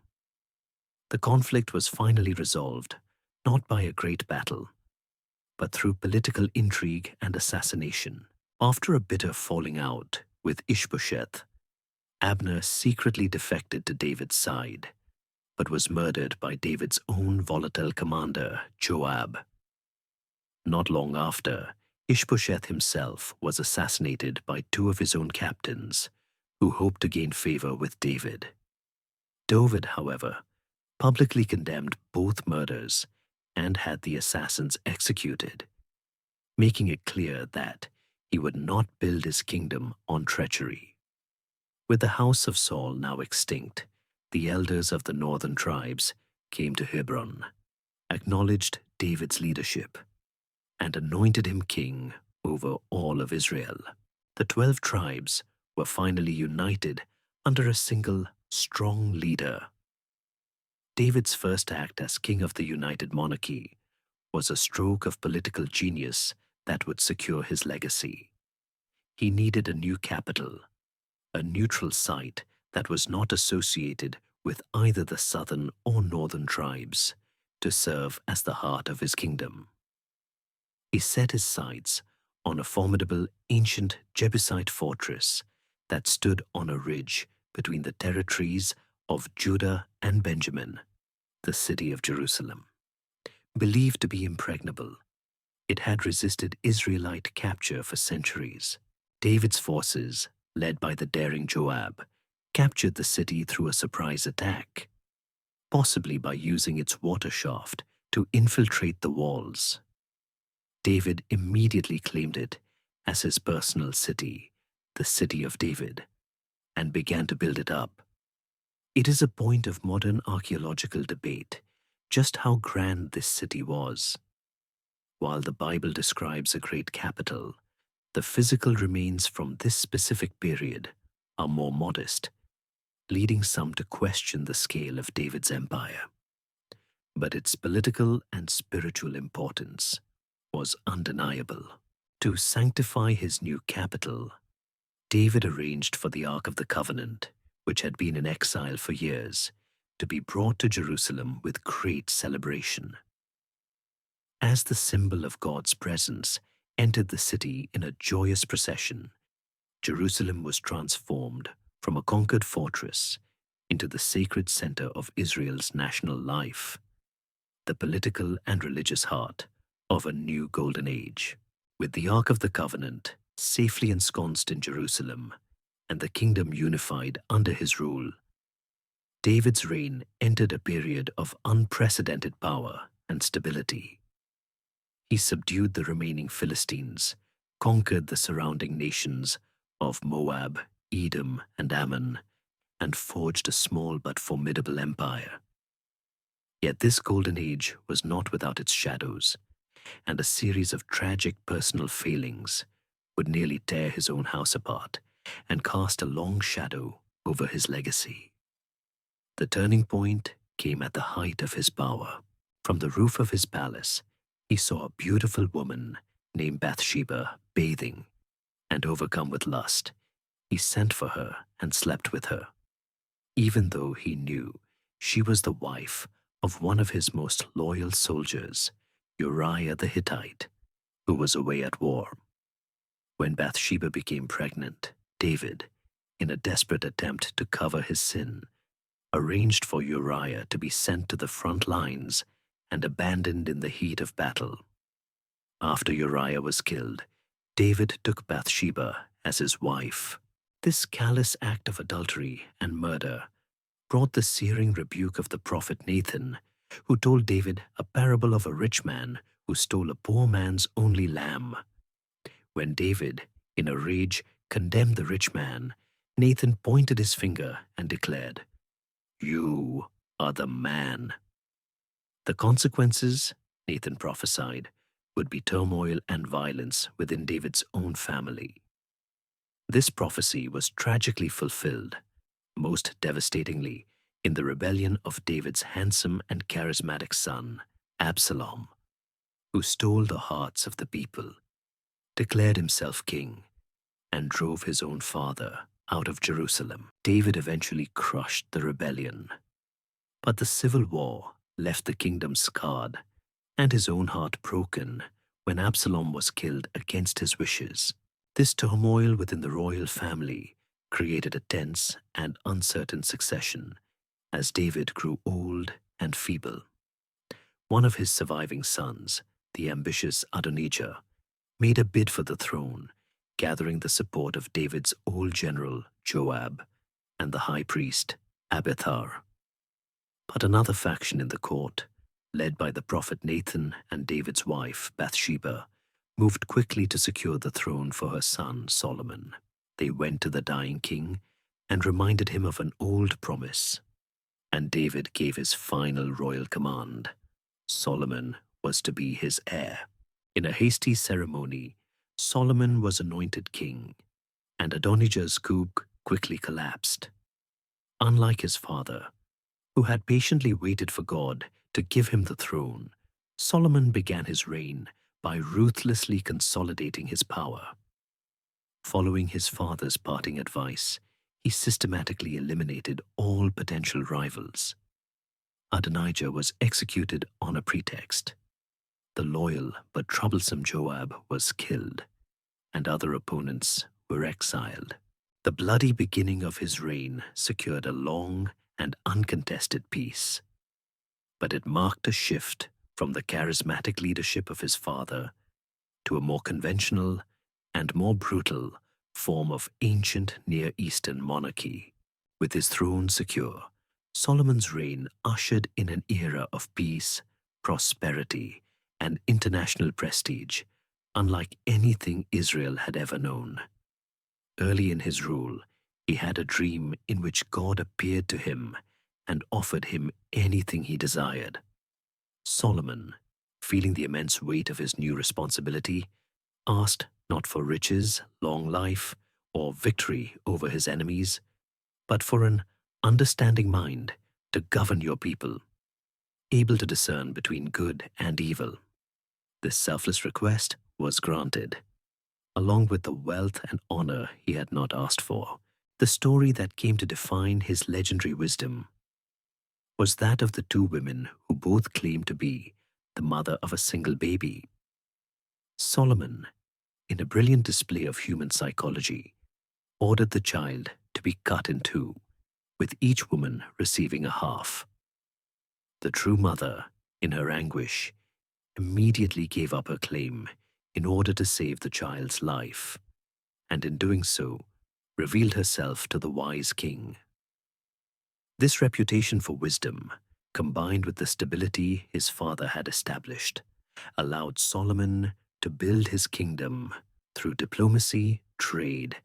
The conflict was finally resolved, not by a great battle, but through political intrigue and assassination. After a bitter falling out with Ishbosheth, Abner secretly defected to David's side, but was murdered by David's own volatile commander, Joab. Not long after, Ishbosheth himself was assassinated by 2 of his own captains, who hoped to gain favor with David. David, however, publicly condemned both murders and had the assassins executed, making it clear that he would not build his kingdom on treachery. With the house of Saul now extinct, the elders of the northern tribes came to Hebron, acknowledged David's leadership, and anointed him king over all of Israel. The 12 tribes were finally united under a single, strong leader. David's first act as king of the united monarchy was a stroke of political genius that would secure his legacy. He needed a new capital, a neutral site that was not associated with either the southern or northern tribes, to serve as the heart of his kingdom. He set his sights on a formidable ancient Jebusite fortress that stood on a ridge between the territories of Judah and Benjamin, the city of Jerusalem. Believed to be impregnable, it had resisted Israelite capture for centuries. David's forces, led by the daring Joab, captured the city through a surprise attack, possibly by using its water shaft to infiltrate the walls. David immediately claimed it as his personal city, the city of David, and began to build it up. It is a point of modern archaeological debate just how grand this city was. While the Bible describes a great capital, the physical remains from this specific period are more modest, leading some to question the scale of David's empire. But its political and spiritual importance was undeniable. To sanctify his new capital, David arranged for the Ark of the Covenant, which had been in exile for years, to be brought to Jerusalem with great celebration. As the symbol of God's presence entered the city in a joyous procession, Jerusalem was transformed from a conquered fortress into the sacred center of Israel's national life, the political and religious heart of a new golden age. With the Ark of the Covenant safely ensconced in Jerusalem and the kingdom unified under his rule, David's reign entered a period of unprecedented power and stability. He subdued the remaining Philistines, conquered the surrounding nations of Moab, Edom, and Ammon, and forged a small but formidable empire. Yet this golden age was not without its shadows, and a series of tragic personal failings would nearly tear his own house apart and cast a long shadow over his legacy. The turning point came at the height of his power. From the roof of his palace, he saw a beautiful woman named Bathsheba bathing, and overcome with lust, he sent for her and slept with her, even though he knew she was the wife of one of his most loyal soldiers, Uriah the Hittite, who was away at war. When Bathsheba became pregnant, David, in a desperate attempt to cover his sin, arranged for Uriah to be sent to the front lines and abandoned in the heat of battle. After Uriah was killed, David took Bathsheba as his wife. This callous act of adultery and murder brought the searing rebuke of the prophet Nathan, who told David a parable of a rich man who stole a poor man's only lamb. When David, in a rage, condemned the rich man, Nathan pointed his finger and declared, "You are the man." The consequences, Nathan prophesied, would be turmoil and violence within David's own family. This prophecy was tragically fulfilled, most devastatingly, in the rebellion of David's handsome and charismatic son, Absalom, who stole the hearts of the people, declared himself king, and drove his own father out of Jerusalem. David eventually crushed the rebellion, but the civil war left the kingdom scarred and his own heart broken when Absalom was killed against his wishes. This turmoil within the royal family created a tense and uncertain succession as David grew old and feeble. One of his surviving sons, the ambitious Adonijah, made a bid for the throne, gathering the support of David's old general Joab and the high priest Abiathar. But another faction in the court, led by the prophet Nathan and David's wife Bathsheba, moved quickly to secure the throne for her son Solomon. They went to the dying king and reminded him of an old promise, and David gave his final royal command. Solomon was to be his heir. In a hasty ceremony, Solomon was anointed king, and Adonijah's coup quickly collapsed. Unlike his father, who had patiently waited for God to give him the throne, Solomon began his reign by ruthlessly consolidating his power. Following his father's parting advice, he systematically eliminated all potential rivals. Adonijah was executed on a pretext. The loyal but troublesome Joab was killed, and other opponents were exiled. The bloody beginning of his reign secured a long and uncontested peace, but it marked a shift from the charismatic leadership of his father to a more conventional and more brutal form of ancient Near Eastern monarchy. With his throne secure, Solomon's reign ushered in an era of peace, prosperity, and international prestige, unlike anything Israel had ever known. Early in his rule, he had a dream in which God appeared to him and offered him anything he desired. Solomon, feeling the immense weight of his new responsibility, asked not for riches, long life, or victory over his enemies, but for an understanding mind to govern your people, able to discern between good and evil. This selfless request was granted, along with the wealth and honor he had not asked for. The story that came to define his legendary wisdom was that of the two women who both claimed to be the mother of a single baby. Solomon, in a brilliant display of human psychology, ordered the child to be cut in two, with each woman receiving a half. The true mother, in her anguish, immediately gave up her claim in order to save the child's life, and in doing so, revealed herself to the wise king. This reputation for wisdom, combined with the stability his father had established, allowed Solomon to build his kingdom through diplomacy, trade,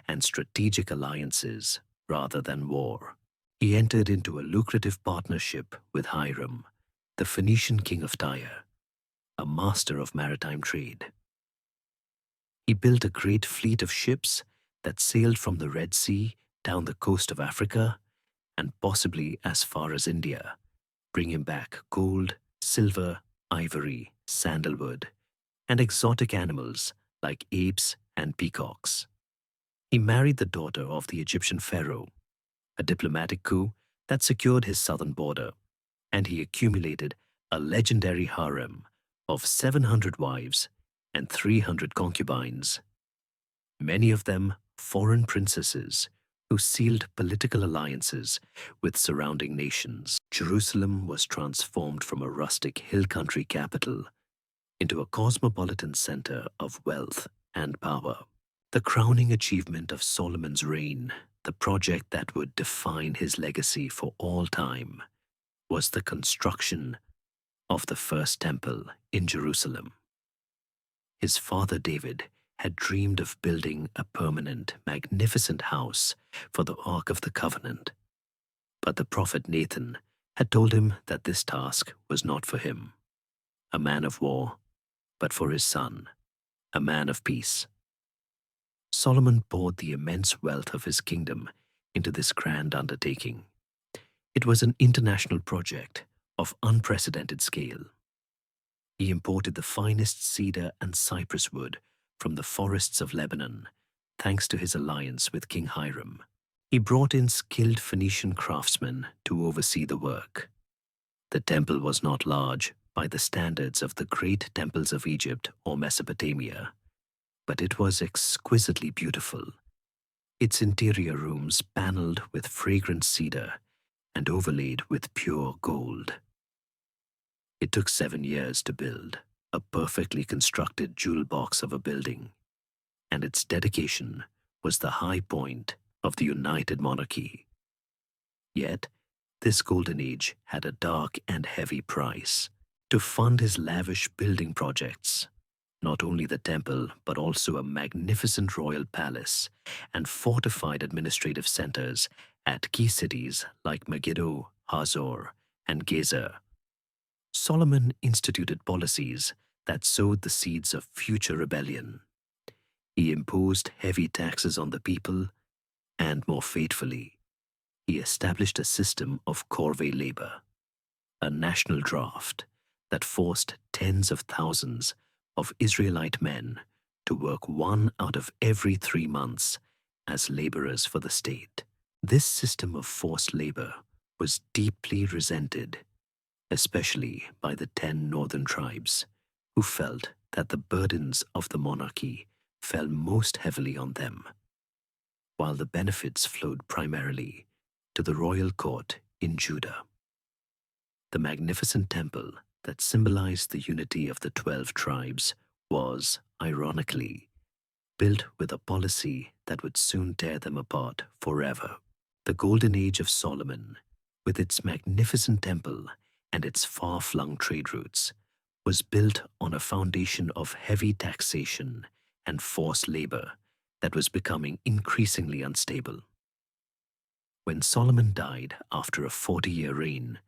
and strategic alliances rather than war. He entered into a lucrative partnership with Hiram, the Phoenician king of Tyre, a master of maritime trade. He built a great fleet of ships that sailed from the Red Sea down the coast of Africa and possibly as far as India, bringing back gold, silver, ivory, sandalwood, and exotic animals like apes and peacocks. He married the daughter of the Egyptian pharaoh, a diplomatic coup that secured his southern border, and he accumulated a legendary harem of 700 wives and 300 concubines, many of them foreign princesses who sealed political alliances with surrounding nations. Jerusalem was transformed from a rustic hill country capital into a cosmopolitan center of wealth and power. The crowning achievement of Solomon's reign, the project that would define his legacy for all time, was the construction of the first temple in Jerusalem. His father David had dreamed of building a permanent, magnificent house for the Ark of the Covenant. But the prophet Nathan had told him that this task was not for him, a man of war, but for his son, a man of peace. Solomon poured the immense wealth of his kingdom into this grand undertaking. It was an international project of unprecedented scale. He imported the finest cedar and cypress wood from the forests of Lebanon, thanks to his alliance with King Hiram. He brought in skilled Phoenician craftsmen to oversee the work. The temple was not large by the standards of the great temples of Egypt or Mesopotamia, but it was exquisitely beautiful, its interior rooms paneled with fragrant cedar and overlaid with pure gold. It took 7 years to build a perfectly constructed jewel box of a building, and its dedication was the high point of the united monarchy. Yet, this golden age had a dark and heavy price. To fund his lavish building projects, not only the temple but also a magnificent royal palace and fortified administrative centers at key cities like Megiddo, Hazor, and Gezer, Solomon instituted policies that sowed the seeds of future rebellion. He imposed heavy taxes on the people, and more fatefully, he established a system of corvée labor, a national draft that forced tens of thousands of Israelite men to work 1 out of every 3 months as laborers for the state. This system of forced labor was deeply resented, especially by the 10 northern tribes, who felt that the burdens of the monarchy fell most heavily on them, while the benefits flowed primarily to the royal court in Judah. The magnificent temple that symbolized the unity of the 12 tribes was, ironically, built with a policy that would soon tear them apart forever. The golden age of Solomon, with its magnificent temple and its far-flung trade routes, was built on a foundation of heavy taxation and forced labor that was becoming increasingly unstable. When Solomon died after a 40-year reign,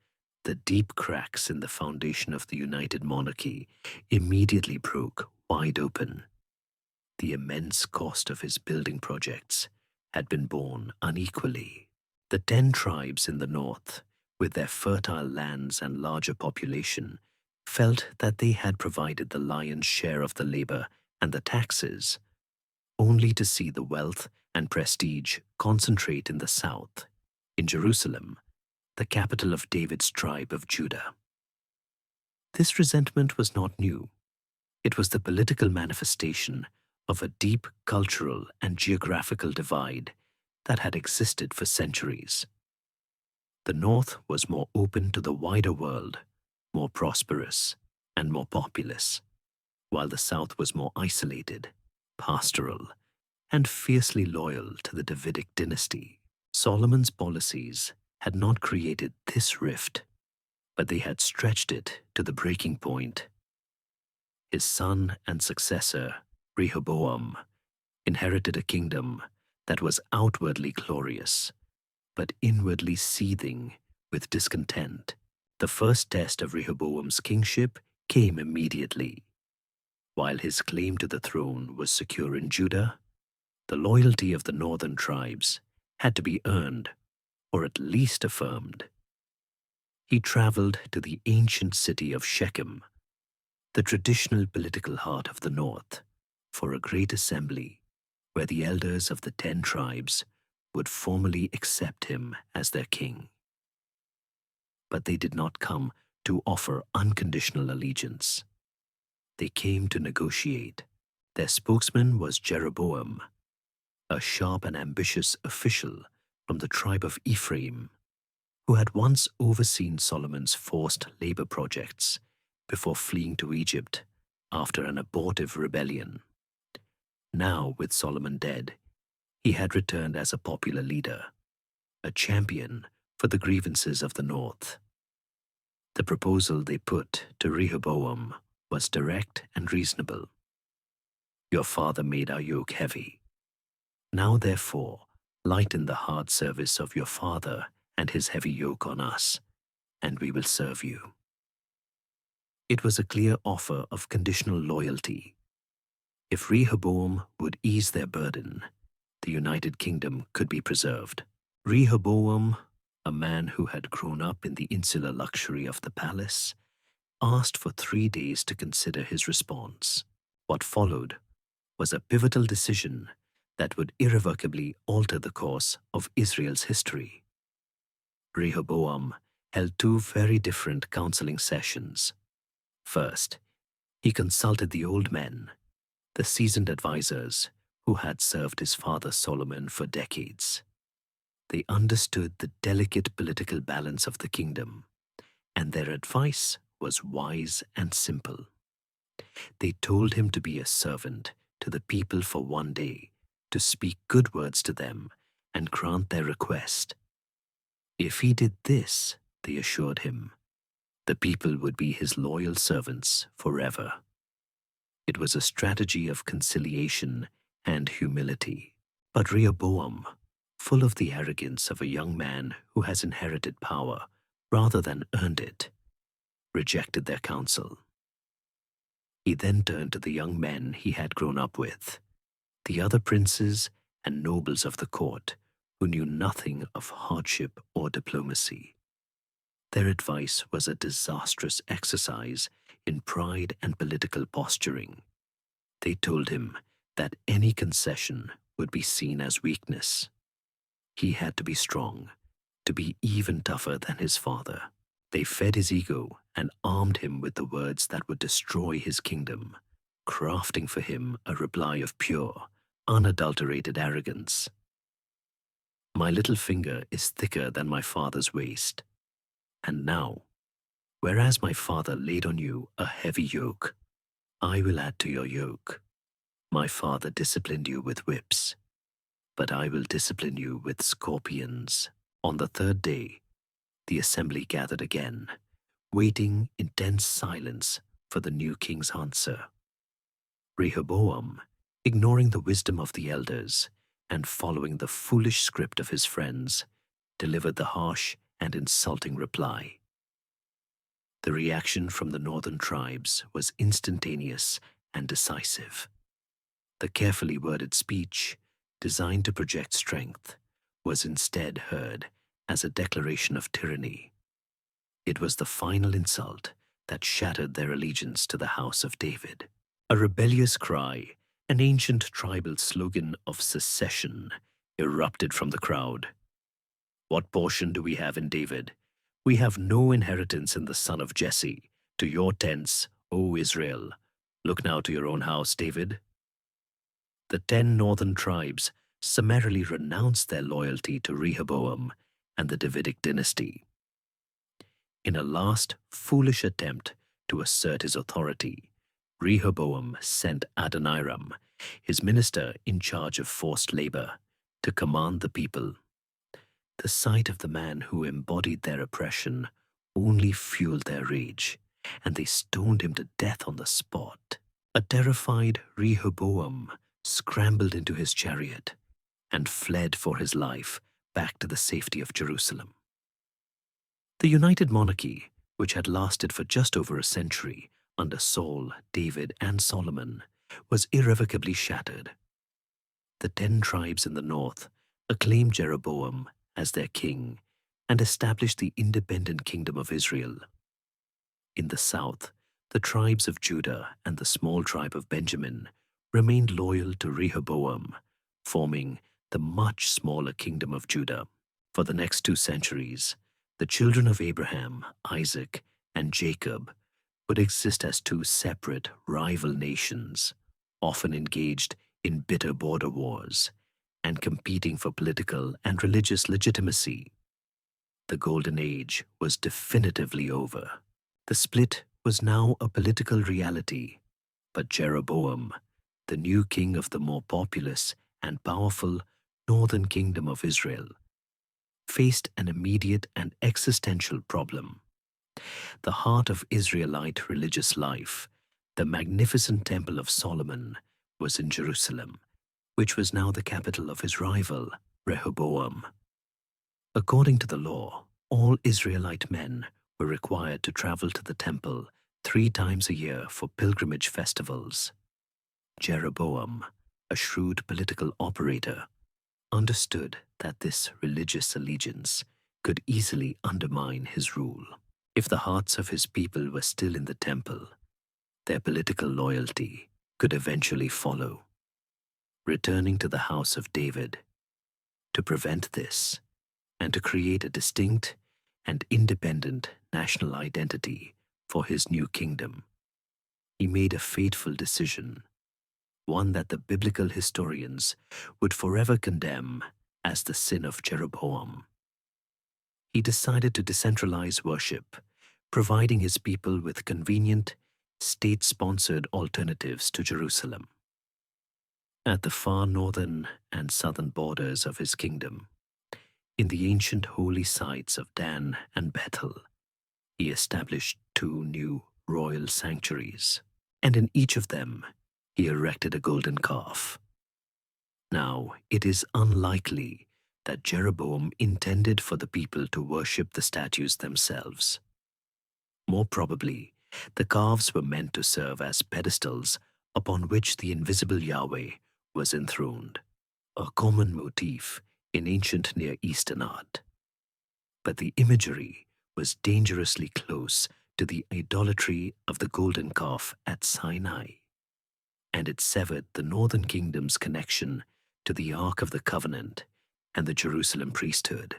the deep cracks in the foundation of the united monarchy immediately broke wide open. The immense cost of his building projects had been borne unequally. The 10 tribes in the north, with their fertile lands and larger population, felt that they had provided the lion's share of the labor and the taxes, only to see the wealth and prestige concentrate in the south, in Jerusalem, the capital of David's tribe of Judah. This resentment was not new. It was the political manifestation of a deep cultural and geographical divide that had existed for centuries. The north was more open to the wider world, more prosperous, and more populous, while the south was more isolated, pastoral, and fiercely loyal to the Davidic dynasty. Solomon's policies had not created this rift, but they had stretched it to the breaking point. His son and successor, Rehoboam, inherited a kingdom that was outwardly glorious, but inwardly seething with discontent. The first test of Rehoboam's kingship came immediately. While his claim to the throne was secure in Judah, the loyalty of the northern tribes had to be earned, or at least affirmed. He traveled to the ancient city of Shechem, the traditional political heart of the north, for a great assembly where the elders of the 10 tribes would formally accept him as their king. But they did not come to offer unconditional allegiance. They came to negotiate. Their spokesman was Jeroboam, a sharp and ambitious official from the tribe of Ephraim, who had once overseen Solomon's forced labor projects before fleeing to Egypt after an abortive rebellion. Now, with Solomon dead, he had returned as a popular leader, a champion for the grievances of the north. The proposal they put to Rehoboam was direct and reasonable. Your father made our yoke heavy. Now therefore, lighten the hard service of your father and his heavy yoke on us, and we will serve you." It was a clear offer of conditional loyalty. If Rehoboam would ease their burden, the United Kingdom could be preserved. Rehoboam, a man who had grown up in the insular luxury of the palace, asked for 3 days to consider his response. What followed was a pivotal decision that would irrevocably alter the course of Israel's history. Rehoboam held 2 very different counseling sessions. First, he consulted the old men, the seasoned advisors who had served his father Solomon for decades. They understood the delicate political balance of the kingdom, and their advice was wise and simple. They told him to be a servant to the people for 1 day, to speak good words to them and grant their request. If he did this, they assured him, the people would be his loyal servants forever. It was a strategy of conciliation and humility. But Rehoboam, full of the arrogance of a young man who has inherited power rather than earned it, rejected their counsel. He then turned to the young men he had grown up with, the other princes and nobles of the court who knew nothing of hardship or diplomacy. Their advice was a disastrous exercise in pride and political posturing. They told him that any concession would be seen as weakness. He had to be strong, to be even tougher than his father. They fed his ego and armed him with the words that would destroy his kingdom, crafting for him a reply of pure, unadulterated arrogance. "My little finger is thicker than my father's waist. And now, whereas my father laid on you a heavy yoke, I will add to your yoke. My father disciplined you with whips, but I will discipline you with scorpions." On the 3rd day, the assembly gathered again, waiting in tense silence for the new king's answer. Rehoboam, ignoring the wisdom of the elders and following the foolish script of his friends, delivered the harsh and insulting reply. The reaction from the northern tribes was instantaneous and decisive. The carefully worded speech, designed to project strength, was instead heard as a declaration of tyranny. It was the final insult that shattered their allegiance to the house of David. A rebellious cry, an ancient tribal slogan of secession, erupted from the crowd. "What portion do we have in David? We have no inheritance in the son of Jesse. To your tents, O Israel. Look now to your own house, David." The 10 northern tribes summarily renounced their loyalty to Rehoboam and the Davidic dynasty. In a last foolish attempt to assert his authority, Rehoboam sent Adoniram, his minister in charge of forced labor, to command the people. The sight of the man who embodied their oppression only fueled their rage, and they stoned him to death on the spot. A terrified Rehoboam scrambled into his chariot and fled for his life back to the safety of Jerusalem. The united monarchy, which had lasted for just over a century under Saul, David, and Solomon, was irrevocably shattered. The 10 tribes in the north acclaimed Jeroboam as their king and established the independent kingdom of Israel. In the south, the tribes of Judah and the small tribe of Benjamin remained loyal to Rehoboam, forming the much smaller kingdom of Judah. For the next 2 centuries, the children of Abraham, Isaac, and Jacob would exist as 2 separate, rival nations, often engaged in bitter border wars and competing for political and religious legitimacy. The Golden Age was definitively over. The split was now a political reality, but Jeroboam, the new king of the more populous and powerful northern kingdom of Israel, faced an immediate and existential problem. The heart of Israelite religious life, the magnificent Temple of Solomon, was in Jerusalem, which was now the capital of his rival, Rehoboam. According to the law, all Israelite men were required to travel to the temple 3 times a year for pilgrimage festivals. Jeroboam, a shrewd political operator, understood that this religious allegiance could easily undermine his rule. If the hearts of his people were still in the temple, their political loyalty could eventually follow. Returning to the house of David, to prevent this, and to create a distinct and independent national identity for his new kingdom, he made a fateful decision, one that the biblical historians would forever condemn as the sin of Jeroboam. He decided to decentralize worship, providing his people with convenient, state-sponsored alternatives to Jerusalem. At the far northern and southern borders of his kingdom, in the ancient holy sites of Dan and Bethel, he established 2 new royal sanctuaries, and in each of them he erected a golden calf. Now, it is unlikely that Jeroboam intended for the people to worship the statues themselves. More probably, the calves were meant to serve as pedestals upon which the invisible Yahweh was enthroned, a common motif in ancient Near Eastern art. But the imagery was dangerously close to the idolatry of the golden calf at Sinai, and it severed the northern kingdom's connection to the Ark of the Covenant and the Jerusalem priesthood,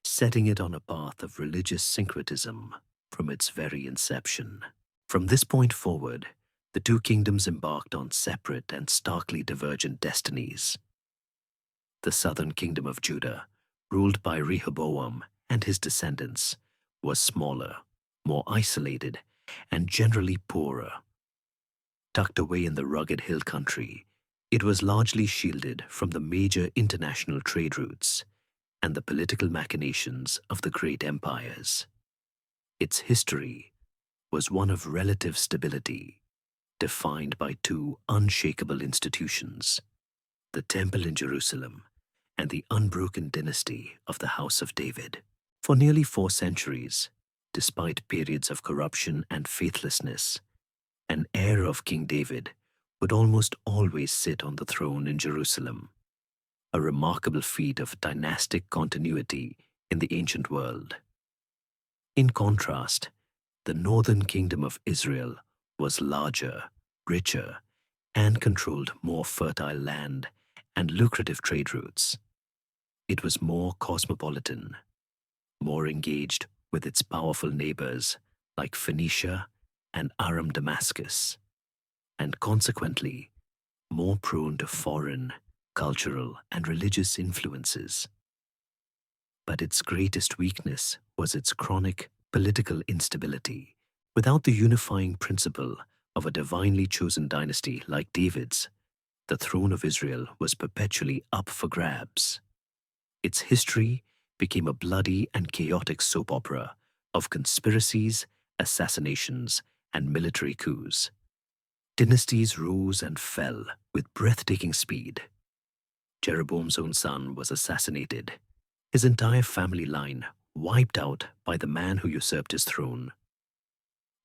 setting it on a path of religious syncretism from its very inception. From this point forward, the 2 kingdoms embarked on separate and starkly divergent destinies. The southern kingdom of Judah, ruled by Rehoboam and his descendants, was smaller, more isolated, and generally poorer. Tucked away in the rugged hill country, it was largely shielded from the major international trade routes and the political machinations of the great empires. Its history was one of relative stability, defined by 2 unshakable institutions, the Temple in Jerusalem and the unbroken dynasty of the House of David. For nearly 4 centuries, despite periods of corruption and faithlessness, an heir of King David would almost always sit on the throne in Jerusalem, a remarkable feat of dynastic continuity in the ancient world. In contrast, the northern kingdom of Israel was larger, richer, and controlled more fertile land and lucrative trade routes. It was more cosmopolitan, more engaged with its powerful neighbors like Phoenicia and Aram Damascus, and consequently more prone to foreign, cultural, and religious influences. But its greatest weakness was its chronic political instability. Without the unifying principle of a divinely chosen dynasty like David's, the throne of Israel was perpetually up for grabs. Its history became a bloody and chaotic soap opera of conspiracies, assassinations, and military coups. Dynasties rose and fell with breathtaking speed. Jeroboam's own son was assassinated, his entire family line wiped out by the man who usurped his throne.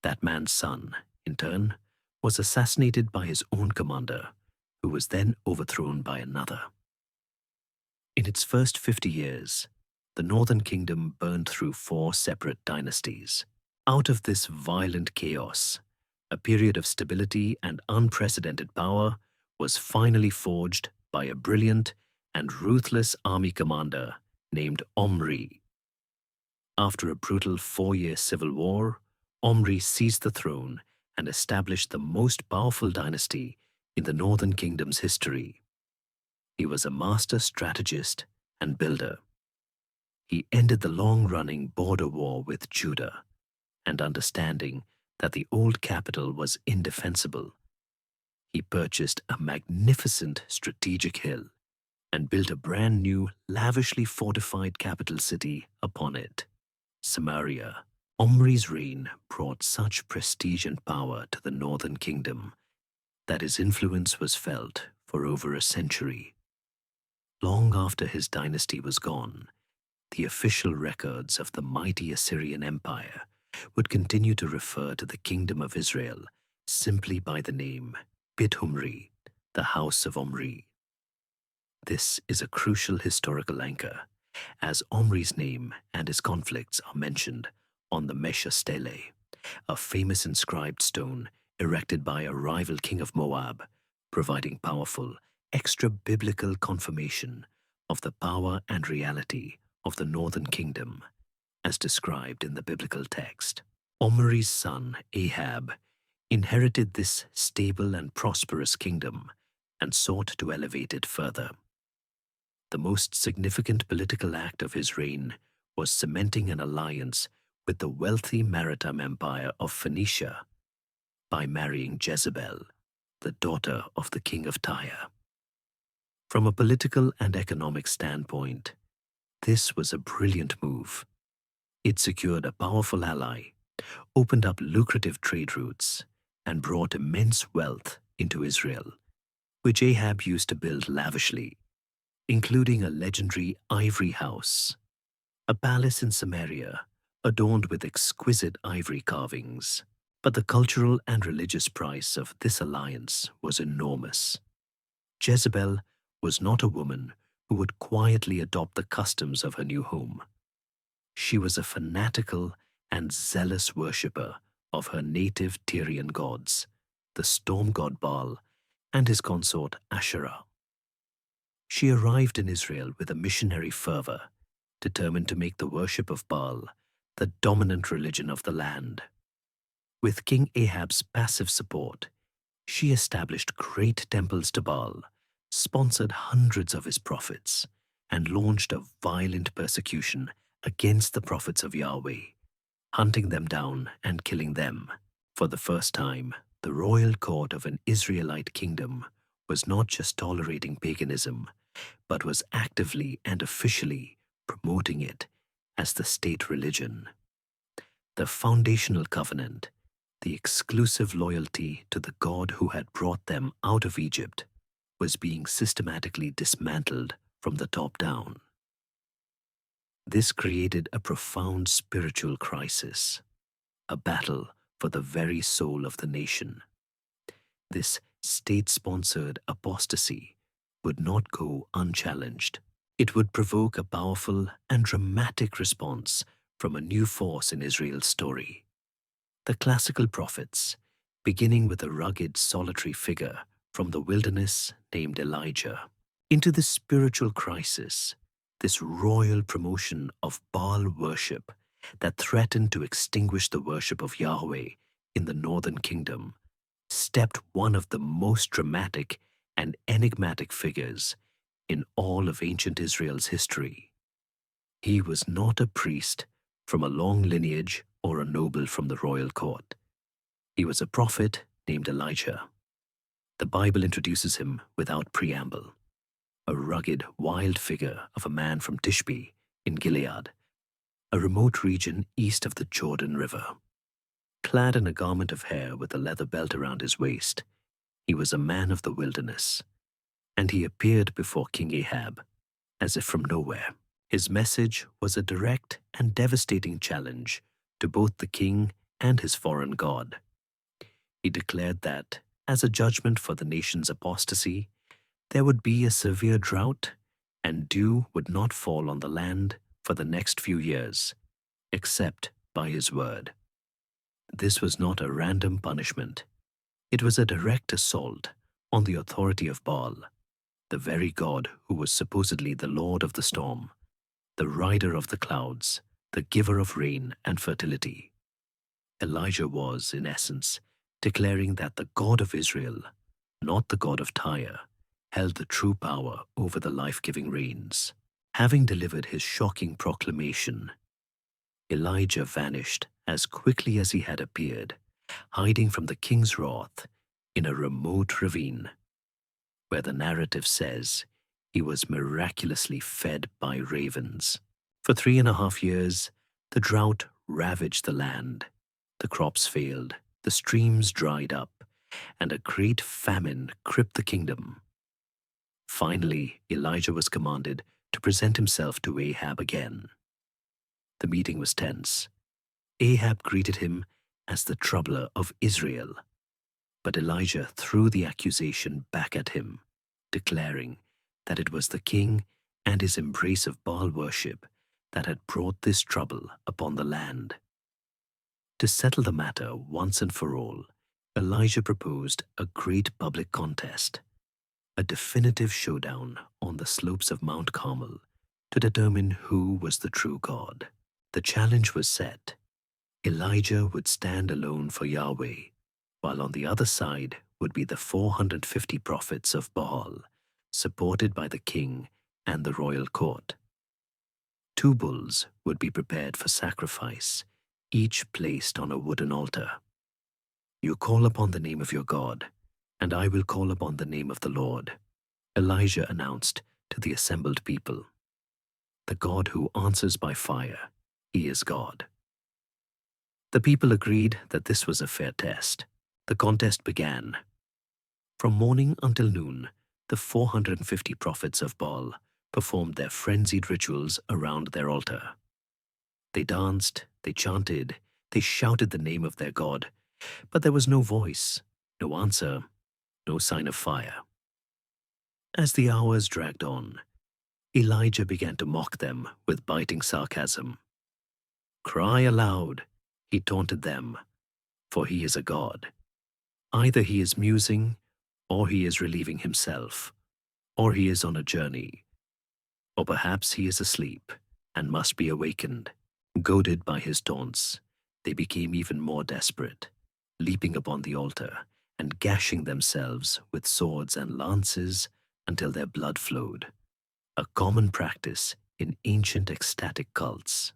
That man's son, in turn, was assassinated by his own commander, who was then overthrown by another. In its first 50 years, the northern kingdom burned through 4 separate dynasties. Out of this violent chaos, a period of stability and unprecedented power was finally forged by a brilliant and ruthless army commander named Omri. After a brutal 4-year civil war, Omri seized the throne and established the most powerful dynasty in the northern kingdom's history. He was a master strategist and builder. He ended the long-running border war with Judah, and understanding that the old capital was indefensible, he purchased a magnificent strategic hill and built a brand new, lavishly fortified capital city upon it, Samaria. Omri's reign brought such prestige and power to the northern kingdom that his influence was felt for over a century. Long after his dynasty was gone, the official records of the mighty Assyrian Empire would continue to refer to the Kingdom of Israel simply by the name Omri, the House of Omri. This is a crucial historical anchor, as Omri's name and his conflicts are mentioned on the Mesha Stele, a famous inscribed stone erected by a rival king of Moab, providing powerful, extra-biblical confirmation of the power and reality of the northern kingdom, as described in the biblical text. Omri's son, Ahab, inherited this stable and prosperous kingdom and sought to elevate it further. The most significant political act of his reign was cementing an alliance with the wealthy maritime empire of Phoenicia by marrying Jezebel, the daughter of the king of Tyre. From a political and economic standpoint, this was a brilliant move. It secured a powerful ally, opened up lucrative trade routes, and brought immense wealth into Israel, which Ahab used to build lavishly, including a legendary ivory house, a palace in Samaria adorned with exquisite ivory carvings. But the cultural and religious price of this alliance was enormous. Jezebel was not a woman who would quietly adopt the customs of her new home. She was a fanatical and zealous worshipper of her native Tyrian gods, the storm god Baal and his consort Asherah. She arrived in Israel with a missionary fervor, determined to make the worship of Baal the dominant religion of the land. With King Ahab's passive support, she established great temples to Baal, sponsored hundreds of his prophets, and launched a violent persecution against the prophets of Yahweh, hunting them down and killing them. For the first time, the royal court of an Israelite kingdom was not just tolerating paganism, but was actively and officially promoting it as the state religion. The foundational covenant, the exclusive loyalty to the God who had brought them out of Egypt, was being systematically dismantled from the top down. This created a profound spiritual crisis, a battle for the very soul of the nation. This state-sponsored apostasy would not go unchallenged. It would provoke a powerful and dramatic response from a new force in Israel's story. The classical prophets, beginning with a rugged, solitary figure from the wilderness named Elijah. Into this spiritual crisis, this royal promotion of Baal worship that threatened to extinguish the worship of Yahweh in the northern kingdom, stepped one of the most dramatic and enigmatic figures in all of ancient Israel's history. He was not a priest from a long lineage or a noble from the royal court. He was a prophet named Elisha. The Bible introduces him without preamble, a rugged, wild figure of a man from Tishbe in Gilead, a remote region east of the Jordan River. Clad in a garment of hair with a leather belt around his waist, he was a man of the wilderness, and he appeared before King Ahab as if from nowhere. His message was a direct and devastating challenge to both the king and his foreign god. He declared that, as a judgment for the nation's apostasy, there would be a severe drought, and dew would not fall on the land for the next few years, except by his word. This was not a random punishment. It was a direct assault on the authority of Baal, the very god who was supposedly the lord of the storm, the rider of the clouds, the giver of rain and fertility. Elijah was, in essence, declaring that the God of Israel, not the God of Tyre, held the true power over the life-giving rains. Having delivered his shocking proclamation, Elijah vanished as quickly as he had appeared, hiding from the king's wrath in a remote ravine, where the narrative says he was miraculously fed by ravens. For 3.5 years, the drought ravaged the land. The crops failed, the streams dried up, and a great famine gripped the kingdom. Finally, Elijah was commanded to present himself to Ahab again. The meeting was tense. Ahab greeted him as the troubler of Israel, but Elijah threw the accusation back at him, declaring that it was the king and his embrace of Baal worship that had brought this trouble upon the land. To settle the matter once and for all, Elijah proposed a great public contest, a definitive showdown on the slopes of Mount Carmel to determine who was the true God. The challenge was set. Elijah would stand alone for Yahweh, while on the other side would be the 450 prophets of Baal, supported by the king and the royal court. 2 bulls would be prepared for sacrifice, each placed on a wooden altar. You call upon the name of your God, and I will call upon the name of the Lord, Elijah announced to the assembled people. The God who answers by fire, he is God. The people agreed that this was a fair test. The contest began. From morning until noon, the 450 prophets of Baal performed their frenzied rituals around their altar. They danced, they chanted, they shouted the name of their God, but there was no voice, no answer, no sign of fire. As the hours dragged on, Elijah began to mock them with biting sarcasm. Cry aloud, he taunted them, for he is a god. Either he is musing, or he is relieving himself, or he is on a journey, or perhaps he is asleep and must be awakened. Goaded by his taunts, they became even more desperate, leaping upon the altar and gashing themselves with swords and lances until their blood flowed, a common practice in ancient ecstatic cults.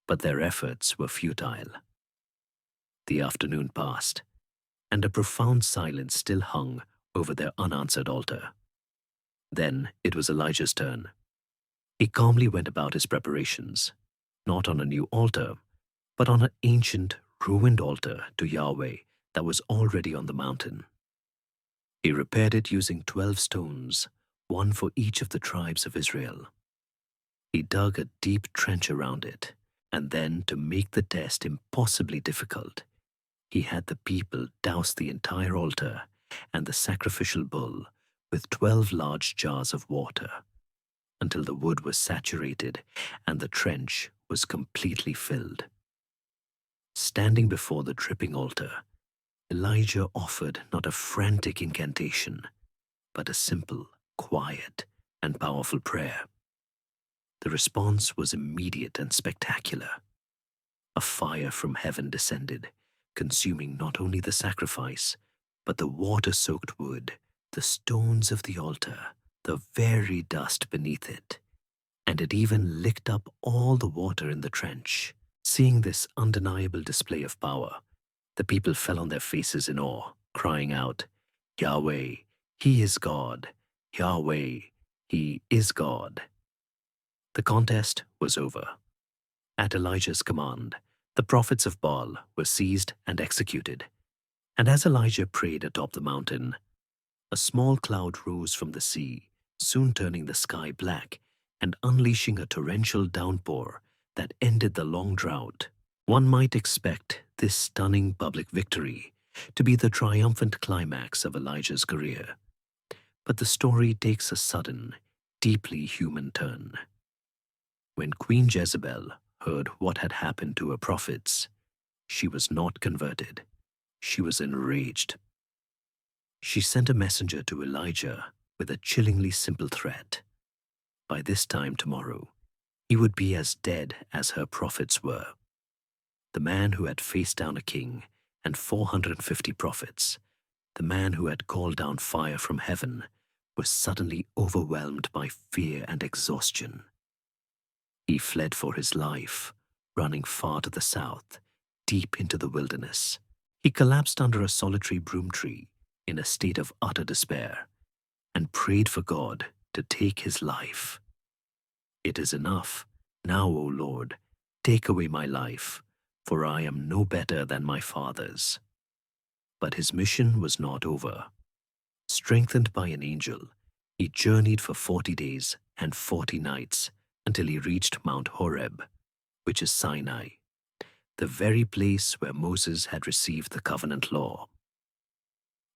But their efforts were futile. The afternoon passed, and a profound silence still hung over their unanswered altar. Then it was Elijah's turn. He calmly went about his preparations, not on a new altar, but on an ancient, ruined altar to Yahweh that was already on the mountain. He repaired it using 12 stones, one for each of the tribes of Israel. He dug a deep trench around it, and then, to make the test impossibly difficult, he had the people douse the entire altar and the sacrificial bull with 12 large jars of water, until the wood was saturated and the trench was completely filled. Standing before the dripping altar, Elijah offered not a frantic incantation, but a simple, quiet, and powerful prayer. The response was immediate and spectacular. A fire from heaven descended, consuming not only the sacrifice, but the water-soaked wood, the stones of the altar, the very dust beneath it, and it even licked up all the water in the trench. Seeing this undeniable display of power, the people fell on their faces in awe, crying out, Yahweh, he is God. Yahweh, he is God. The contest was over. At Elijah's command, the prophets of Baal were seized and executed. And as Elijah prayed atop the mountain, a small cloud rose from the sea, soon turning the sky black and unleashing a torrential downpour that ended the long drought. One might expect this stunning public victory to be the triumphant climax of Elijah's career. But the story takes a sudden, deeply human turn. When Queen Jezebel heard what had happened to her prophets, she was not converted. She was enraged. She sent a messenger to Elijah with a chillingly simple threat. By this time tomorrow, he would be as dead as her prophets were. The man who had faced down a king and 450 prophets, the man who had called down fire from heaven, was suddenly overwhelmed by fear and exhaustion. He fled for his life, running far to the south, deep into the wilderness. He collapsed under a solitary broom tree in a state of utter despair and prayed for God to take his life. It is enough. Now, O Lord, take away my life, for I am no better than my fathers. But his mission was not over. Strengthened by an angel, he journeyed for 40 days and 40 nights until he reached Mount Horeb, which is Sinai, the very place where Moses had received the covenant law.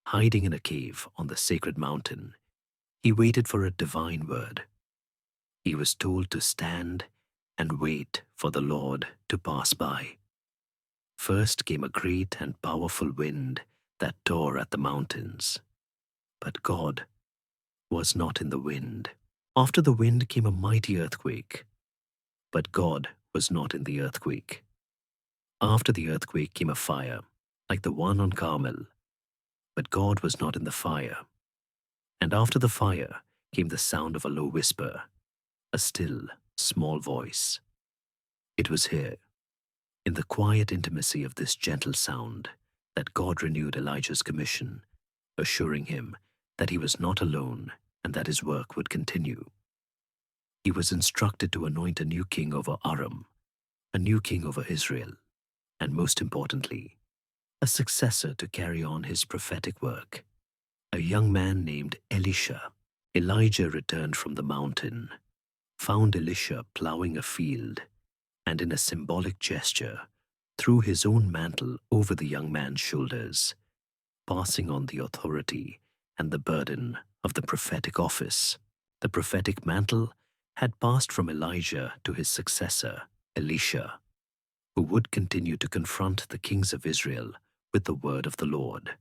Hiding in a cave on the sacred mountain, he waited for a divine word. He was told to stand and wait for the Lord to pass by. First came a great and powerful wind that tore at the mountains. But God was not in the wind. After the wind came a mighty earthquake. But God was not in the earthquake. After the earthquake came a fire, like the one on Carmel. But God was not in the fire. And after the fire came the sound of a low whisper, a still, small voice. It was here, in the quiet intimacy of this gentle sound, that God renewed Elijah's commission, assuring him that he was not alone and that his work would continue. He was instructed to anoint a new king over Aram, a new king over Israel, and most importantly, a successor to carry on his prophetic work, a young man named Elisha. Elijah returned from the mountain, found Elisha plowing a field, and in a symbolic gesture, threw his own mantle over the young man's shoulders, passing on the authority and the burden of the prophetic office. The prophetic mantle had passed from Elijah to his successor, Elisha, who would continue to confront the kings of Israel with the word of the Lord.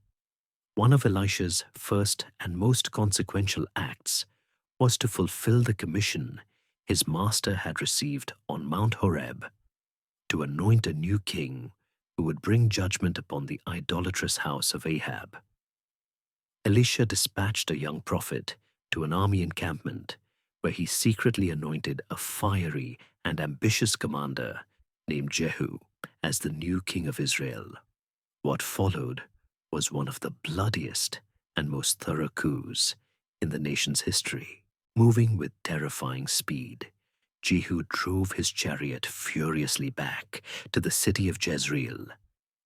One of Elisha's first and most consequential acts was to fulfill the commission his master had received on Mount Horeb, to anoint a new king who would bring judgment upon the idolatrous house of Ahab. Elisha dispatched a young prophet to an army encampment where he secretly anointed a fiery and ambitious commander named Jehu as the new king of Israel. What followed was one of the bloodiest and most thorough coups in the nation's history. Moving with terrifying speed, Jehu drove his chariot furiously back to the city of Jezreel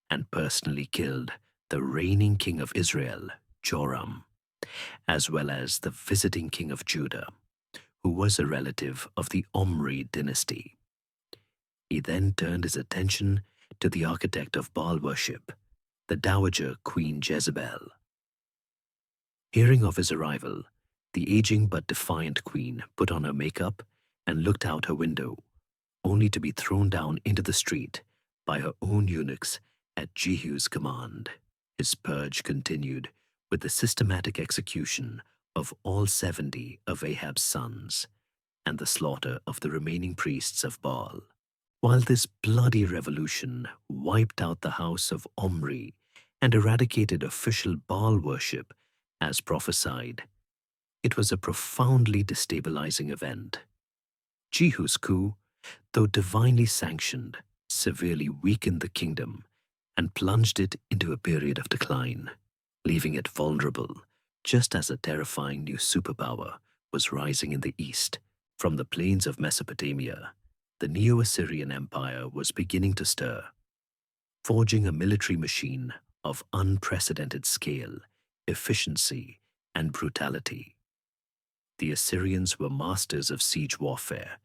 and personally killed the reigning king of Israel, Joram, as well as the visiting king of Judah, who was a relative of the Omri dynasty. He then turned his attention to the architect of Baal worship, the dowager Queen Jezebel. Hearing of his arrival, the aging but defiant queen put on her makeup and looked out her window, only to be thrown down into the street by her own eunuchs at Jehu's command. His purge continued with the systematic execution of all 70 of Ahab's sons and the slaughter of the remaining priests of Baal. While this bloody revolution wiped out the house of Omri and eradicated official Baal worship as prophesied, it was a profoundly destabilizing event. Jehu's coup, though divinely sanctioned, severely weakened the kingdom and plunged it into a period of decline, leaving it vulnerable just as a terrifying new superpower was rising in the east. From the plains of Mesopotamia, the Neo-Assyrian Empire was beginning to stir, forging a military machine of unprecedented scale, efficiency, and brutality. The Assyrians were masters of siege warfare,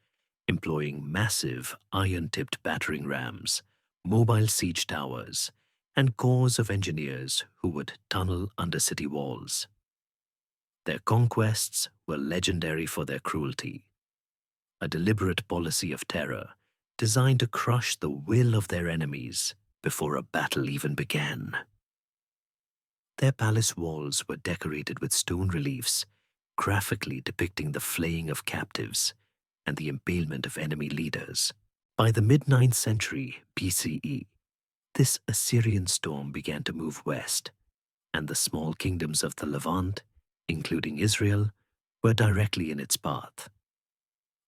employing massive iron-tipped battering rams, mobile siege towers, and corps of engineers who would tunnel under city walls. Their conquests were legendary for their cruelty, a deliberate policy of terror designed to crush the will of their enemies before a battle even began. Their palace walls were decorated with stone reliefs graphically depicting the flaying of captives and the impalement of enemy leaders. By the mid-9th century BCE, this Assyrian storm began to move west, and the small kingdoms of the Levant, including Israel, were directly in its path.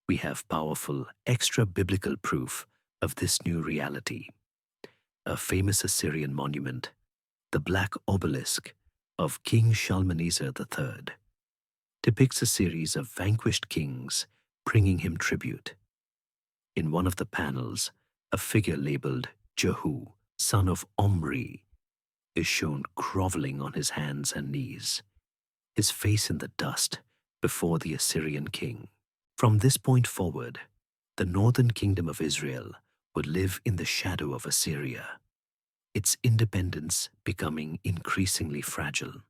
We have powerful extra-biblical proof of this new reality. A famous Assyrian monument, the Black Obelisk of King Shalmaneser III, depicts a series of vanquished kings bringing him tribute. In one of the panels, a figure labeled Jehu, son of Omri, is shown groveling on his hands and knees, his face in the dust before the Assyrian king. From this point forward, the northern kingdom of Israel would live in the shadow of Assyria, its independence becoming increasingly fragile.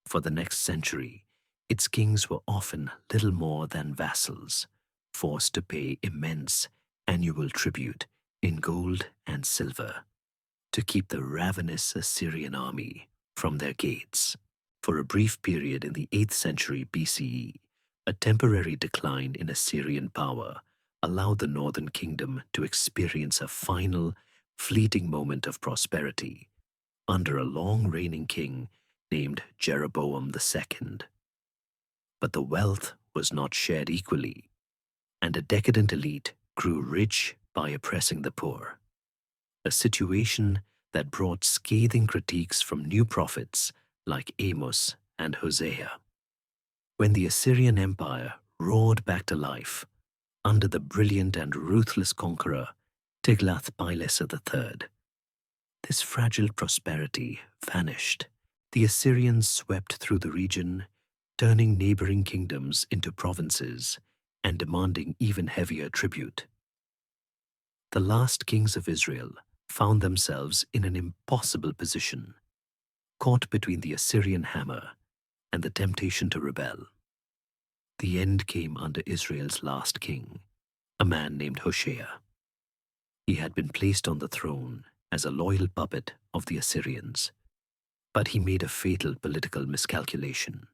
For the next century, its kings were often little more than vassals, forced to pay immense annual tribute in gold and silver to keep the ravenous Assyrian army from their gates. For a brief period in the 8th century BCE, a temporary decline in Assyrian power allowed the northern kingdom to experience a final, fleeting moment of prosperity under a long-reigning king named Jeroboam II. But the wealth was not shared equally, and a decadent elite grew rich by oppressing the poor, a situation that brought scathing critiques from new prophets like Amos and Hosea. When the Assyrian Empire roared back to life under the brilliant and ruthless conqueror Tiglath-Pileser III, this fragile prosperity vanished. The Assyrians swept through the region, turning neighboring kingdoms into provinces and demanding even heavier tribute. The last kings of Israel found themselves in an impossible position, caught between the Assyrian hammer and the temptation to rebel. The end came under Israel's last king, a man named Hoshea. He had been placed on the throne as a loyal puppet of the Assyrians, but he made a fatal political miscalculation.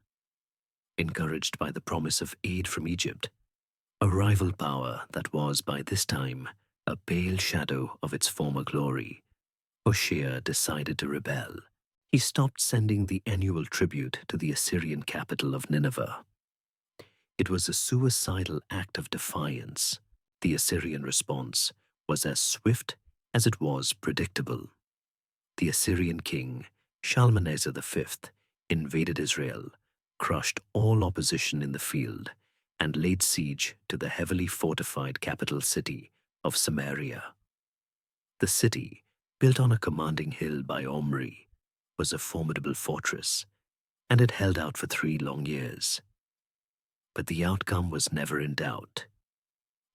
Encouraged by the promise of aid from Egypt, a rival power that was by this time a pale shadow of its former glory, Hoshea decided to rebel. He stopped sending the annual tribute to the Assyrian capital of Nineveh. It was a suicidal act of defiance. The Assyrian response was as swift as it was predictable. The Assyrian king, Shalmaneser V, invaded Israel, crushed all opposition in the field, and laid siege to the heavily fortified capital city of Samaria. The city, built on a commanding hill by Omri, was a formidable fortress, and it held out for 3 long years. But the outcome was never in doubt.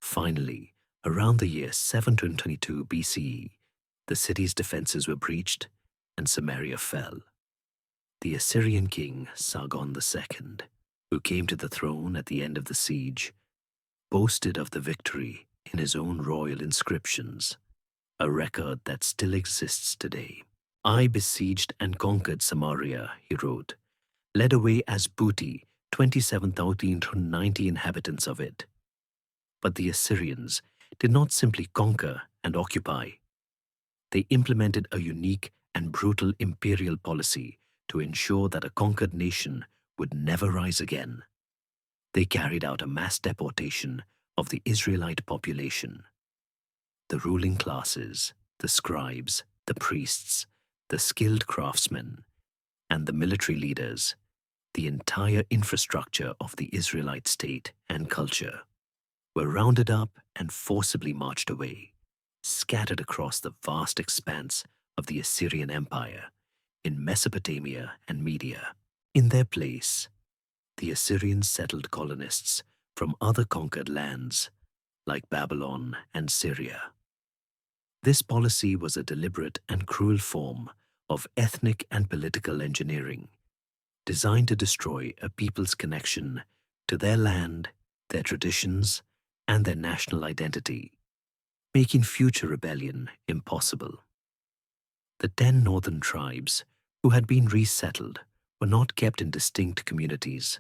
Finally, around the year 722 BCE, the city's defenses were breached and Samaria fell. The Assyrian king Sargon II, who came to the throne at the end of the siege, boasted of the victory in his own royal inscriptions, a record that still exists today. "I besieged and conquered Samaria," he wrote, "led away as booty 27,090 inhabitants of it." But the Assyrians did not simply conquer and occupy. They implemented a unique and brutal imperial policy to ensure that a conquered nation would never rise again. They carried out a mass deportation of the Israelite population. The ruling classes, the scribes, the priests, the skilled craftsmen, and the military leaders, the entire infrastructure of the Israelite state and culture, were rounded up and forcibly marched away, scattered across the vast expanse of the Assyrian Empire in Mesopotamia and Media. In their place, the Assyrians settled colonists from other conquered lands like Babylon and Syria. This policy was a deliberate and cruel form of ethnic and political engineering, designed to destroy a people's connection to their land, their traditions, and their national identity, making future rebellion impossible. The 10 northern tribes who had been resettled were not kept in distinct communities,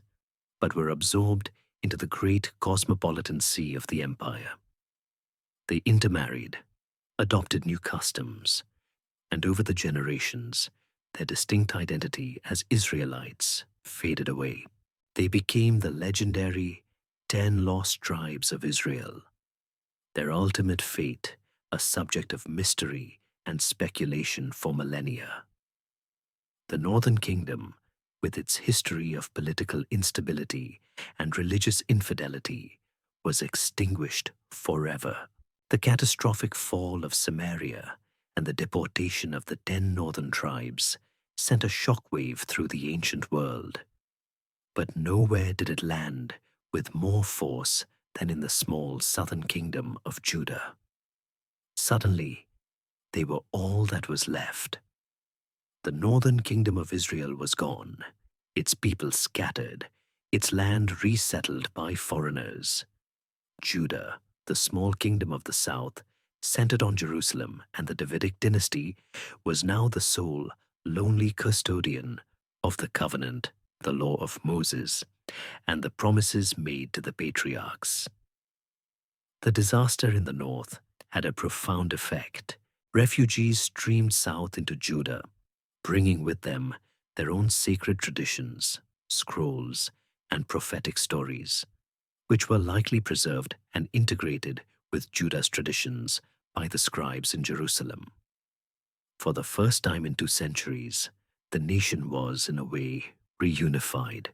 but were absorbed into the great cosmopolitan sea of the empire. They intermarried, adopted new customs, and over the generations, their distinct identity as Israelites faded away. They became the legendary 10 lost tribes of Israel, their ultimate fate a subject of mystery and speculation for millennia. The Northern Kingdom, with its history of political instability and religious infidelity, was extinguished forever. The catastrophic fall of Samaria and the deportation of the 10 northern tribes sent a shockwave through the ancient world. But nowhere did it land with more force than in the small southern kingdom of Judah. Suddenly, they were all that was left. The northern kingdom of Israel was gone, its people scattered, its land resettled by foreigners. Judah, the small kingdom of the south, centered on Jerusalem and the Davidic dynasty, was now the sole, lonely custodian of the covenant, the law of Moses, and the promises made to the patriarchs. The disaster in the north had a profound effect. Refugees streamed south into Judah, bringing with them their own sacred traditions, scrolls, and prophetic stories, which were likely preserved and integrated with Judah's traditions by the scribes in Jerusalem. For the first time in 2 centuries, the nation was, in a way, reunified.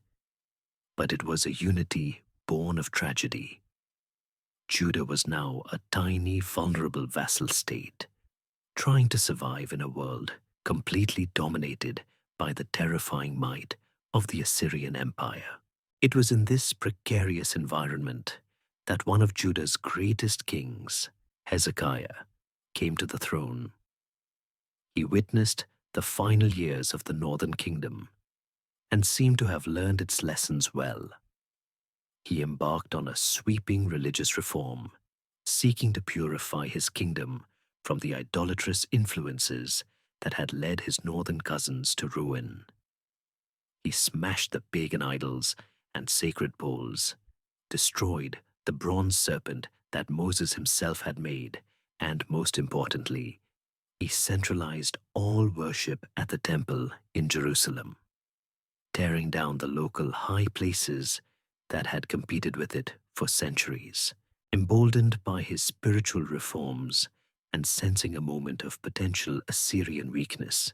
But it was a unity born of tragedy. Judah was now a tiny, vulnerable vassal state, trying to survive in a world completely dominated by the terrifying might of the Assyrian Empire. It was in this precarious environment that one of Judah's greatest kings, Hezekiah, came to the throne. He witnessed the final years of the northern kingdom and seemed to have learned its lessons well. He embarked on a sweeping religious reform, seeking to purify his kingdom from the idolatrous influences that had led his northern cousins to ruin. He smashed the pagan idols and sacred poles, destroyed the bronze serpent that Moses himself had made, and most importantly, he centralized all worship at the temple in Jerusalem, tearing down the local high places that had competed with it for centuries. Emboldened by his spiritual reforms and sensing a moment of potential Assyrian weakness,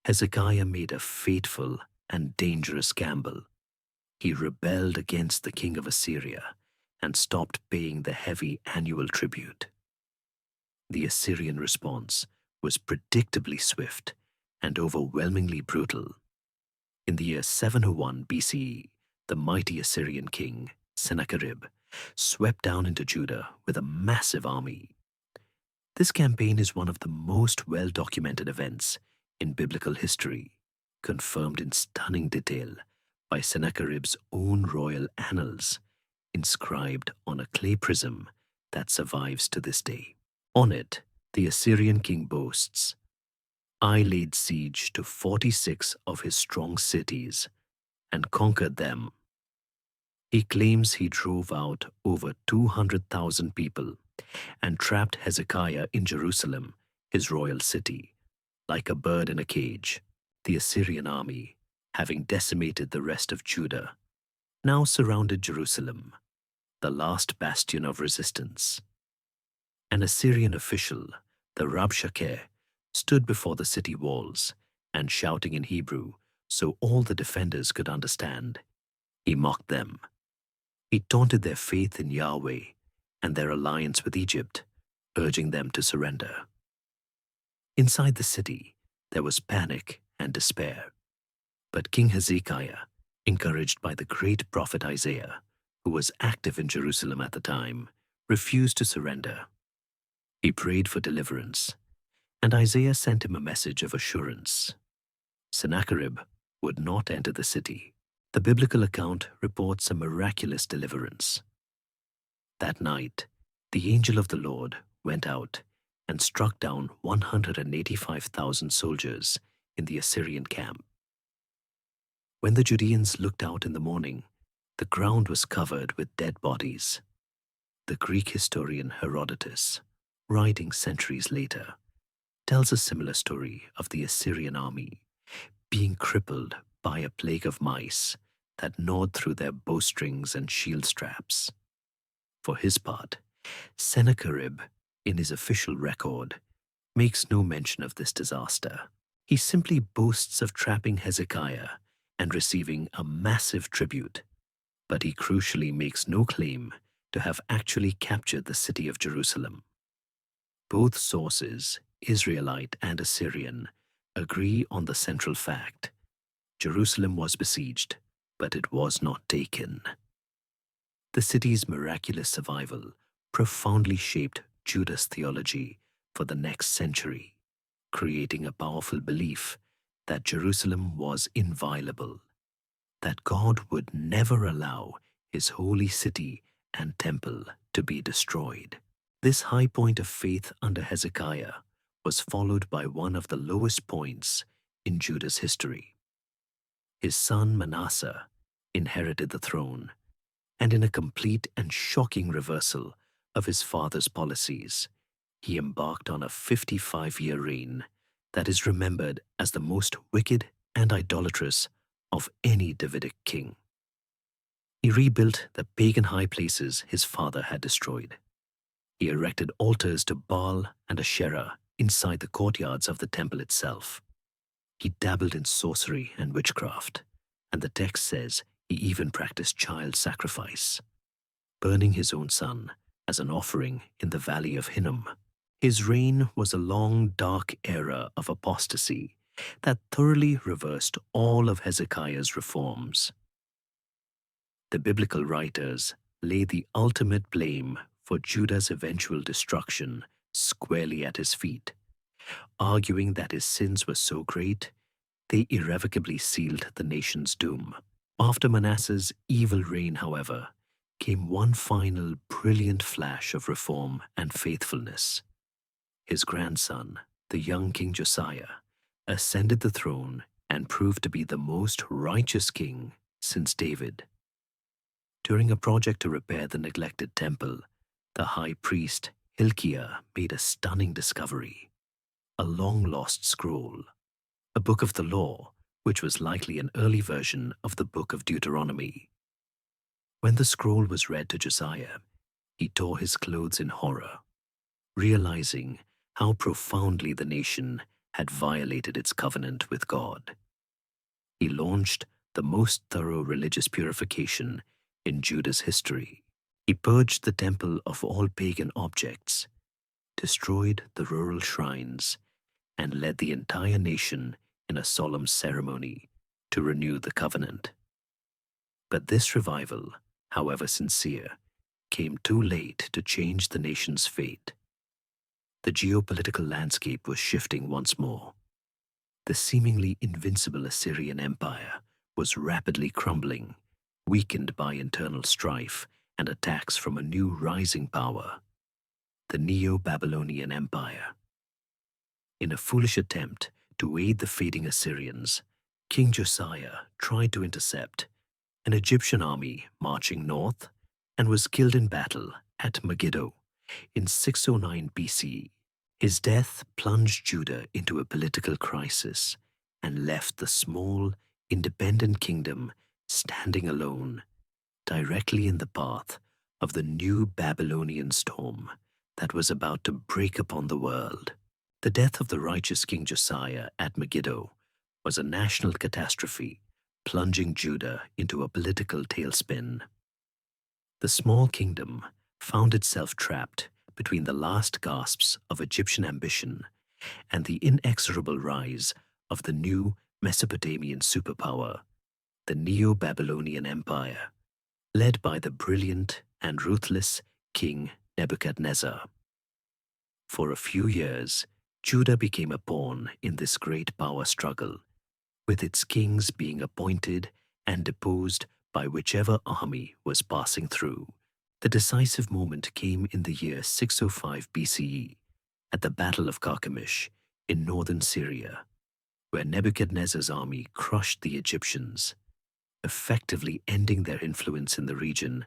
Hezekiah made a fateful and dangerous gamble. He rebelled against the king of Assyria and stopped paying the heavy annual tribute. The Assyrian response was predictably swift and overwhelmingly brutal. In the year 701 BCE, the mighty Assyrian king, Sennacherib, swept down into Judah with a massive army. This campaign is one of the most well-documented events in biblical history, confirmed in stunning detail by Sennacherib's own royal annals, inscribed on a clay prism that survives to this day. On it, the Assyrian king boasts, "I laid siege to 46 of his strong cities and conquered them." He claims he drove out over 200,000 people and trapped Hezekiah in Jerusalem, his royal city, like a bird in a cage. The Assyrian army, having decimated the rest of Judah, now surrounded Jerusalem, the last bastion of resistance. An Assyrian official, the Rabshakeh, stood before the city walls and shouting in Hebrew so all the defenders could understand. He mocked them. He taunted their faith in Yahweh and their alliance with Egypt, urging them to surrender. Inside the city, there was panic and despair. But King Hezekiah, encouraged by the great prophet Isaiah, who was active in Jerusalem at the time, refused to surrender. He prayed for deliverance, and Isaiah sent him a message of assurance. Sennacherib would not enter the city. The biblical account reports a miraculous deliverance. That night, the angel of the Lord went out and struck down 185,000 soldiers in the Assyrian camp. When the Judeans looked out in the morning, the ground was covered with dead bodies. The Greek historian Herodotus, writing centuries later, tells a similar story of the Assyrian army being crippled by a plague of mice that gnawed through their bowstrings and shield straps. For his part, Sennacherib, in his official record, makes no mention of this disaster. He simply boasts of trapping Hezekiah and receiving a massive tribute, but he crucially makes no claim to have actually captured the city of Jerusalem. Both sources Israelite and Assyrian, agree on the central fact: Jerusalem was besieged, but it was not taken. The city's miraculous survival profoundly shaped Judah's theology for the next century, creating a powerful belief that Jerusalem was inviolable, that God would never allow his holy city and temple to be destroyed. This high point of faith under Hezekiah was followed by one of the lowest points in Judah's history. His son Manasseh inherited the throne, and in a complete and shocking reversal of his father's policies, he embarked on a 55-year reign that is remembered as the most wicked and idolatrous of any Davidic king. He rebuilt the pagan high places his father had destroyed. He erected altars to Baal and Asherah inside the courtyards of the temple itself. He dabbled in sorcery and witchcraft, and the text says he even practiced child sacrifice, burning his own son as an offering in the valley of Hinnom. His reign was a long, dark era of apostasy that thoroughly reversed all of Hezekiah's reforms. The biblical writers lay the ultimate blame for Judah's eventual destruction squarely at his feet, arguing that his sins were so great they irrevocably sealed the nation's doom. After Manasseh's evil reign, however, came one final brilliant flash of reform and faithfulness. His grandson, the young King Josiah, ascended the throne and proved to be the most righteous king since David. During a project to repair the neglected temple, the high priest Hilkiah made a stunning discovery: a long-lost scroll, a book of the law, which was likely an early version of the book of Deuteronomy. When the scroll was read to Josiah, he tore his clothes in horror, realizing how profoundly the nation had violated its covenant with God. He launched the most thorough religious purification in Judah's history. He purged the temple of all pagan objects, destroyed the rural shrines, and led the entire nation in a solemn ceremony to renew the covenant. But this revival, however sincere, came too late to change the nation's fate. The geopolitical landscape was shifting once more. The seemingly invincible Assyrian Empire was rapidly crumbling, weakened by internal strife and attacks from a new rising power, the Neo-Babylonian Empire. In a foolish attempt to aid the fading Assyrians, King Josiah tried to intercept an Egyptian army marching north and was killed in battle at Megiddo in 609 BCE. His death plunged Judah into a political crisis and left the small, independent kingdom standing alone, directly in the path of the new Babylonian storm that was about to break upon the world. The death of the righteous King Josiah at Megiddo was a national catastrophe, plunging Judah into a political tailspin. The small kingdom found itself trapped between the last gasps of Egyptian ambition and the inexorable rise of the new Mesopotamian superpower, the Neo-Babylonian Empire, led by the brilliant and ruthless King Nebuchadnezzar. For a few years, Judah became a pawn in this great power struggle, with its kings being appointed and deposed by whichever army was passing through. The decisive moment came in the year 605 BCE at the Battle of Carchemish in northern Syria, where Nebuchadnezzar's army crushed the Egyptians, effectively ending their influence in the region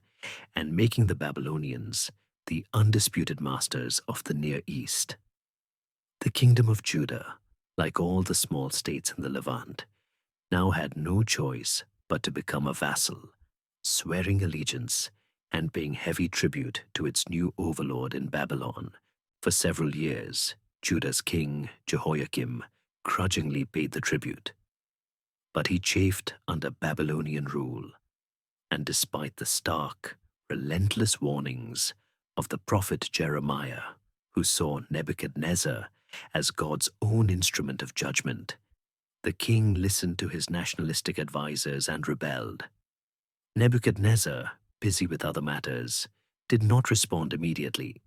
and making the Babylonians the undisputed masters of the Near East. The kingdom of Judah, like all the small states in the Levant, now had no choice but to become a vassal, swearing allegiance and paying heavy tribute to its new overlord in Babylon. For several years, Judah's king, Jehoiakim, grudgingly paid the tribute. But he chafed under Babylonian rule, and despite the stark, relentless warnings of the prophet Jeremiah, who saw Nebuchadnezzar as God's own instrument of judgment. The king listened to his nationalistic advisers and rebelled. Nebuchadnezzar, busy with other matters, did not respond immediately,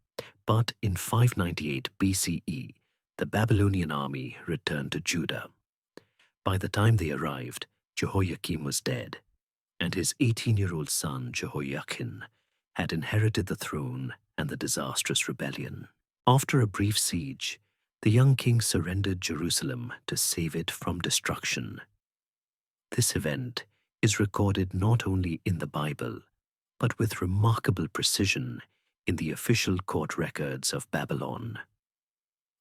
but in 598 BCE, the Babylonian army returned to Judah. By the time they arrived, Jehoiakim was dead, and his 18-year-old son Jehoiachin had inherited the throne and the disastrous rebellion. After a brief siege, the young king surrendered Jerusalem to save it from destruction. This event is recorded not only in the Bible, but with remarkable precision in the official court records of Babylon.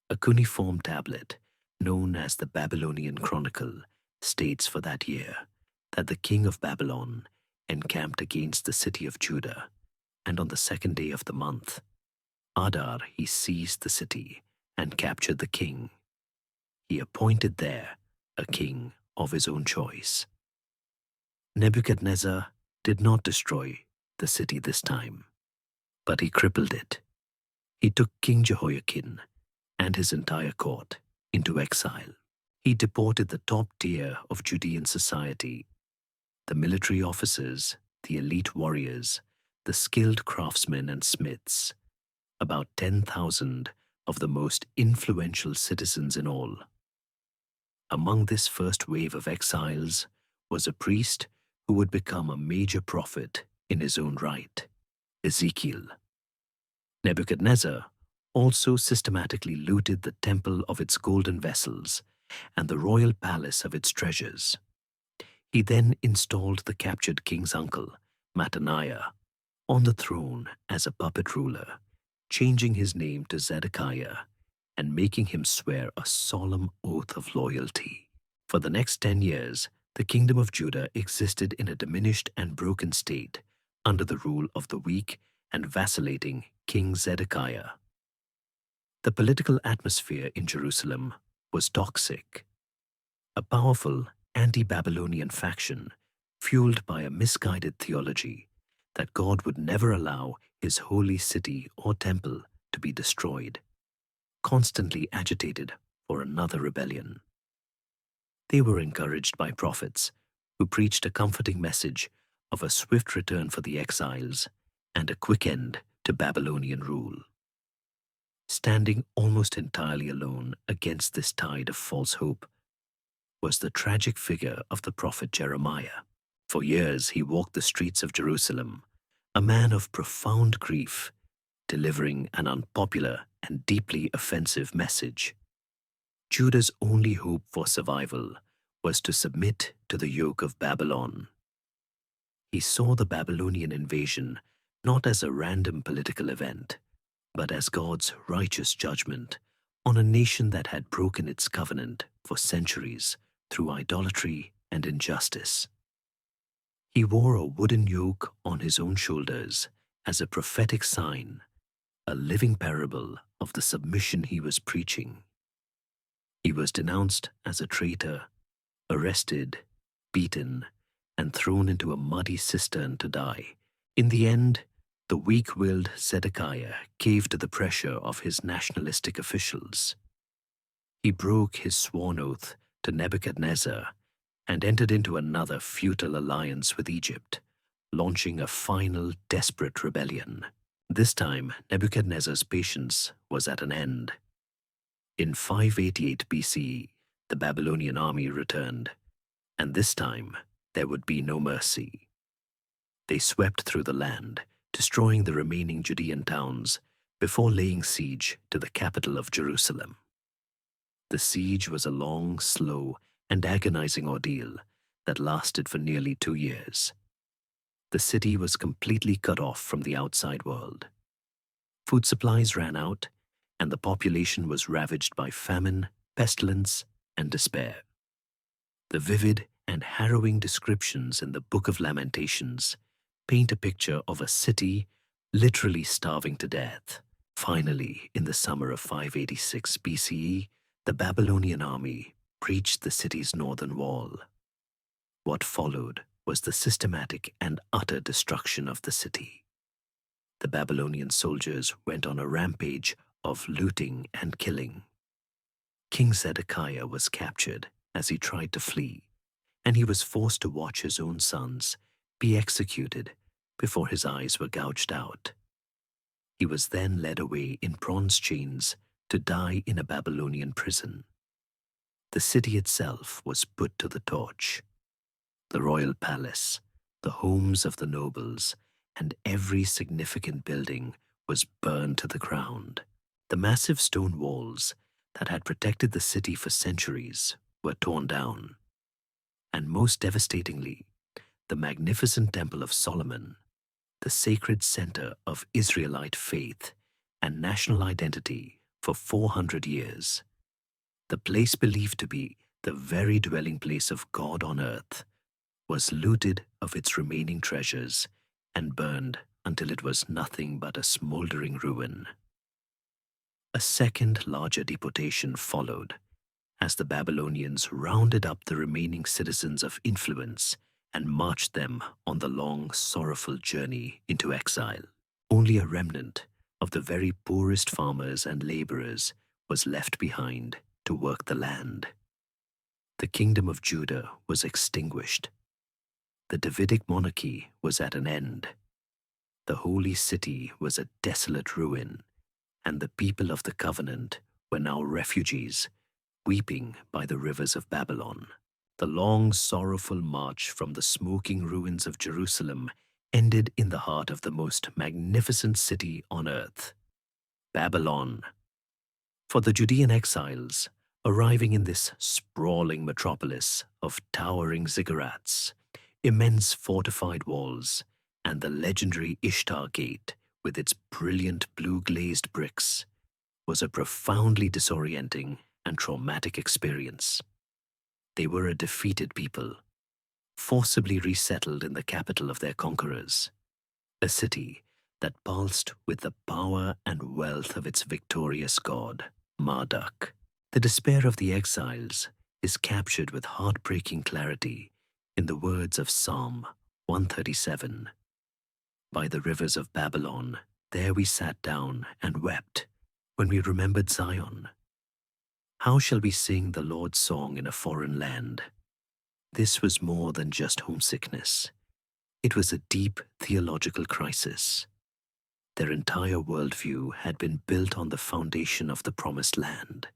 A cuneiform tablet, known as the Babylonian Chronicle, states for that year that the king of Babylon encamped against the city of Judah, and on the second day of the month, Adar, he seized the city and captured the king. He appointed there a king of his own choice. Nebuchadnezzar did not destroy the city this time, but he crippled it. He took King Jehoiakim and his entire court into exile. He deported the top tier of Judean society, the military officers, the elite warriors, the skilled craftsmen and smiths, about 10,000 of the most influential citizens in all. Among this first wave of exiles was a priest who would become a major prophet in his own right, Ezekiel. Nebuchadnezzar also systematically looted the temple of its golden vessels and the royal palace of its treasures. He then installed the captured king's uncle, Mattaniah, on the throne as a puppet ruler, changing his name to Zedekiah and making him swear a solemn oath of loyalty. For the next 10 years, the kingdom of Judah existed in a diminished and broken state under the rule of the weak and vacillating King Zedekiah. The political atmosphere in Jerusalem was toxic. A powerful anti-Babylonian faction, fueled by a misguided theology that God would never allow his holy city or temple to be destroyed, constantly agitated for another rebellion. They were encouraged by prophets who preached a comforting message of a swift return for the exiles and a quick end to Babylonian rule. Standing almost entirely alone against this tide of false hope was the tragic figure of the prophet Jeremiah. For years he walked the streets of Jerusalem, a man of profound grief, delivering an unpopular and deeply offensive message. Judah's only hope for survival was to submit to the yoke of Babylon. He saw the Babylonian invasion not as a random political event, but as God's righteous judgment on a nation that had broken its covenant for centuries through idolatry and injustice. He wore a wooden yoke on his own shoulders as a prophetic sign, a living parable of the submission he was preaching. He was denounced as a traitor, arrested, beaten, and thrown into a muddy cistern to die. In the end, the weak-willed Zedekiah caved to the pressure of his nationalistic officials. He broke his sworn oath to Nebuchadnezzar and entered into another futile alliance with Egypt, launching a final desperate rebellion. This time, Nebuchadnezzar's patience was at an end. In 588 BCE, the Babylonian army returned, and this time there would be no mercy. They swept through the land, destroying the remaining Judean towns before laying siege to the capital of Jerusalem. The siege was a long, slow, and agonizing ordeal that lasted for nearly 2 years. The city was completely cut off from the outside world. Food supplies ran out, and the population was ravaged by famine, pestilence, and despair. The vivid and harrowing descriptions in the Book of Lamentations paint a picture of a city literally starving to death. Finally, in the summer of 586 BCE, the Babylonian army breached the city's northern wall. What followed was the systematic and utter destruction of the city. The Babylonian soldiers went on a rampage of looting and killing. King Zedekiah was captured as he tried to flee, and he was forced to watch his own sons be executed before his eyes were gouged out. He was then led away in bronze chains to die in a Babylonian prison. The city itself was put to the torch. The royal palace, the homes of the nobles, and every significant building was burned to the ground. The massive stone walls that had protected the city for centuries were torn down. And most devastatingly, the magnificent Temple of Solomon, the sacred center of Israelite faith and national identity for 400 years, the place believed to be the very dwelling place of God on earth, was looted of its remaining treasures and burned until it was nothing but a smoldering ruin. A second larger deportation followed, as the Babylonians rounded up the remaining citizens of influence and marched them on the long, sorrowful journey into exile. Only a remnant of the very poorest farmers and laborers was left behind to work the land. The kingdom of Judah was extinguished. The Davidic monarchy was at an end. The holy city was a desolate ruin, and the people of the covenant were now refugees, weeping by the rivers of Babylon. The long, sorrowful march from the smoking ruins of Jerusalem ended in the heart of the most magnificent city on earth, Babylon. For the Judean exiles, arriving in this sprawling metropolis of towering ziggurats, immense fortified walls, and the legendary Ishtar Gate with its brilliant blue-glazed bricks, was a profoundly disorienting and traumatic experience. They were a defeated people, forcibly resettled in the capital of their conquerors, a city that pulsed with the power and wealth of its victorious god, Marduk. The despair of the exiles is captured with heartbreaking clarity in the words of Psalm 137. By the rivers of Babylon, there we sat down and wept when we remembered Zion. How shall we sing the Lord's song in a foreign land? This was more than just homesickness. It was a deep theological crisis. Their entire worldview had been built on the foundation of the Promised Land,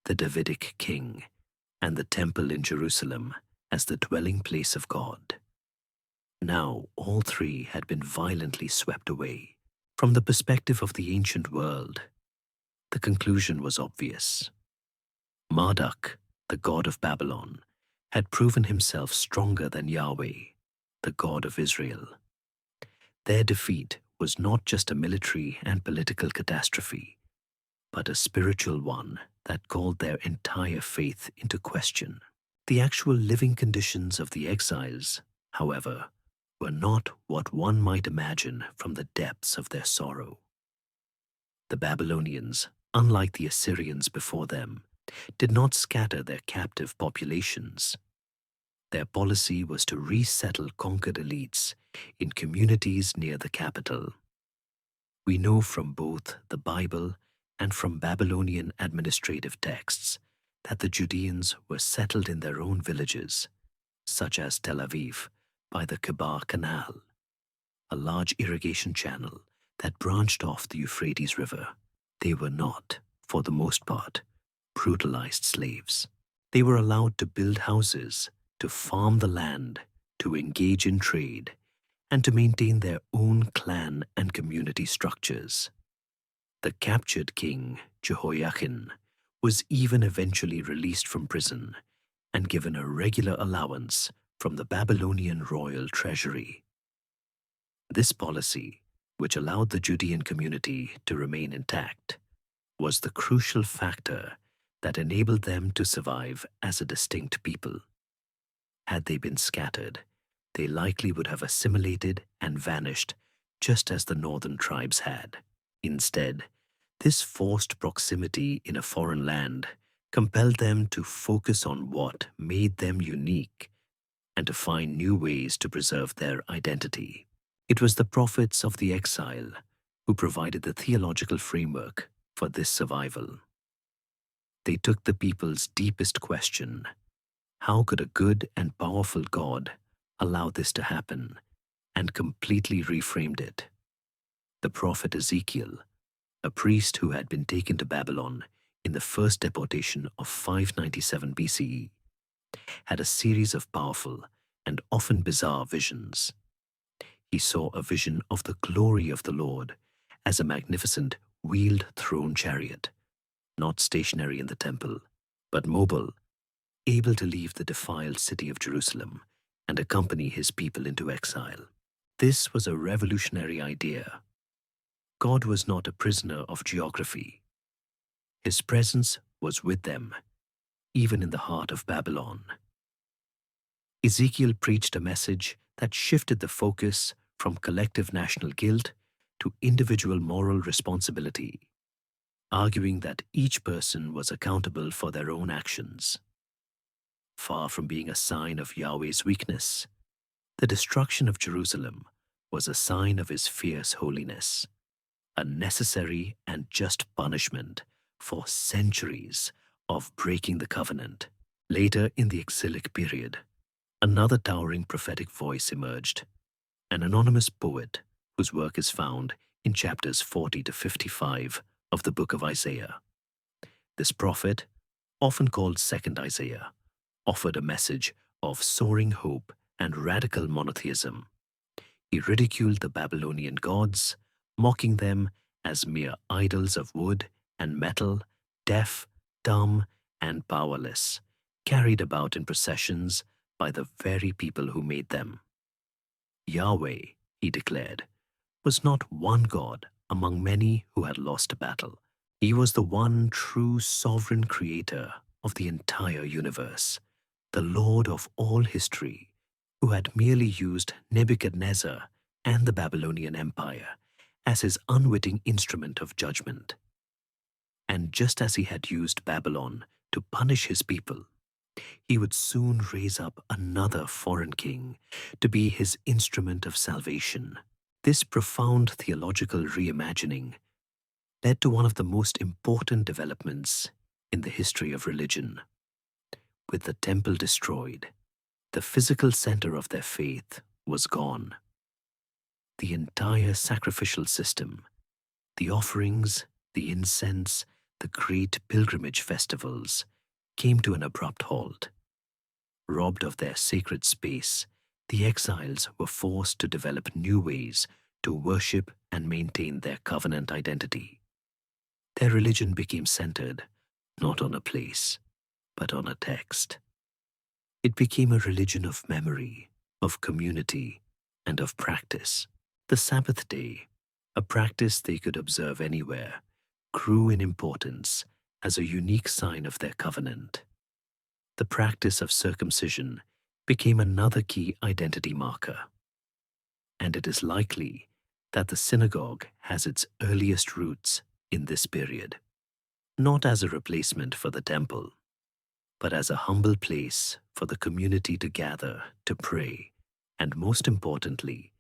the Davidic king, and the temple in Jerusalem as the dwelling place of God. Now all three had been violently swept away. From the perspective of the ancient world, the conclusion was obvious. Marduk, the god of Babylon, had proven himself stronger than Yahweh, the God of Israel. Their defeat was not just a military and political catastrophe, but a spiritual one that called their entire faith into question. The actual living conditions of the exiles, however, were not what one might imagine from the depths of their sorrow. The Babylonians, unlike the Assyrians before them, did not scatter their captive populations. Their policy was to resettle conquered elites in communities near the capital. We know from both the Bible and from Babylonian administrative texts that the Judeans were settled in their own villages, such as Tel Aviv, by the Kebar Canal, a large irrigation channel that branched off the Euphrates River. They were not, for the most part, brutalized slaves. They were allowed to build houses, to farm the land, to engage in trade, and to maintain their own clan and community structures. The captured king, Jehoiachin, was even eventually released from prison and given a regular allowance from the Babylonian royal treasury. This policy, which allowed the Judean community to remain intact, was the crucial factor that enabled them to survive as a distinct people. Had they been scattered, they likely would have assimilated and vanished just as the northern tribes had. Instead, this forced proximity in a foreign land compelled them to focus on what made them unique and to find new ways to preserve their identity. It was the prophets of the exile who provided the theological framework for this survival. They took the people's deepest question: how could a good and powerful God allow this to happen? And completely reframed it. The prophet Ezekiel, a priest who had been taken to Babylon in the first deportation of 597 BCE, had a series of powerful and often bizarre visions. He saw a vision of the glory of the Lord as a magnificent wheeled throne chariot, not stationary in the temple, but mobile, able to leave the defiled city of Jerusalem and accompany his people into exile. This was a revolutionary idea. God was not a prisoner of geography. His presence was with them, even in the heart of Babylon. Ezekiel preached a message that shifted the focus from collective national guilt to individual moral responsibility, arguing that each person was accountable for their own actions. Far from being a sign of Yahweh's weakness, the destruction of Jerusalem was a sign of his fierce holiness, a necessary and just punishment for centuries of breaking the covenant. Later in the exilic period, another towering prophetic voice emerged, an anonymous poet whose work is found in chapters 40 to 55 of the book of Isaiah. This prophet, often called Second Isaiah, offered a message of soaring hope and radical monotheism. He ridiculed the Babylonian gods, mocking them as mere idols of wood and metal, deaf, dumb, and powerless, carried about in processions by the very people who made them. Yahweh, he declared, was not one God among many who had lost a battle. He was the one true sovereign creator of the entire universe, the Lord of all history, who had merely used Nebuchadnezzar and the Babylonian Empire as his unwitting instrument of judgment. And just as he had used Babylon to punish his people, he would soon raise up another foreign king to be his instrument of salvation. This profound theological reimagining led to one of the most important developments in the history of religion. With the temple destroyed, the physical center of their faith was gone. The entire sacrificial system, the offerings, the incense, the great pilgrimage festivals, came to an abrupt halt. Robbed of their sacred space, the exiles were forced to develop new ways to worship and maintain their covenant identity. Their religion became centered not on a place, but on a text. It became a religion of memory, of community, and of practice. The Sabbath day, a practice they could observe anywhere, grew in importance as a unique sign of their covenant. The practice of circumcision became another key identity marker. And it is likely that the synagogue has its earliest roots in this period, not as a replacement for the temple, but as a humble place for the community to gather, to pray, and most importantly,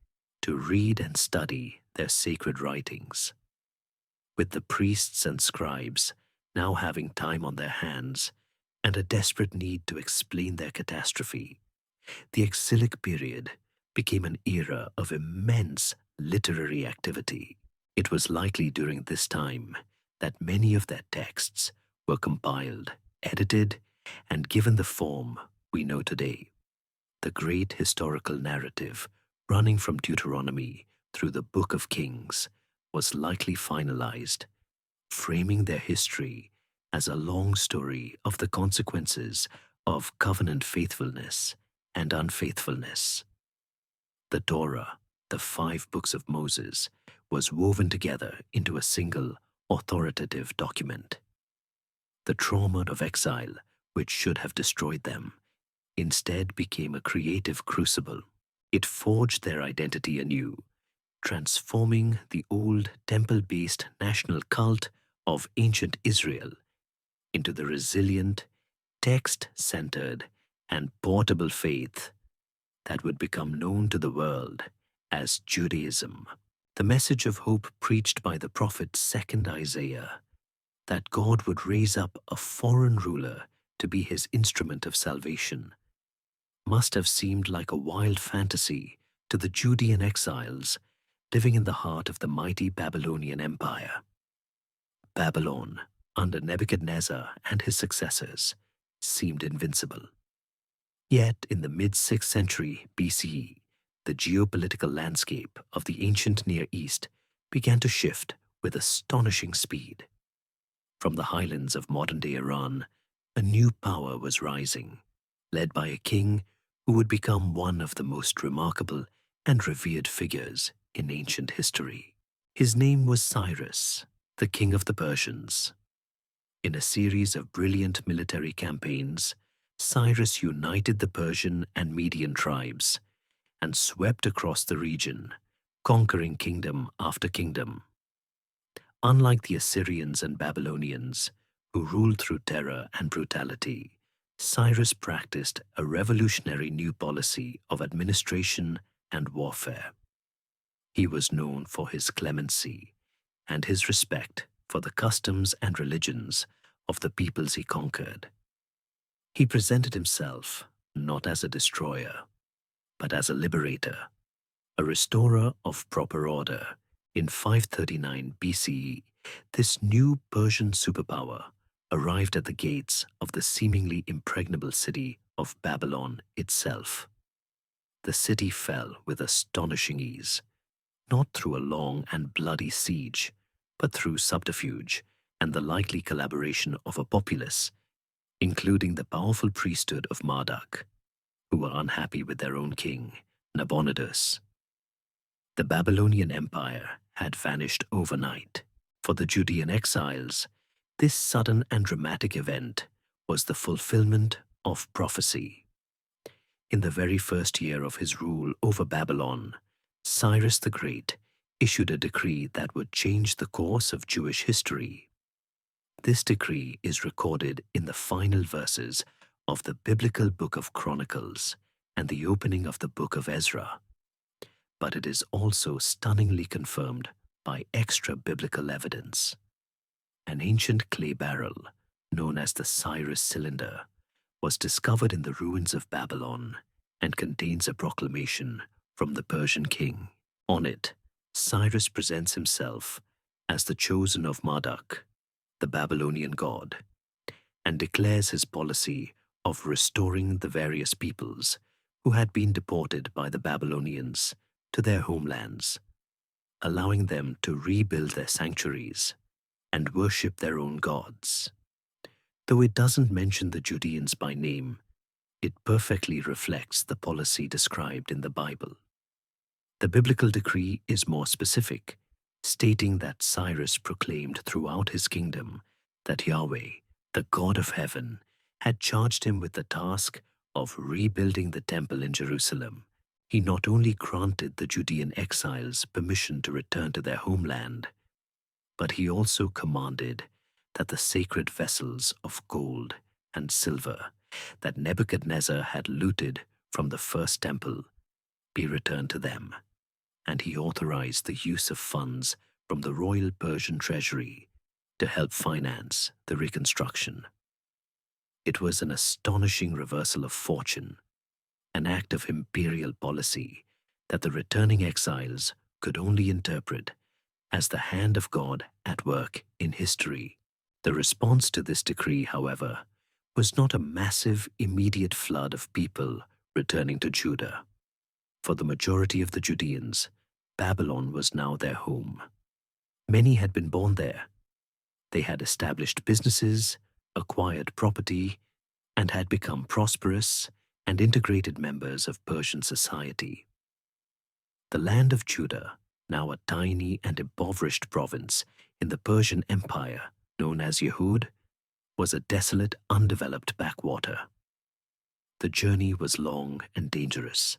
to read and study their sacred writings. With the priests and scribes now having time on their hands and a desperate need to explain their catastrophe, the exilic period became an era of immense literary activity. It was likely during this time that many of their texts were compiled, edited, and given the form we know today. The great historical narrative running from Deuteronomy through the Book of Kings was likely finalized, framing their history as a long story of the consequences of covenant faithfulness and unfaithfulness. The Torah, the 5 books of Moses, was woven together into a single authoritative document. The trauma of exile, which should have destroyed them, instead became a creative crucible. It forged their identity anew, transforming the old temple-based national cult of ancient Israel into the resilient, text-centered, and portable faith that would become known to the world as Judaism. The message of hope preached by the prophet Second Isaiah, that God would raise up a foreign ruler to be his instrument of salvation must have seemed like a wild fantasy to the Judean exiles living in the heart of the mighty Babylonian Empire. Babylon, under Nebuchadnezzar and his successors, seemed invincible. Yet in the mid-6th century BCE, the geopolitical landscape of the ancient Near East began to shift with astonishing speed. From the highlands of modern-day Iran, a new power was rising, led by a king who would become one of the most remarkable and revered figures in ancient history. His name was Cyrus, the king of the Persians. In a series of brilliant military campaigns, Cyrus united the Persian and Median tribes and swept across the region, conquering kingdom after kingdom. Unlike the Assyrians and Babylonians, who ruled through terror and brutality, Cyrus practiced a revolutionary new policy of administration and warfare. He was known for his clemency and his respect for the customs and religions of the peoples he conquered. He presented himself not as a destroyer, but as a liberator, a restorer of proper order. In 539 BCE, this new Persian superpower arrived at the gates of the seemingly impregnable city of Babylon itself. The city fell with astonishing ease, not through a long and bloody siege, but through subterfuge and the likely collaboration of a populace, including the powerful priesthood of Marduk, who were unhappy with their own king, Nabonidus. The Babylonian Empire had vanished overnight. For the Judean exiles, this sudden and dramatic event was the fulfillment of prophecy. In the very first year of his rule over Babylon, Cyrus the Great issued a decree that would change the course of Jewish history. This decree is recorded in the final verses of the biblical book of Chronicles and the opening of the book of Ezra, but it is also stunningly confirmed by extra-biblical evidence. An ancient clay barrel, known as the Cyrus cylinder, was discovered in the ruins of Babylon and contains a proclamation from the Persian king. On it, Cyrus presents himself as the chosen of Marduk, the Babylonian god, and declares his policy of restoring the various peoples who had been deported by the Babylonians to their homelands, allowing them to rebuild their sanctuaries and worship their own gods. Though it doesn't mention the Judeans by name, it perfectly reflects the policy described in the Bible. The biblical decree is more specific, stating that Cyrus proclaimed throughout his kingdom that Yahweh, the God of heaven, had charged him with the task of rebuilding the temple in Jerusalem. He not only granted the Judean exiles permission to return to their homeland, but he also commanded that the sacred vessels of gold and silver that Nebuchadnezzar had looted from the first temple be returned to them, and he authorized the use of funds from the royal Persian treasury to help finance the reconstruction. It was an astonishing reversal of fortune, an act of imperial policy that the returning exiles could only interpret as the hand of God at work in history. The response to this decree, however, was not a massive, immediate flood of people returning to Judah. For the majority of the Judeans, Babylon was now their home. Many had been born there. They had established businesses, acquired property, and had become prosperous and integrated members of Persian society. The land of Judah, now a tiny and impoverished province in the Persian Empire known as Yehud, was a desolate, undeveloped backwater. The journey was long and dangerous,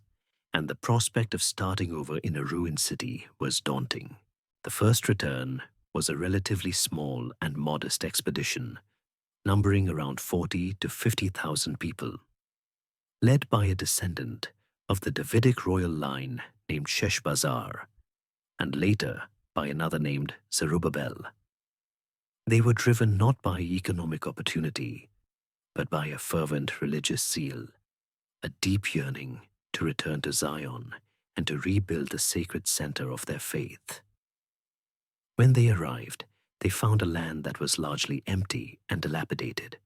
and the prospect of starting over in a ruined city was daunting. The first return was a relatively small and modest expedition, numbering around 40 to 50,000 people. Led by a descendant of the Davidic royal line named Sheshbazzar, and later by another named Zerubbabel. They were driven not by economic opportunity, but by a fervent religious zeal, a deep yearning to return to Zion and to rebuild the sacred center of their faith. When they arrived, they found a land that was largely empty and dilapidated.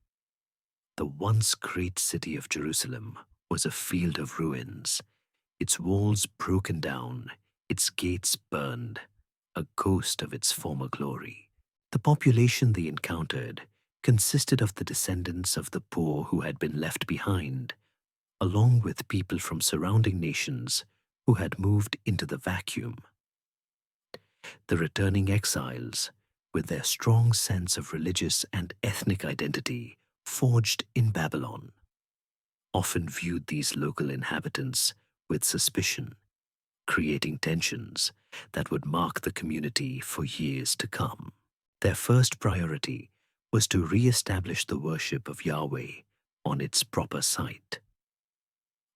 The once great city of Jerusalem was a field of ruins, its walls broken down, its gates burned, a ghost of its former glory. The population they encountered consisted of the descendants of the poor who had been left behind, along with people from surrounding nations who had moved into the vacuum. The returning exiles, with their strong sense of religious and ethnic identity forged in Babylon, often viewed these local inhabitants with suspicion, creating tensions that would mark the community for years to come. Their first priority was to re-establish the worship of Yahweh on its proper site.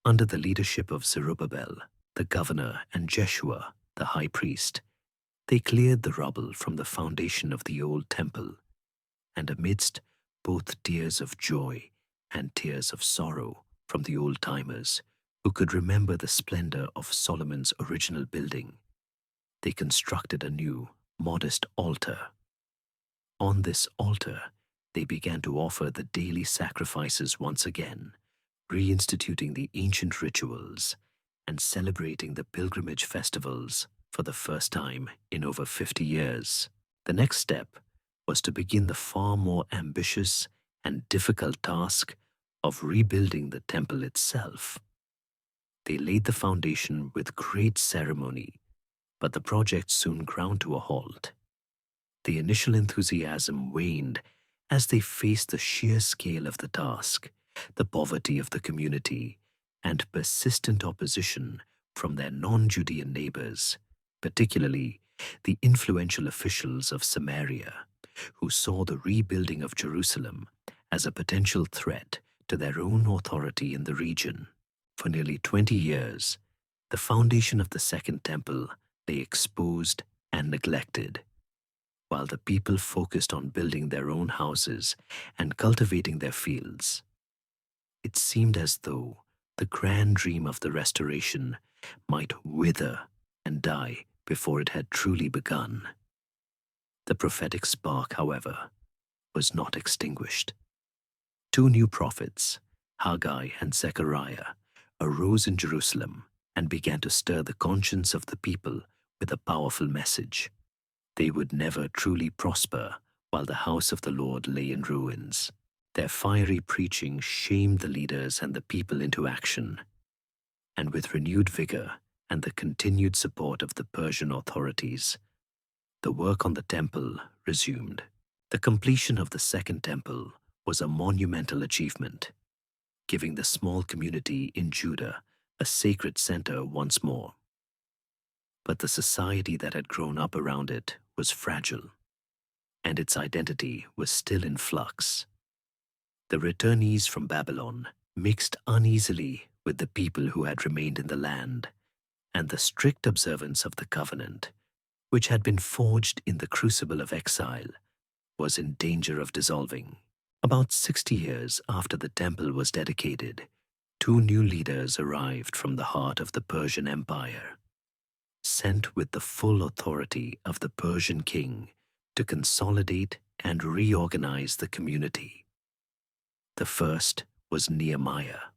Under the leadership of Zerubbabel, the governor, and Jeshua, the high priest, they cleared the rubble from the foundation of the old temple, and amidst both tears of joy and tears of sorrow from the old-timers who could remember the splendor of Solomon's original building, they constructed a new, modest altar. On this altar, they began to offer the daily sacrifices once again, reinstituting the ancient rituals and celebrating the pilgrimage festivals for the first time in over 50 years. The next step was to begin the far more ambitious and difficult task of rebuilding the temple itself. They laid the foundation with great ceremony, but the project soon ground to a halt. The initial enthusiasm waned as they faced the sheer scale of the task, the poverty of the community, and persistent opposition from their non-Judean neighbors, particularly the influential officials of Samaria, who saw the rebuilding of Jerusalem as a potential threat to their own authority in the region. For nearly 20 years, the foundation of the Second Temple lay exposed and neglected, while the people focused on building their own houses and cultivating their fields. It seemed as though the grand dream of the restoration might wither and die before it had truly begun. The prophetic spark, however, was not extinguished. Two new prophets, Haggai and Zechariah, arose in Jerusalem and began to stir the conscience of the people with a powerful message. They would never truly prosper while the house of the Lord lay in ruins. Their fiery preaching shamed the leaders and the people into action, and with renewed vigor and the continued support of the Persian authorities, the work on the temple resumed. The completion of the Second Temple was a monumental achievement, giving the small community in Judah a sacred center once more. But the society that had grown up around it was fragile, and its identity was still in flux. The returnees from Babylon mixed uneasily with the people who had remained in the land, and the strict observance of the covenant, which had been forged in the crucible of exile, was in danger of dissolving. About 60 years after the temple was dedicated, two new leaders arrived from the heart of the Persian Empire, sent with the full authority of the Persian king to consolidate and reorganize the community. The first was Nehemiah,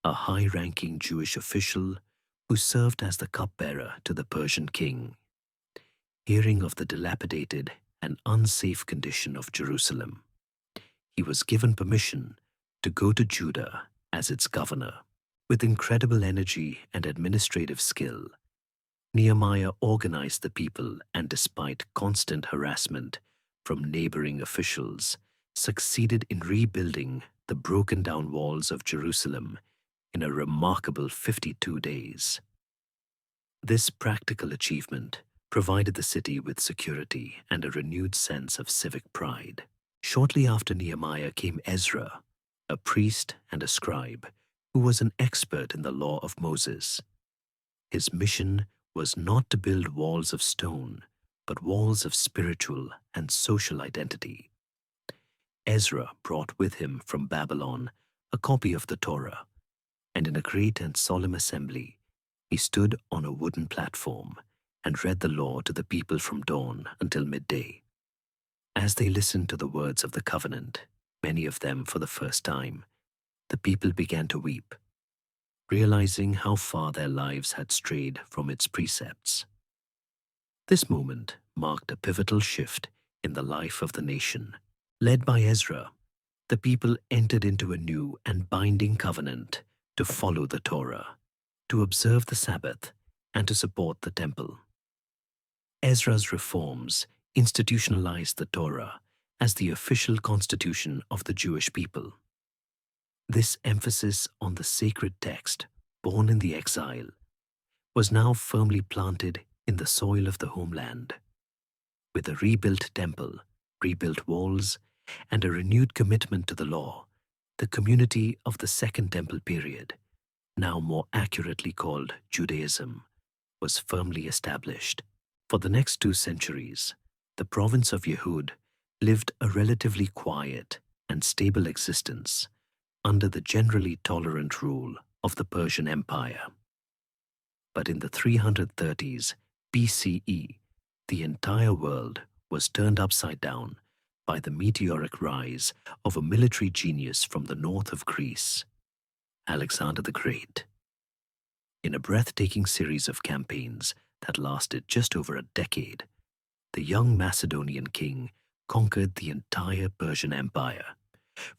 a high-ranking Jewish official who served as the cupbearer to the Persian king. Hearing of the dilapidated and unsafe condition of Jerusalem, he was given permission to go to Judah as its governor. With incredible energy and administrative skill, Nehemiah organized the people and, despite constant harassment from neighboring officials, succeeded in rebuilding the broken-down walls of Jerusalem in a remarkable 52 days. This practical achievement provided the city with security and a renewed sense of civic pride. Shortly after Nehemiah came Ezra, a priest and a scribe who was an expert in the law of Moses. His mission was not to build walls of stone, but walls of spiritual and social identity. Ezra brought with him from Babylon a copy of the Torah, and in a great and solemn assembly he stood on a wooden platform and read the law to the people from dawn until midday. As they listened to the words of the covenant, many of them for the first time, the people began to weep, realizing how far their lives had strayed from its precepts. This moment marked a pivotal shift in the life of the nation. Led by Ezra, the people entered into a new and binding covenant to follow the Torah, to observe the Sabbath, and to support the temple. Ezra's reforms institutionalized the Torah as the official constitution of the Jewish people. This emphasis on the sacred text, born in the exile, was now firmly planted in the soil of the homeland. With a rebuilt temple, rebuilt walls, and a renewed commitment to the law, the community of the Second Temple period, now more accurately called Judaism, was firmly established. For the next 2 centuries, the province of Yehud lived a relatively quiet and stable existence under the generally tolerant rule of the Persian Empire. But in the 330s BCE, the entire world was turned upside down by the meteoric rise of a military genius from the north of Greece, Alexander the Great. In a breathtaking series of campaigns that lasted just over a decade, the young Macedonian king conquered the entire Persian Empire,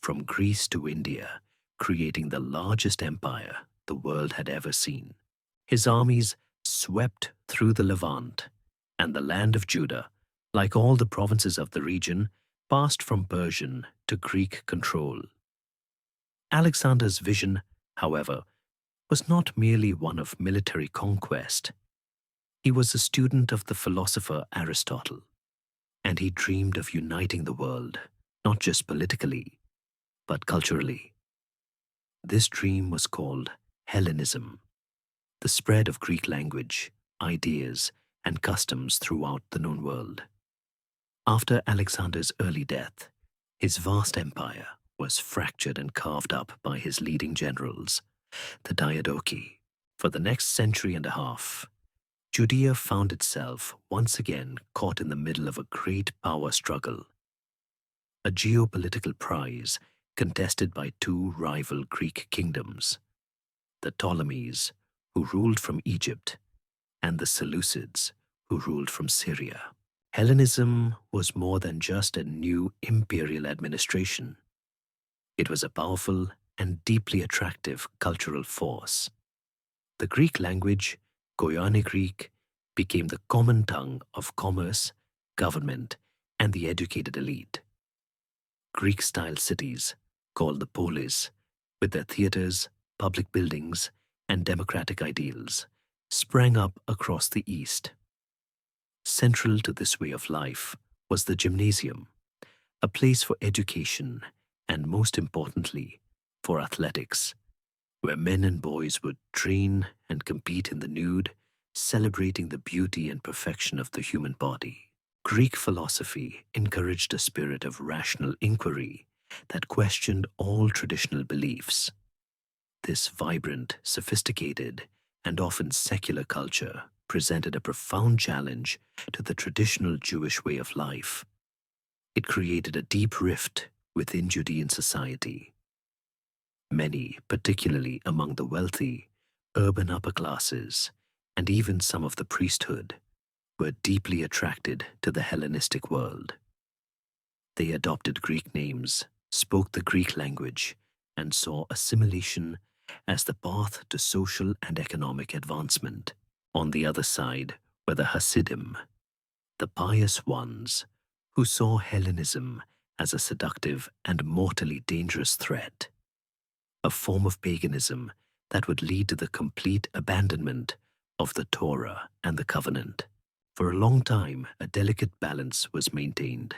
from Greece to India, creating the largest empire the world had ever seen. His armies swept through the Levant, and the land of Judah, like all the provinces of the region, passed from Persian to Greek control. Alexander's vision, however, was not merely one of military conquest. He was a student of the philosopher Aristotle, and he dreamed of uniting the world, not just politically, but culturally. This dream was called Hellenism, the spread of Greek language, ideas, and customs throughout the known world. After Alexander's early death, his vast empire was fractured and carved up by his leading generals, the Diadochi. For the next century and a half, Judea found itself once again caught in the middle of a great power struggle, a geopolitical prize contested by 2 rival Greek kingdoms, the Ptolemies, who ruled from Egypt, and the Seleucids, who ruled from Syria. Hellenism was more than just a new imperial administration. It was a powerful and deeply attractive cultural force. The Greek language, Koine Greek, became the common tongue of commerce, government, and the educated elite. Greek-style cities, called the polis, with their theaters, public buildings, and democratic ideals, sprang up across the East. Central to this way of life was the gymnasium, a place for education and, most importantly, for athletics, where men and boys would train and compete in the nude, celebrating the beauty and perfection of the human body. Greek philosophy encouraged a spirit of rational inquiry that questioned all traditional beliefs. This vibrant, sophisticated, and often secular culture presented a profound challenge to the traditional Jewish way of life. It created a deep rift within Judean society. Many, particularly among the wealthy, urban upper classes, and even some of the priesthood, were deeply attracted to the Hellenistic world. They adopted Greek names, spoke the Greek language, and saw assimilation as the path to social and economic advancement. On the other side were the Hasidim, the pious ones, who saw Hellenism as a seductive and mortally dangerous threat, a form of paganism that would lead to the complete abandonment of the Torah and the covenant. For a long time, a delicate balance was maintained.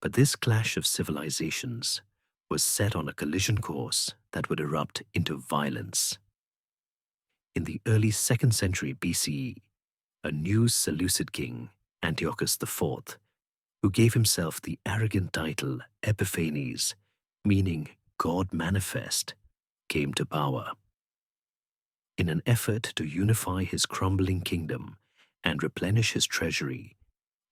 But this clash of civilizations was set on a collision course that would erupt into violence. In the early 2nd century BCE, a new Seleucid king, Antiochus IV, who gave himself the arrogant title Epiphanes, meaning God manifest, came to power. In an effort to unify his crumbling kingdom and replenish his treasury,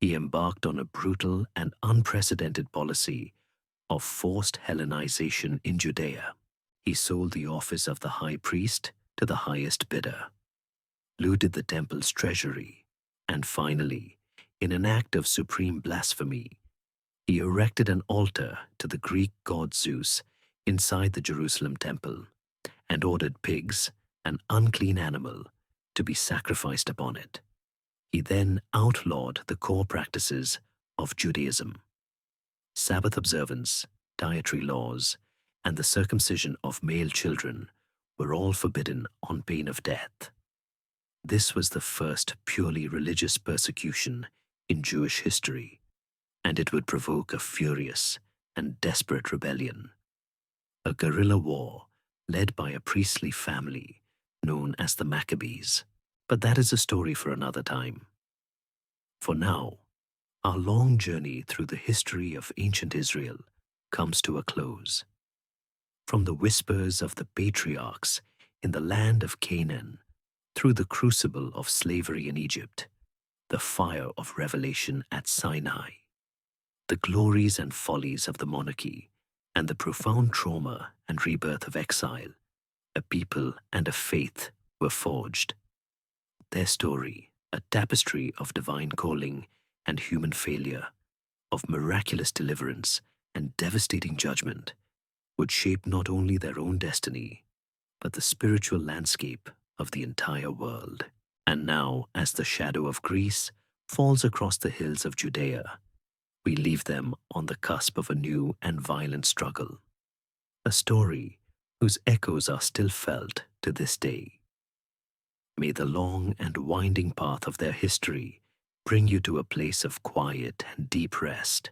he embarked on a brutal and unprecedented policy of forced Hellenization in Judea. He sold the office of the high priest to the highest bidder, looted the temple's treasury, and finally, in an act of supreme blasphemy, he erected an altar to the Greek god Zeus inside the Jerusalem temple and ordered pigs, an unclean animal, to be sacrificed upon it. He then outlawed the core practices of Judaism. Sabbath observance, dietary laws, and the circumcision of male children were all forbidden on pain of death. This was the first purely religious persecution in Jewish history, and it would provoke a furious and desperate rebellion, a guerrilla war led by a priestly family known as the Maccabees. But that is a story for another time. For now, our long journey through the history of ancient Israel comes to a close. From the whispers of the patriarchs in the land of Canaan, through the crucible of slavery in Egypt, the fire of revelation at Sinai, the glories and follies of the monarchy, and the profound trauma and rebirth of exile, a people and a faith were forged. Their story, a tapestry of divine calling and human failure, of miraculous deliverance and devastating judgment, would shape not only their own destiny, but the spiritual landscape of the entire world. And now, as the shadow of Greece falls across the hills of Judea, we leave them on the cusp of a new and violent struggle, a story whose echoes are still felt to this day. May the long and winding path of their history bring you to a place of quiet and deep rest,